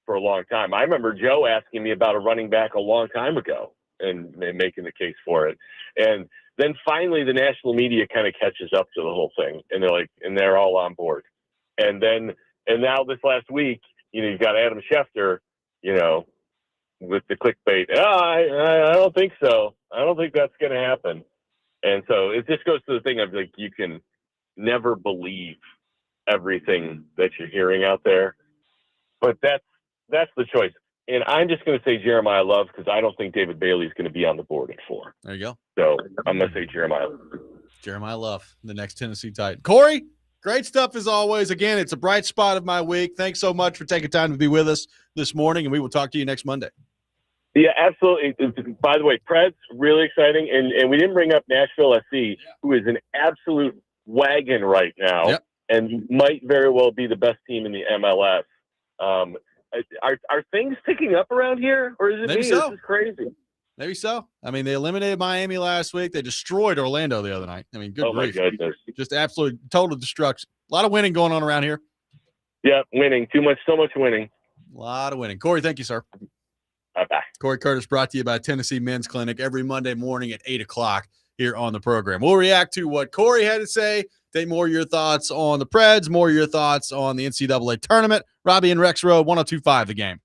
for a long time. I remember Joe asking me about a running back a long time ago and making the case for it. And then finally the national media kind of catches up to the whole thing, and they're all on board. And now this last week, you've got Adam Schefter, with the clickbait. I don't think so. I don't think that's going to happen. And so it just goes to the thing of you can never believe everything that you're hearing out there, but that's the choice. And I'm just going to say Jeremiah Love because I don't think David Bailey is going to be on the board at 4. There you go. So I'm going to say Jeremiah Love. Jeremiah Love, the next Tennessee Titan. Corey, great stuff as always. Again, it's a bright spot of my week. Thanks so much for taking time to be with us this morning, and we will talk to you next Monday. Yeah, absolutely. By the way, Preds, really exciting. And we didn't bring up Nashville SC, who is an absolute wagon right now and might very well be the best team in the MLS. Are things picking up around here, or is it Maybe me? so. This is crazy. Maybe so. I mean, they eliminated Miami last week. They destroyed Orlando the other night. I mean, good grief. My goodness. Just absolute total destruction. A lot of winning going on around here. Yeah, winning. So much winning. A lot of winning. Corey, thank you, sir. Bye-bye. Cory Curtis brought to you by Tennessee Men's Clinic every Monday morning at 8 o'clock here on the program. We'll react to what Corey had to say, take more of your thoughts on the Preds, more of your thoughts on the NCAA tournament. Robby and Rexrode, 102.5 The Game.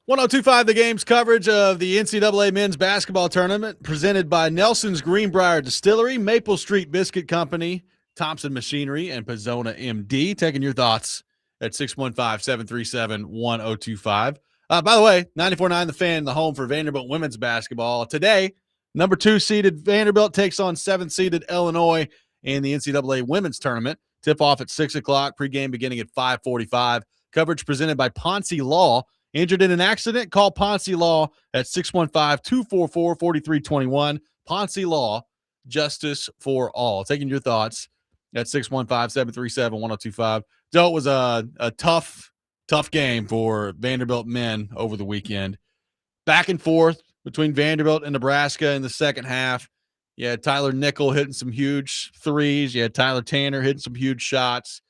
1025 The Game's coverage of the NCAA men's basketball tournament presented by Nelson's Greenbrier Distillery, Maple Street Biscuit Company, Thompson Machinery, and Pizzona MD. Taking your thoughts at 615-737-1025. By the way, 94.9 The Fan, the home for Vanderbilt women's basketball. Today, number 2 seeded Vanderbilt takes on 7th seeded Illinois in the NCAA women's tournament. Tip off at 6 o'clock, pregame beginning at 5:45. Coverage presented by Ponce Law. Injured in an accident? Call Ponce Law at 615-244-4321. Ponce Law, justice for all. Taking your thoughts at 615-737-1025. Though it was a tough game for Vanderbilt men over the weekend. Back and forth between Vanderbilt and Nebraska in the second half. You had Tyler Nickel hitting some huge threes. You had Tyler Tanner hitting some huge shots.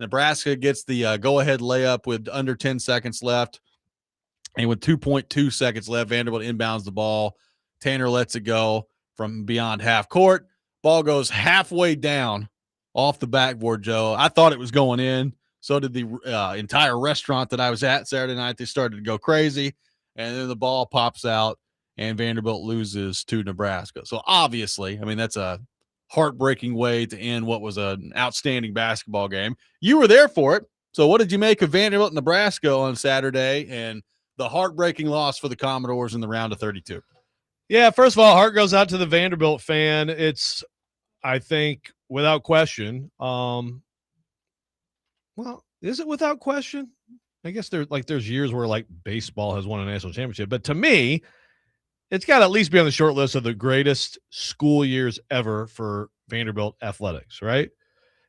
Nebraska gets the go-ahead layup with under 10 seconds left. And with 2.2 seconds left, Vanderbilt inbounds the ball. Tanner lets it go from beyond half court. Ball goes halfway down off the backboard, Joe. I thought it was going in. So did the entire restaurant that I was at Saturday night. They started to go crazy. And then the ball pops out, and Vanderbilt loses to Nebraska. So obviously, I mean, that's a heartbreaking way to end what was an outstanding basketball game. You were there for it. So what did you make of Vanderbilt and Nebraska on Saturday and the heartbreaking loss for the Commodores in the round of 32? Yeah, first of all, heart goes out to the Vanderbilt fan. It's, I think, without question. Well, is it without question? I guess there's years where like baseball has won a national championship, but to me, it's got to at least be on the short list of the greatest school years ever for Vanderbilt athletics, right?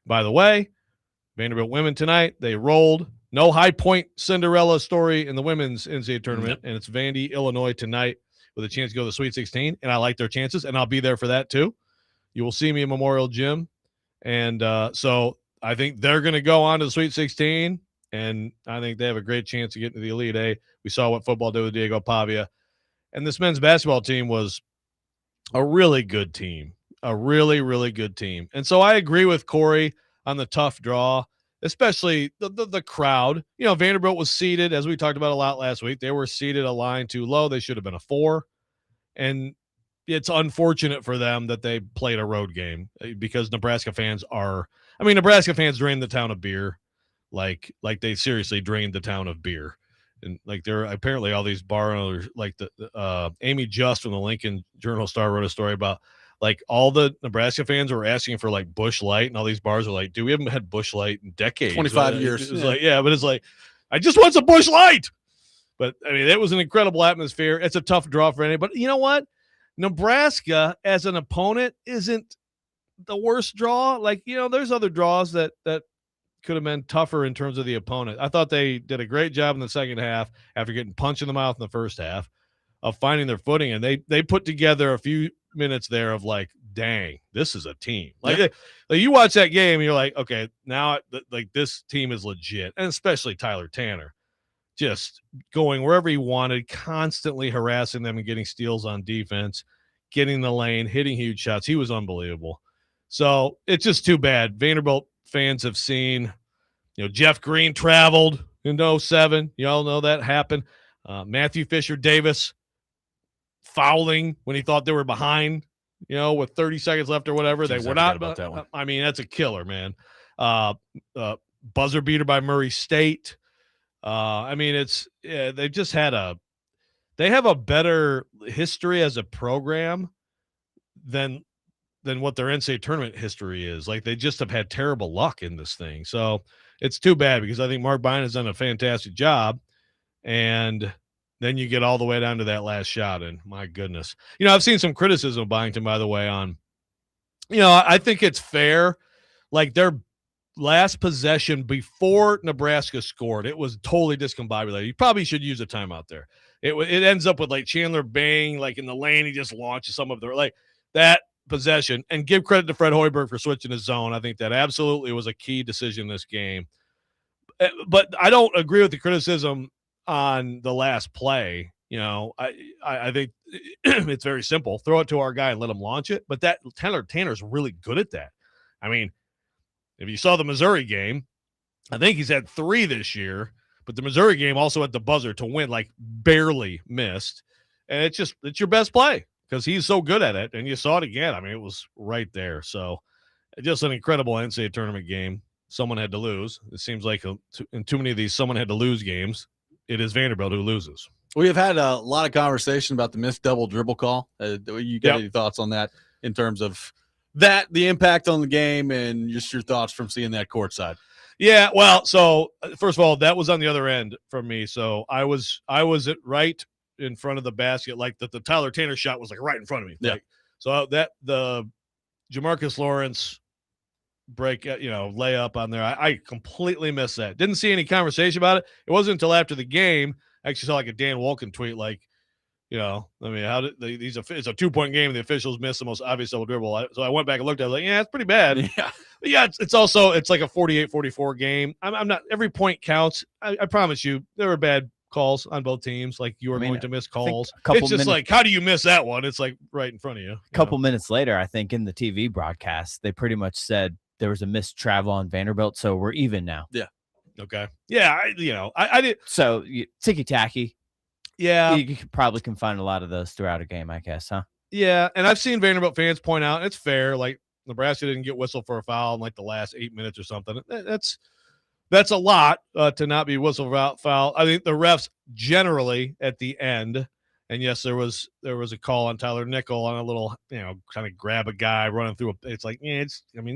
By the way, Vanderbilt women tonight, they rolled. No high point Cinderella story in the women's NCAA tournament, and it's Vandy, Illinois tonight with a chance to go to the Sweet 16, and I like their chances, and I'll be there for that too. You will see me in Memorial Gym, and so I think they're going to go on to the Sweet 16, and I think they have a great chance to get into the Elite Eight. We saw what football did with Diego Pavia, and this men's basketball team was a really good team, a really, really good team. And so I agree with Cory on the tough draw, especially the crowd. You know, Vanderbilt was seated, as we talked about a lot last week. They were seated a line too low. They should have been a 4. And it's unfortunate for them that they played a road game because Nebraska fans drained the town of beer. Like they seriously drained the town of beer. And like there are apparently all these bar owners, like the Amy Just from the Lincoln Journal-Star wrote a story about like all the Nebraska fans were asking for like Busch Light, and all these bars are like, dude, we haven't had Busch Light in decades. 25 years. It's like, yeah, but it's like, I just want some Busch Light. But I mean, it was an incredible atmosphere. It's a tough draw for anybody. But you know what? Nebraska as an opponent isn't the worst draw. Like, you know, there's other draws that could have been tougher in terms of the opponent. I thought they did a great job in the second half after getting punched in the mouth in the first half of finding their footing. And they put together a few minutes there of like, dang, this is a team. Like you watch that game and you're like, okay, now like this team is legit. And especially Tyler Tanner just going wherever he wanted, constantly harassing them and getting steals on defense, getting the lane, hitting huge shots. He was unbelievable. So it's just too bad. Vanderbilt fans have seen, you know, Jeff Green traveled in 07. You all know that happened. Matthew Fisher Davis fouling when he thought they were behind, you know, with 30 seconds left or whatever. Jeez, they were not about that one. I mean, that's a killer, man. Buzzer beater by Murray State. I mean, they've just had they have a better history as a program than what their NCAA tournament history is. Like, they just have had terrible luck in this thing. So it's too bad because I think Mark Bynum has done a fantastic job. And then you get all the way down to that last shot. And my goodness, you know, I've seen some criticism of Byington, by the way, on, you know, I think it's fair. Like, their last possession before Nebraska scored, it was totally discombobulated. You probably should use a timeout there. It ends up with like Chandler Bang, like in the lane, he just launches some of their, like that possession. And give credit to Fred Hoiberg for switching his zone. I think that absolutely was a key decision in this game. But I don't agree with the criticism on the last play. You know, I think it's very simple. Throw it to our guy and let him launch it. But that Tanner's really good at that. I mean, if you saw the Missouri game, I think he's had 3 this year, But the Missouri game also at the buzzer to win, like barely missed. And it's your best play because he's so good at it. And you saw it again. I mean, it was right there. So just an incredible NCAA tournament game. Someone had to lose. It seems like in too many of these someone had to lose games, it is Vanderbilt who loses. We have had a lot of conversation about the missed double dribble call. You got any thoughts on that in terms of that, the impact on the game, and just your thoughts from seeing that courtside? Yeah, well, so first of all, that was on the other end from me. So I was right in front of the basket, like the Tyler Tanner shot was like right in front of me. Yeah. Like, so that the Jamarcus Lawrence break, layup on there, I completely missed that. Didn't see any conversation about it. It wasn't until after the game I actually saw like a Dan Wolken tweet, like, how did it's a 2-point game and the officials missed the most obvious double dribble. So I went back and looked at it, like, yeah, it's pretty bad. Yeah. But yeah, it's also like a 48-44 game. I'm not, every point counts. I promise you there were bad calls on both teams. Like you were going to miss calls. It's just like, how do you miss that one? It's like right in front of you. A couple minutes later, I think in the TV broadcast, they pretty much said there was a missed travel on Vanderbilt. So we're even now. Yeah. Okay. Yeah. I did. So ticky-tacky. Yeah. You probably can find a lot of those throughout a game, I guess, huh? Yeah. And I've seen Vanderbilt fans point out, it's fair. Like Nebraska didn't get whistled for a foul in like the last 8 minutes or something. That's a lot to not be whistled for foul. I think the refs generally at the end, and yes, there was a call on Tyler Nickel on a little, kind of grab a guy running through it's like, I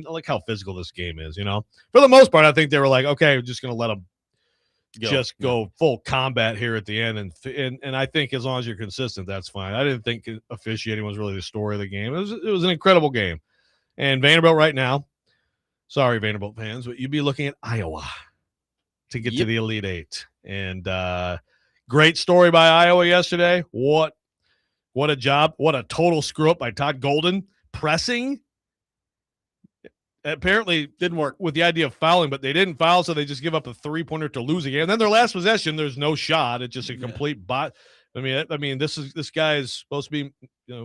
like how physical this game is, For the most part, I think they were like, okay, we're just going to let them go full combat here at the end. And I think as long as you're consistent, that's fine. I didn't think officiating was really the story of the game. It was an incredible game. And Vanderbilt right now, sorry, Vanderbilt fans, but you'd be looking at Iowa to get to the Elite Eight. And great story by Iowa yesterday. What a job. What a total screw up by Todd Golden. Pressing. Apparently didn't work with the idea of fouling, but they didn't foul, so they just give up a 3-pointer to lose again. And then their last possession, there's no shot. It's just a complete bot. I mean, this guy is supposed to be,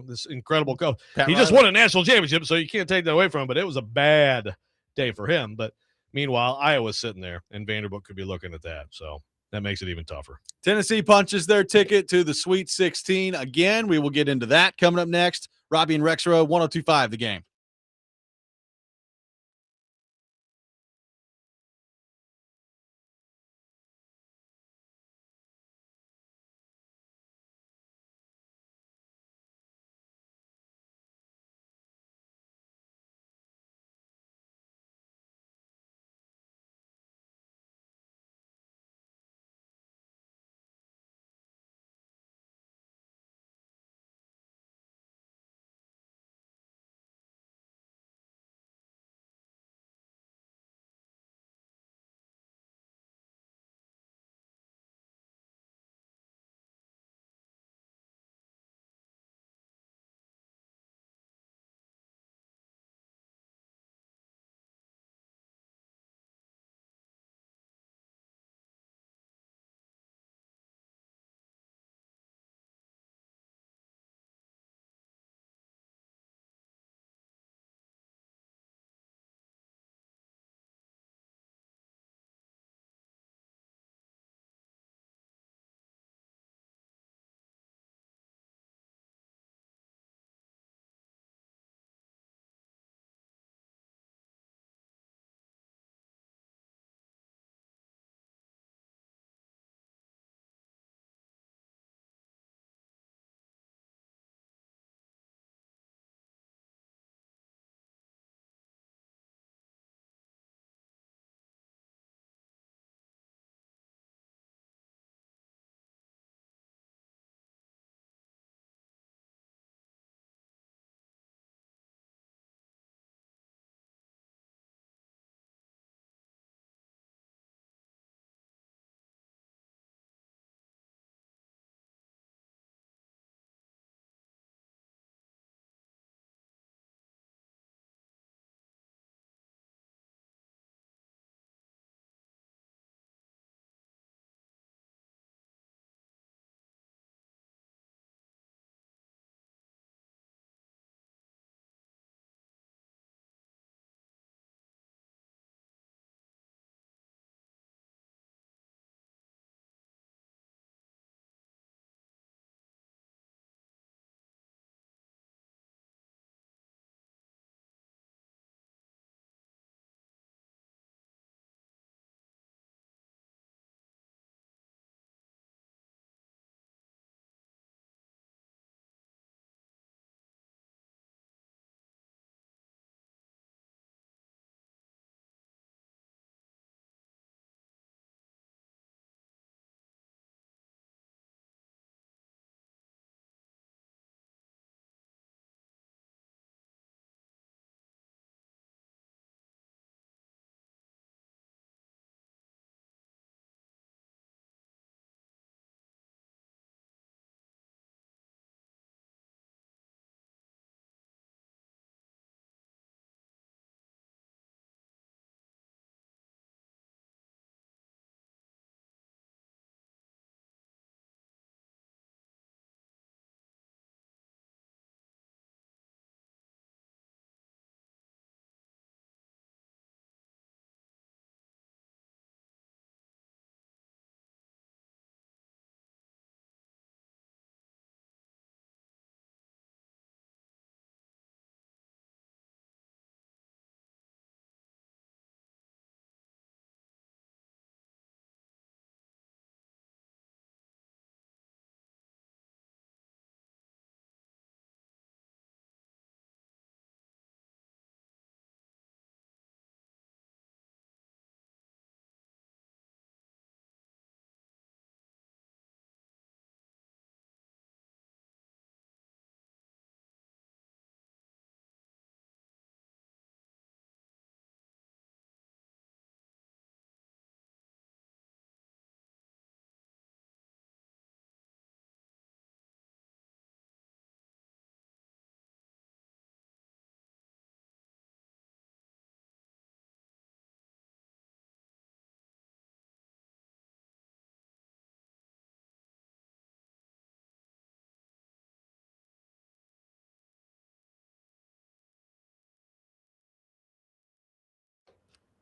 this incredible coach. He just won a national championship, so you can't take that away from him. But it was a bad day for him. But meanwhile, Iowa's sitting there, and Vanderbilt could be looking at that. So that makes it even tougher. Tennessee punches their ticket to the Sweet 16. Again, we will get into that coming up next. Robby and Rexrode, 102.5 The Game.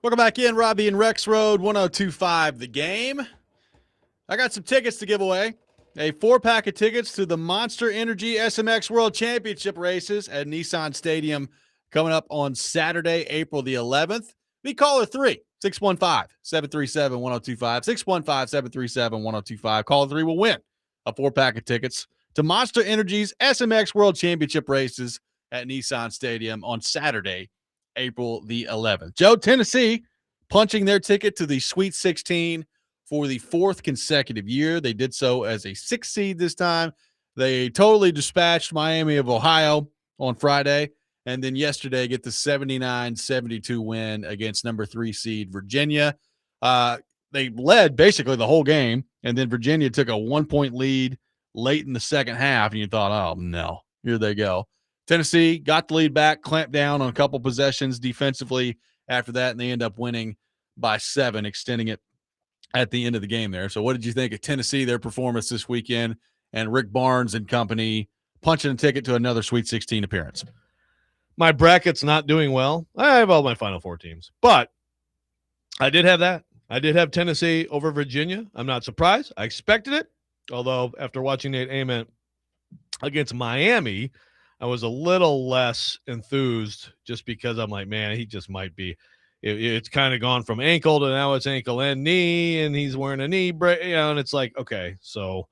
Welcome back in, Robby and Rexrode, 1025 The Game. I got some tickets to give away. A 4-pack of tickets to the Monster Energy SMX World Championship races at Nissan Stadium coming up on Saturday, April the 11th. Be caller 3, 615-737-1025, 615-737-1025. Caller 3 will win a 4-pack of tickets to Monster Energy's SMX World Championship races at Nissan Stadium on Saturday, April the 11th. Joe, Tennessee punching their ticket to the Sweet 16 for the 4th consecutive year. They did so as a 6th seed this time. They totally dispatched Miami of Ohio on Friday, and then yesterday get the 79-72 win against number 3 seed Virginia. They led basically the whole game, and then Virginia took a 1-point lead late in the second half, and you thought, oh, no, here they go. Tennessee got the lead back, clamped down on a couple possessions defensively after that, and they end up winning by 7, extending it at the end of the game there. So what did you think of Tennessee, their performance this weekend, and Rick Barnes and company punching a ticket to another Sweet 16 appearance? My bracket's not doing well. I have all my Final Four teams, but I did have that. I did have Tennessee over Virginia. I'm not surprised. I expected it, although after watching Nate Ament against Miami, I was a little less enthused just because I'm like, man, he just might be. It's kind of gone from ankle to now it's ankle and knee, and he's wearing a knee brace, and it's like, okay, so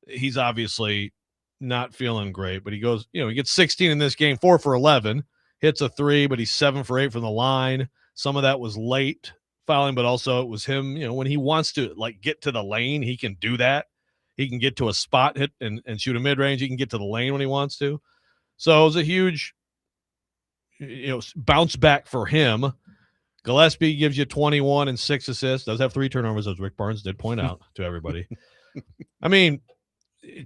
he's obviously not feeling great, but he goes, he gets 16 in this game, 4 for 11, hits a 3, but he's 7 for 8 from the line. Some of that was late fouling, but also it was him, when he wants to get to the lane, he can do that. He can get to a spot hit and shoot a mid-range. He can get to the lane when he wants to. So it was a huge, bounce back for him. Gillespie gives you 21 and 6 assists. Does have 3 turnovers, as Rick Barnes did point out to everybody. I mean,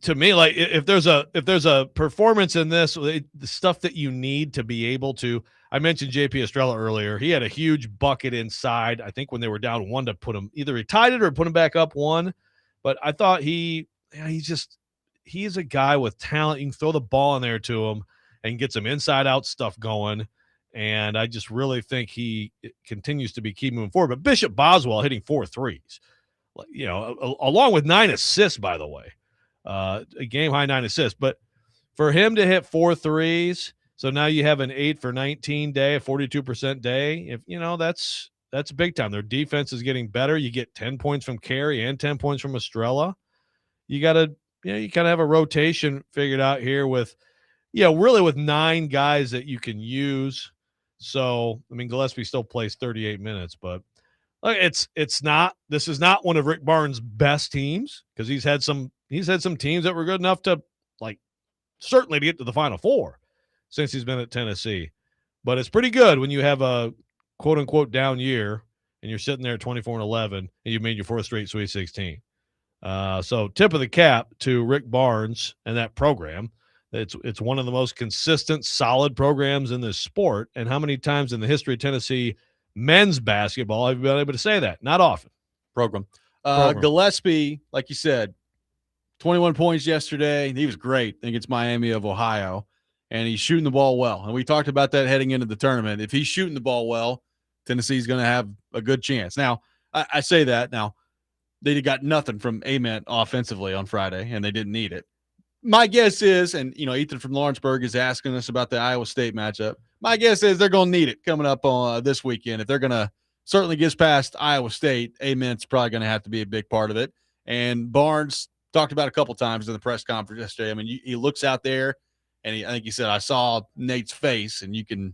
to me, if there's a performance in this, the stuff that you need to be able to. I mentioned JP Estrella earlier. He had a huge bucket inside. I think when they were down 1 to put him either he tied it or put him back up 1. But I thought he is a guy with talent. You can throw the ball in there to him and get some inside-out stuff going. And I just really think he continues to be key moving forward. But Bishop Boswell hitting 4 threes, along with 9 assists, by the way. A game-high 9 assists. But for him to hit 4 threes, so now you have an 8 for 19 day, a 42% day. That's big time. Their defense is getting better. You get 10 points from Carey and 10 points from Estrella. You got to you kind of have a rotation figured out here with, really with 9 guys that you can use. So, I mean, Gillespie still plays 38 minutes, but this is not one of Rick Barnes' best teams because he's had some teams that were good enough to certainly to get to the Final Four since he's been at Tennessee. But it's pretty good when you have a quote unquote down year and you're sitting there at 24-11 and you made your 4th straight Sweet 16. So tip of the cap to Rick Barnes and that program. It's one of the most consistent, solid programs in this sport. And how many times in the history of Tennessee men's basketball have you been able to say that? Not often. Program. Gillespie, like you said, 21 points yesterday. He was great against Miami of Ohio, and he's shooting the ball well. And we talked about that heading into the tournament. If he's shooting the ball well, Tennessee's going to have a good chance. Now, I say that. Now, they got nothing from Ament offensively on Friday, and they didn't need it. My guess is, and Ethan from Lawrenceburg is asking us about the Iowa State matchup. My guess is they're going to need it coming up on this weekend. If they're going to certainly get past Iowa State, Ament's probably going to have to be a big part of it. And Barnes talked about a couple times in the press conference yesterday. I mean, he looks out there, and I think he said, I saw Nate's face, and you can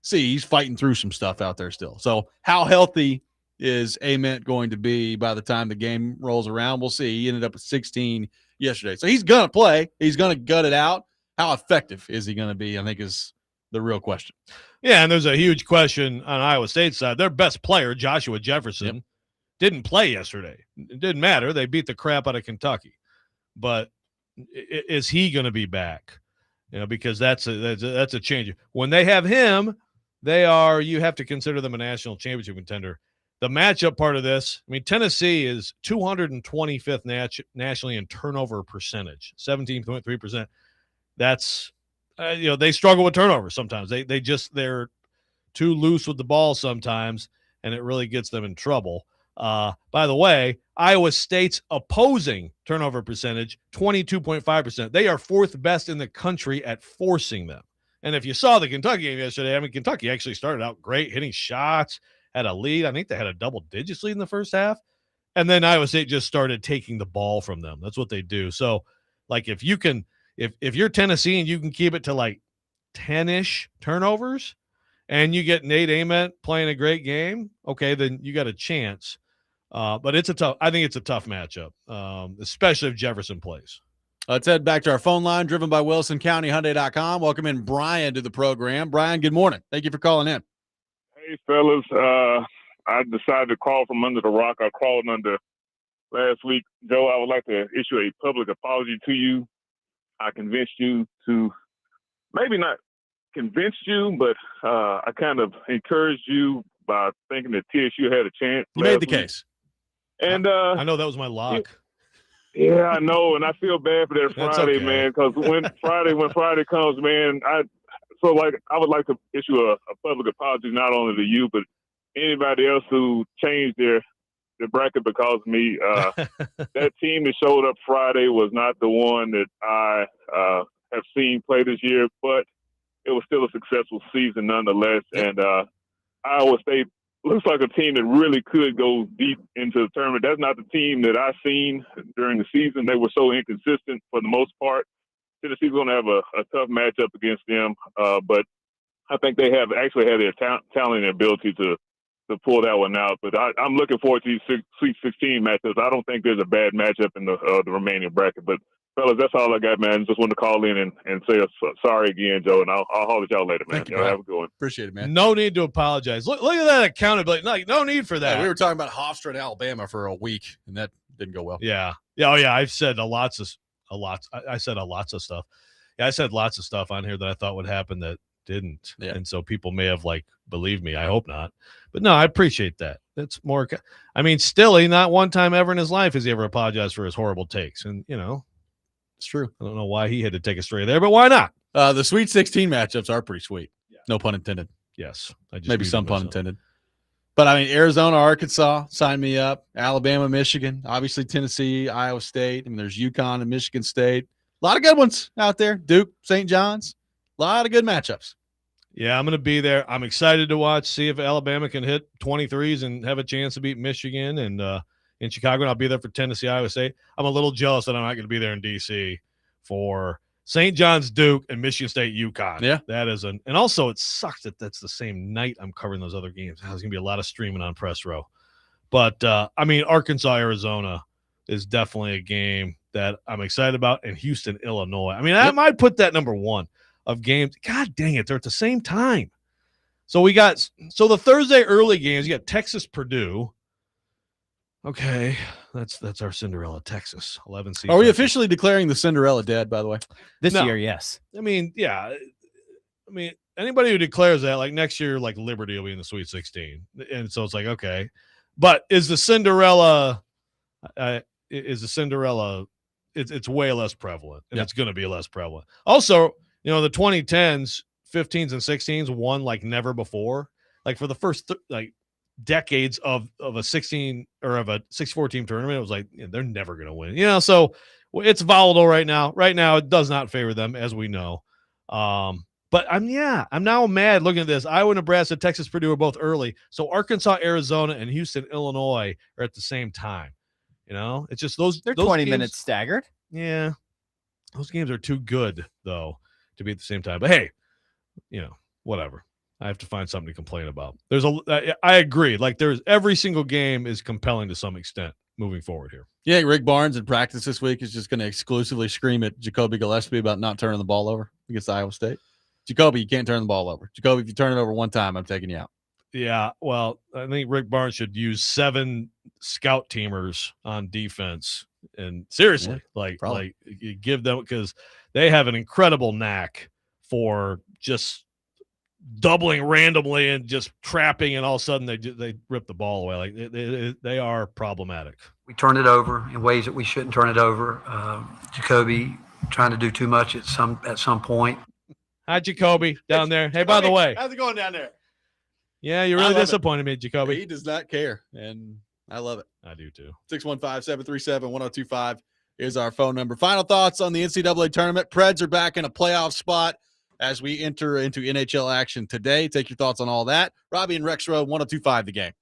see he's fighting through some stuff out there still. So how healthy is Ament going to be by the time the game rolls around? We'll see. He ended up at 16 yesterday. So he's going to play. He's going to gut it out. How effective is he going to be, I think, is the real question. Yeah, and there's a huge question on Iowa State's side. Their best player, Joshua Jefferson, didn't play yesterday. It didn't matter. They beat the crap out of Kentucky. But is he going to be back? Because that's a change. When they have him, you have to consider them a national championship contender. The matchup part of this, I mean, Tennessee is 225th nationally in turnover percentage, 17.3%. That's, they struggle with turnovers sometimes. They're too loose with the ball sometimes. and it really gets them in trouble. By the way, Iowa State's opposing turnover percentage, 22.5%. They are fourth best in the country at forcing them. And if you saw the Kentucky game yesterday, I mean, Kentucky actually started out great, hitting shots, had a lead. I think they had a double digits lead in the first half. And then Iowa State just started taking the ball from them. That's what they do. So, like, if you can, if you're Tennessee and you can keep it to like 10-ish turnovers and you get Nate Ament playing a great game, okay, then you got a chance. But I think it's a tough matchup, especially if Jefferson plays. Let's head back to our phone line, driven by WilsonCountyHyundai.com. Welcome in Brian to the program. Brian, good morning. Thank you for calling in. Hey, fellas. I decided to crawl from under the rock I crawled under last week. Joe, I would like to issue a public apology to you. I convinced you to, maybe not convinced you, but I kind of encouraged you by thinking that TSU had a chance. You made the case. And I know that was my lock. Yeah, I know, and I feel bad for that Friday, okay. man, because when Friday comes, man, I would like to issue a public apology not only to you, but anybody else who changed their bracket because of me. That team that showed up Friday was not the one that I have seen play this year, but it was still a successful season nonetheless. And Iowa State looks like a team that really could go deep into the tournament. That's not the team that I've seen during the season. They were so inconsistent for the most part. Tennessee's going to have a tough matchup against them, but I think they actually have their talent and ability to pull that one out. But I'm looking forward to these Sweet 16 matchups. I don't think there's a bad matchup in the remaining bracket. But, fellas, that's all I got, man. Just wanted to call in and say sorry again, Joe, and I'll holler at y'all later, man. Thank you, y'all have a good one. Appreciate it, man. No need to apologize. Look at that accountability. No need for that. Yeah, we were talking about Hofstra in Alabama for a week, and that didn't go well. Yeah. Oh, yeah. I've said I said lots of stuff. Yeah, I said lots of stuff on here that I thought would happen that didn't. Yeah. And so people may have believed me. I hope not. But no, I appreciate that. That's more. I mean, Stilly, not one time ever in his life has he ever apologized for his horrible takes. And, it's true. I don't know why he had to take a stray there, but why not? The Sweet 16 matchups are pretty sweet. Yeah. No pun intended. Yes. Maybe some pun intended. But, I mean, Arizona, Arkansas, sign me up. Alabama, Michigan, obviously Tennessee, Iowa State. I mean, there's UConn and Michigan State. A lot of good ones out there. Duke, St. John's. A lot of good matchups. Yeah, I'm going to be there. I'm excited to see if Alabama can hit 23s and have a chance to beat Michigan and in Chicago. And I'll be there for Tennessee, Iowa State. I'm a little jealous that I'm not going to be there in D.C. for St. John's, Duke, and Michigan State, UConn. Yeah. That is and also it sucks that that's the same night I'm covering those other games. There's going to be a lot of streaming on Press Row. But, I mean, Arkansas, Arizona is definitely a game that I'm excited about, and Houston, Illinois. I mean, I might put that number one of games. God dang it, they're at the same time. So the Thursday early games, you got Texas, Purdue. Okay, that's our Cinderella, Texas, 11 seed. Are we officially declaring the Cinderella dead, by the way? This year, yes. I mean, yeah. I mean, anybody who declares that, next year, Liberty will be in the Sweet 16. And so it's okay. But is the Cinderella it's way less prevalent, and it's going to be less prevalent. Also, the 2010s, 15s, and 16s won like never before. For the first decades of a 16 or of a 64 team tournament, it was they're never going to win. So it's volatile right now. Right now, it does not favor them, as we know. But I'm now mad looking at this. Iowa, Nebraska, Texas, Purdue are both early. So Arkansas, Arizona, and Houston, Illinois are at the same time. It's just they're 20 games, minutes staggered. Yeah. Those games are too good, though, to be at the same time. But hey, whatever. I have to find something to complain about. I agree. There's every single game is compelling to some extent moving forward here. Yeah, Rick Barnes in practice this week is just going to exclusively scream at Jacoby Gillespie about not turning the ball over against Iowa State. Jacoby, you can't turn the ball over. Jacoby, if you turn it over one time, I'm taking you out. Yeah, well, I think Rick Barnes should use 7 scout teamers on defense. And seriously, you give them, because they have an incredible knack for just doubling randomly and just trapping, and all of a sudden they rip the ball away. They are problematic. We turn it over in ways that we shouldn't turn it over. Jacoby trying to do too much at some point. Hi, Jacoby, down there. Hey, by the way, how's it going down there? Yeah, you I really love it. disappointed me, Jacoby. He does not care, and I love it. I do too. 615-737-1025 is our phone number. Final thoughts on the NCAA tournament. Preds are back in a playoff spot as we enter into NHL action today. Take your thoughts on all that. Robby and Rexrode, 1025 The Game.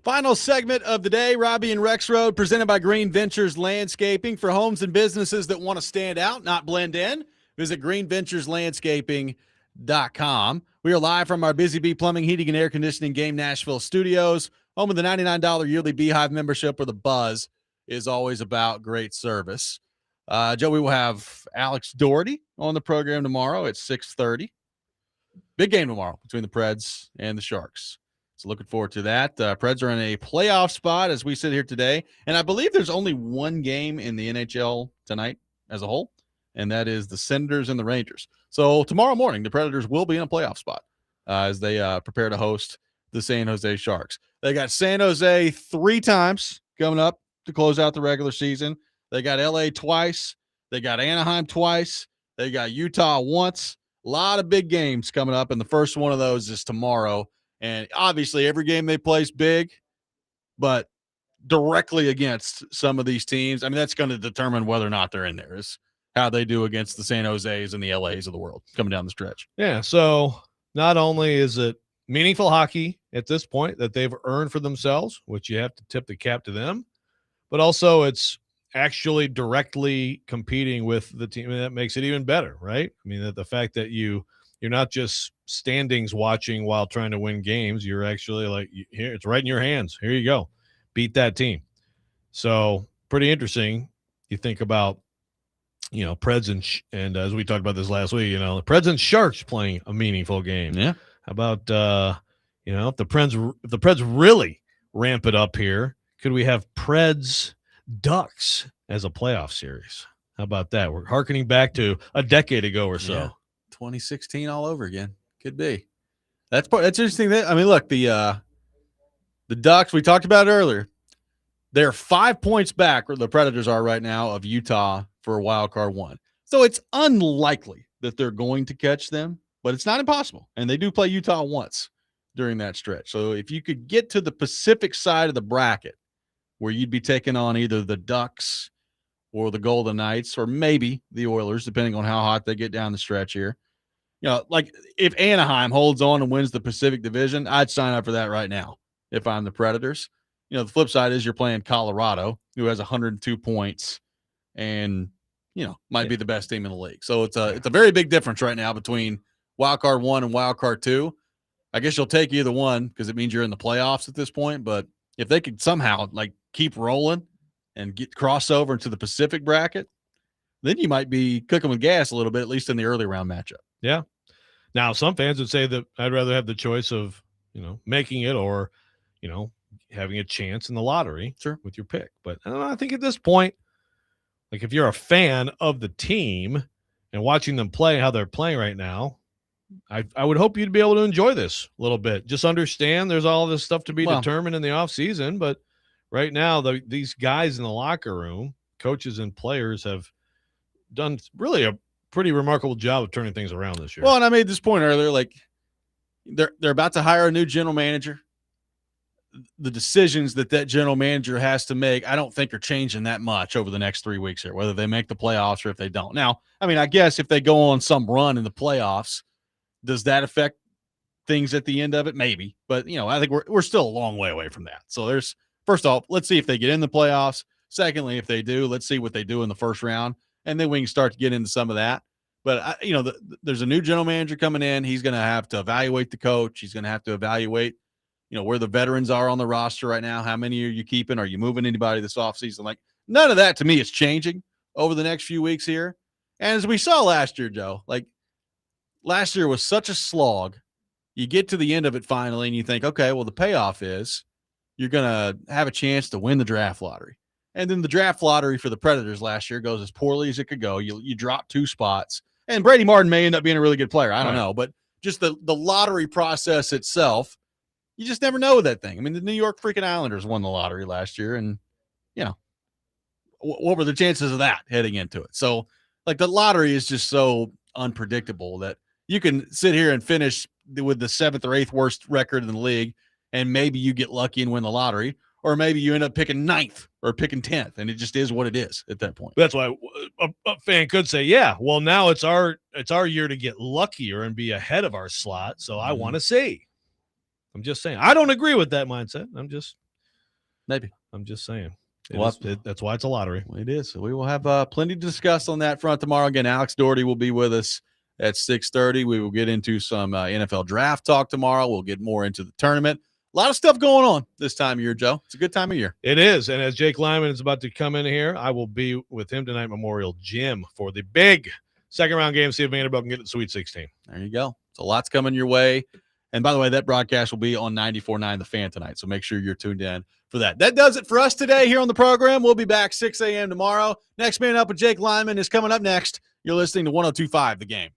Final segment of the day, Robby and Rexrode, presented by Green Ventures Landscaping. For homes and businesses that want to stand out, not blend in, visit greenventureslandscaping.com. We are live from our Busy Bee Plumbing, Heating, and Air Conditioning Game Nashville studios, home of the $99 yearly Beehive membership, where the buzz is always about great service. Joe, we will have Alex Doherty on the program tomorrow at 6:30. Big game tomorrow between the Preds and the Sharks. So looking forward to that. Preds are in a playoff spot as we sit here today. And I believe there's only one game in the NHL tonight as a whole, and that is the Senators and the Rangers. So tomorrow morning, the Predators will be in a playoff spot as they prepare to host the San Jose Sharks. They got San Jose 3 times coming up to close out the regular season. They got LA twice. They got Anaheim twice. They got Utah once. A lot of big games coming up, and the first one of those is tomorrow. And obviously every game they play is big, but directly against some of these teams, I mean, that's going to determine whether or not they're in there, is how they do against the San Jose's and the LA's of the world coming down the stretch. Yeah, so not only is it meaningful hockey at this point that they've earned for themselves, which you have to tip the cap to them, but also it's actually directly competing with the team, and that makes it even better, right? I mean, that the fact that you're not just standings watching while trying to win games, you're actually like, here, it's right in your hands. Here you go. Beat that team. So pretty interesting. You think about, Preds and as we talked about this last week, the Preds and Sharks playing a meaningful game. Yeah. How about, if the Preds really ramp it up here, could we have Preds Ducks as a playoff series? How about that? We're hearkening back to a decade ago or so. Yeah. 2016 all over again. Could be. That's interesting. Look, the Ducks, we talked about it earlier. They're 5 points back, where the Predators are right now, of Utah for a wild card 1. So it's unlikely that they're going to catch them, but it's not impossible. And they do play Utah once during that stretch. So if you could get to the Pacific side of the bracket, where you'd be taking on either the Ducks or the Golden Knights, or maybe the Oilers, depending on how hot they get down the stretch here. Like if Anaheim holds on and wins the Pacific Division, I'd sign up for that right now if I'm the Predators. The flip side is you're playing Colorado, who has 102 points and, might be the best team in the league. So it's a very big difference right now between wild card 1 and wild card 2. I guess you'll take either one because it means you're in the playoffs at this point. But if they could somehow keep rolling and get crossover into the Pacific bracket, then you might be cooking with gas a little bit, at least in the early round matchup. Yeah. Now, some fans would say that I'd rather have the choice of, making it or, having a chance in the lottery with your pick. But I think at this point, if you're a fan of the team and watching them play how they're playing right now, I would hope you'd be able to enjoy this a little bit. Just understand there's all this stuff to be determined in the offseason. But right now, these guys in the locker room, coaches and players, have done really a pretty remarkable job of turning things around this year. Well, and I made this point earlier, they're about to hire a new general manager. The decisions that general manager has to make, I don't think are changing that much over the next 3 weeks here, whether they make the playoffs or if they don't. Now, I guess if they go on some run in the playoffs, does that affect things at the end of it? Maybe. But, I think we're still a long way away from that. So first off, let's see if they get in the playoffs. Secondly, if they do, let's see what they do in the first round. And then we can start to get into some of that. But, there's a new general manager coming in. He's going to have to evaluate the coach. He's going to have to evaluate, where the veterans are on the roster right now. How many are you keeping? Are you moving anybody this offseason? None of that to me is changing over the next few weeks here. And as we saw last year, Joe, last year was such a slog. You get to the end of it finally and you think, okay, well, the payoff is you're going to have a chance to win the draft lottery. And then the draft lottery for the Predators last year goes as poorly as it could go. You drop 2 spots. And Brady Martin may end up being a really good player. I don't know. But just the lottery process itself, you just never know with that thing. The New York freaking Islanders won the lottery last year. And, what were the chances of that heading into it? So, the lottery is just so unpredictable that you can sit here and finish with the 7th or 8th worst record in the league, and maybe you get lucky and win the lottery. Or maybe you end up picking 9th or picking 10th, and it just is what it is at that point. That's why a fan could say, yeah, well, now it's our year to get luckier and be ahead of our slot, so I want to see. I'm just saying. I don't agree with that mindset. I'm just Maybe. I'm just saying. That's why it's a lottery. It is. So we will have plenty to discuss on that front tomorrow. Again, Alex Doherty will be with us at 6:30. We will get into some NFL draft talk tomorrow. We'll get more into the tournament. A lot of stuff going on this time of year, Joe. It's a good time of year. It is. And as Jake Lyman is about to come in here, I will be with him tonight at Memorial Gym for the big second-round game, see if Vanderbilt can get to the Sweet 16. There you go. So lots coming your way. And by the way, that broadcast will be on 94.9 The Fan tonight, so make sure you're tuned in for that. That does it for us today here on the program. We'll be back 6 a.m. tomorrow. Next Man Up with Jake Lyman is coming up next. You're listening to 102.5 The Game.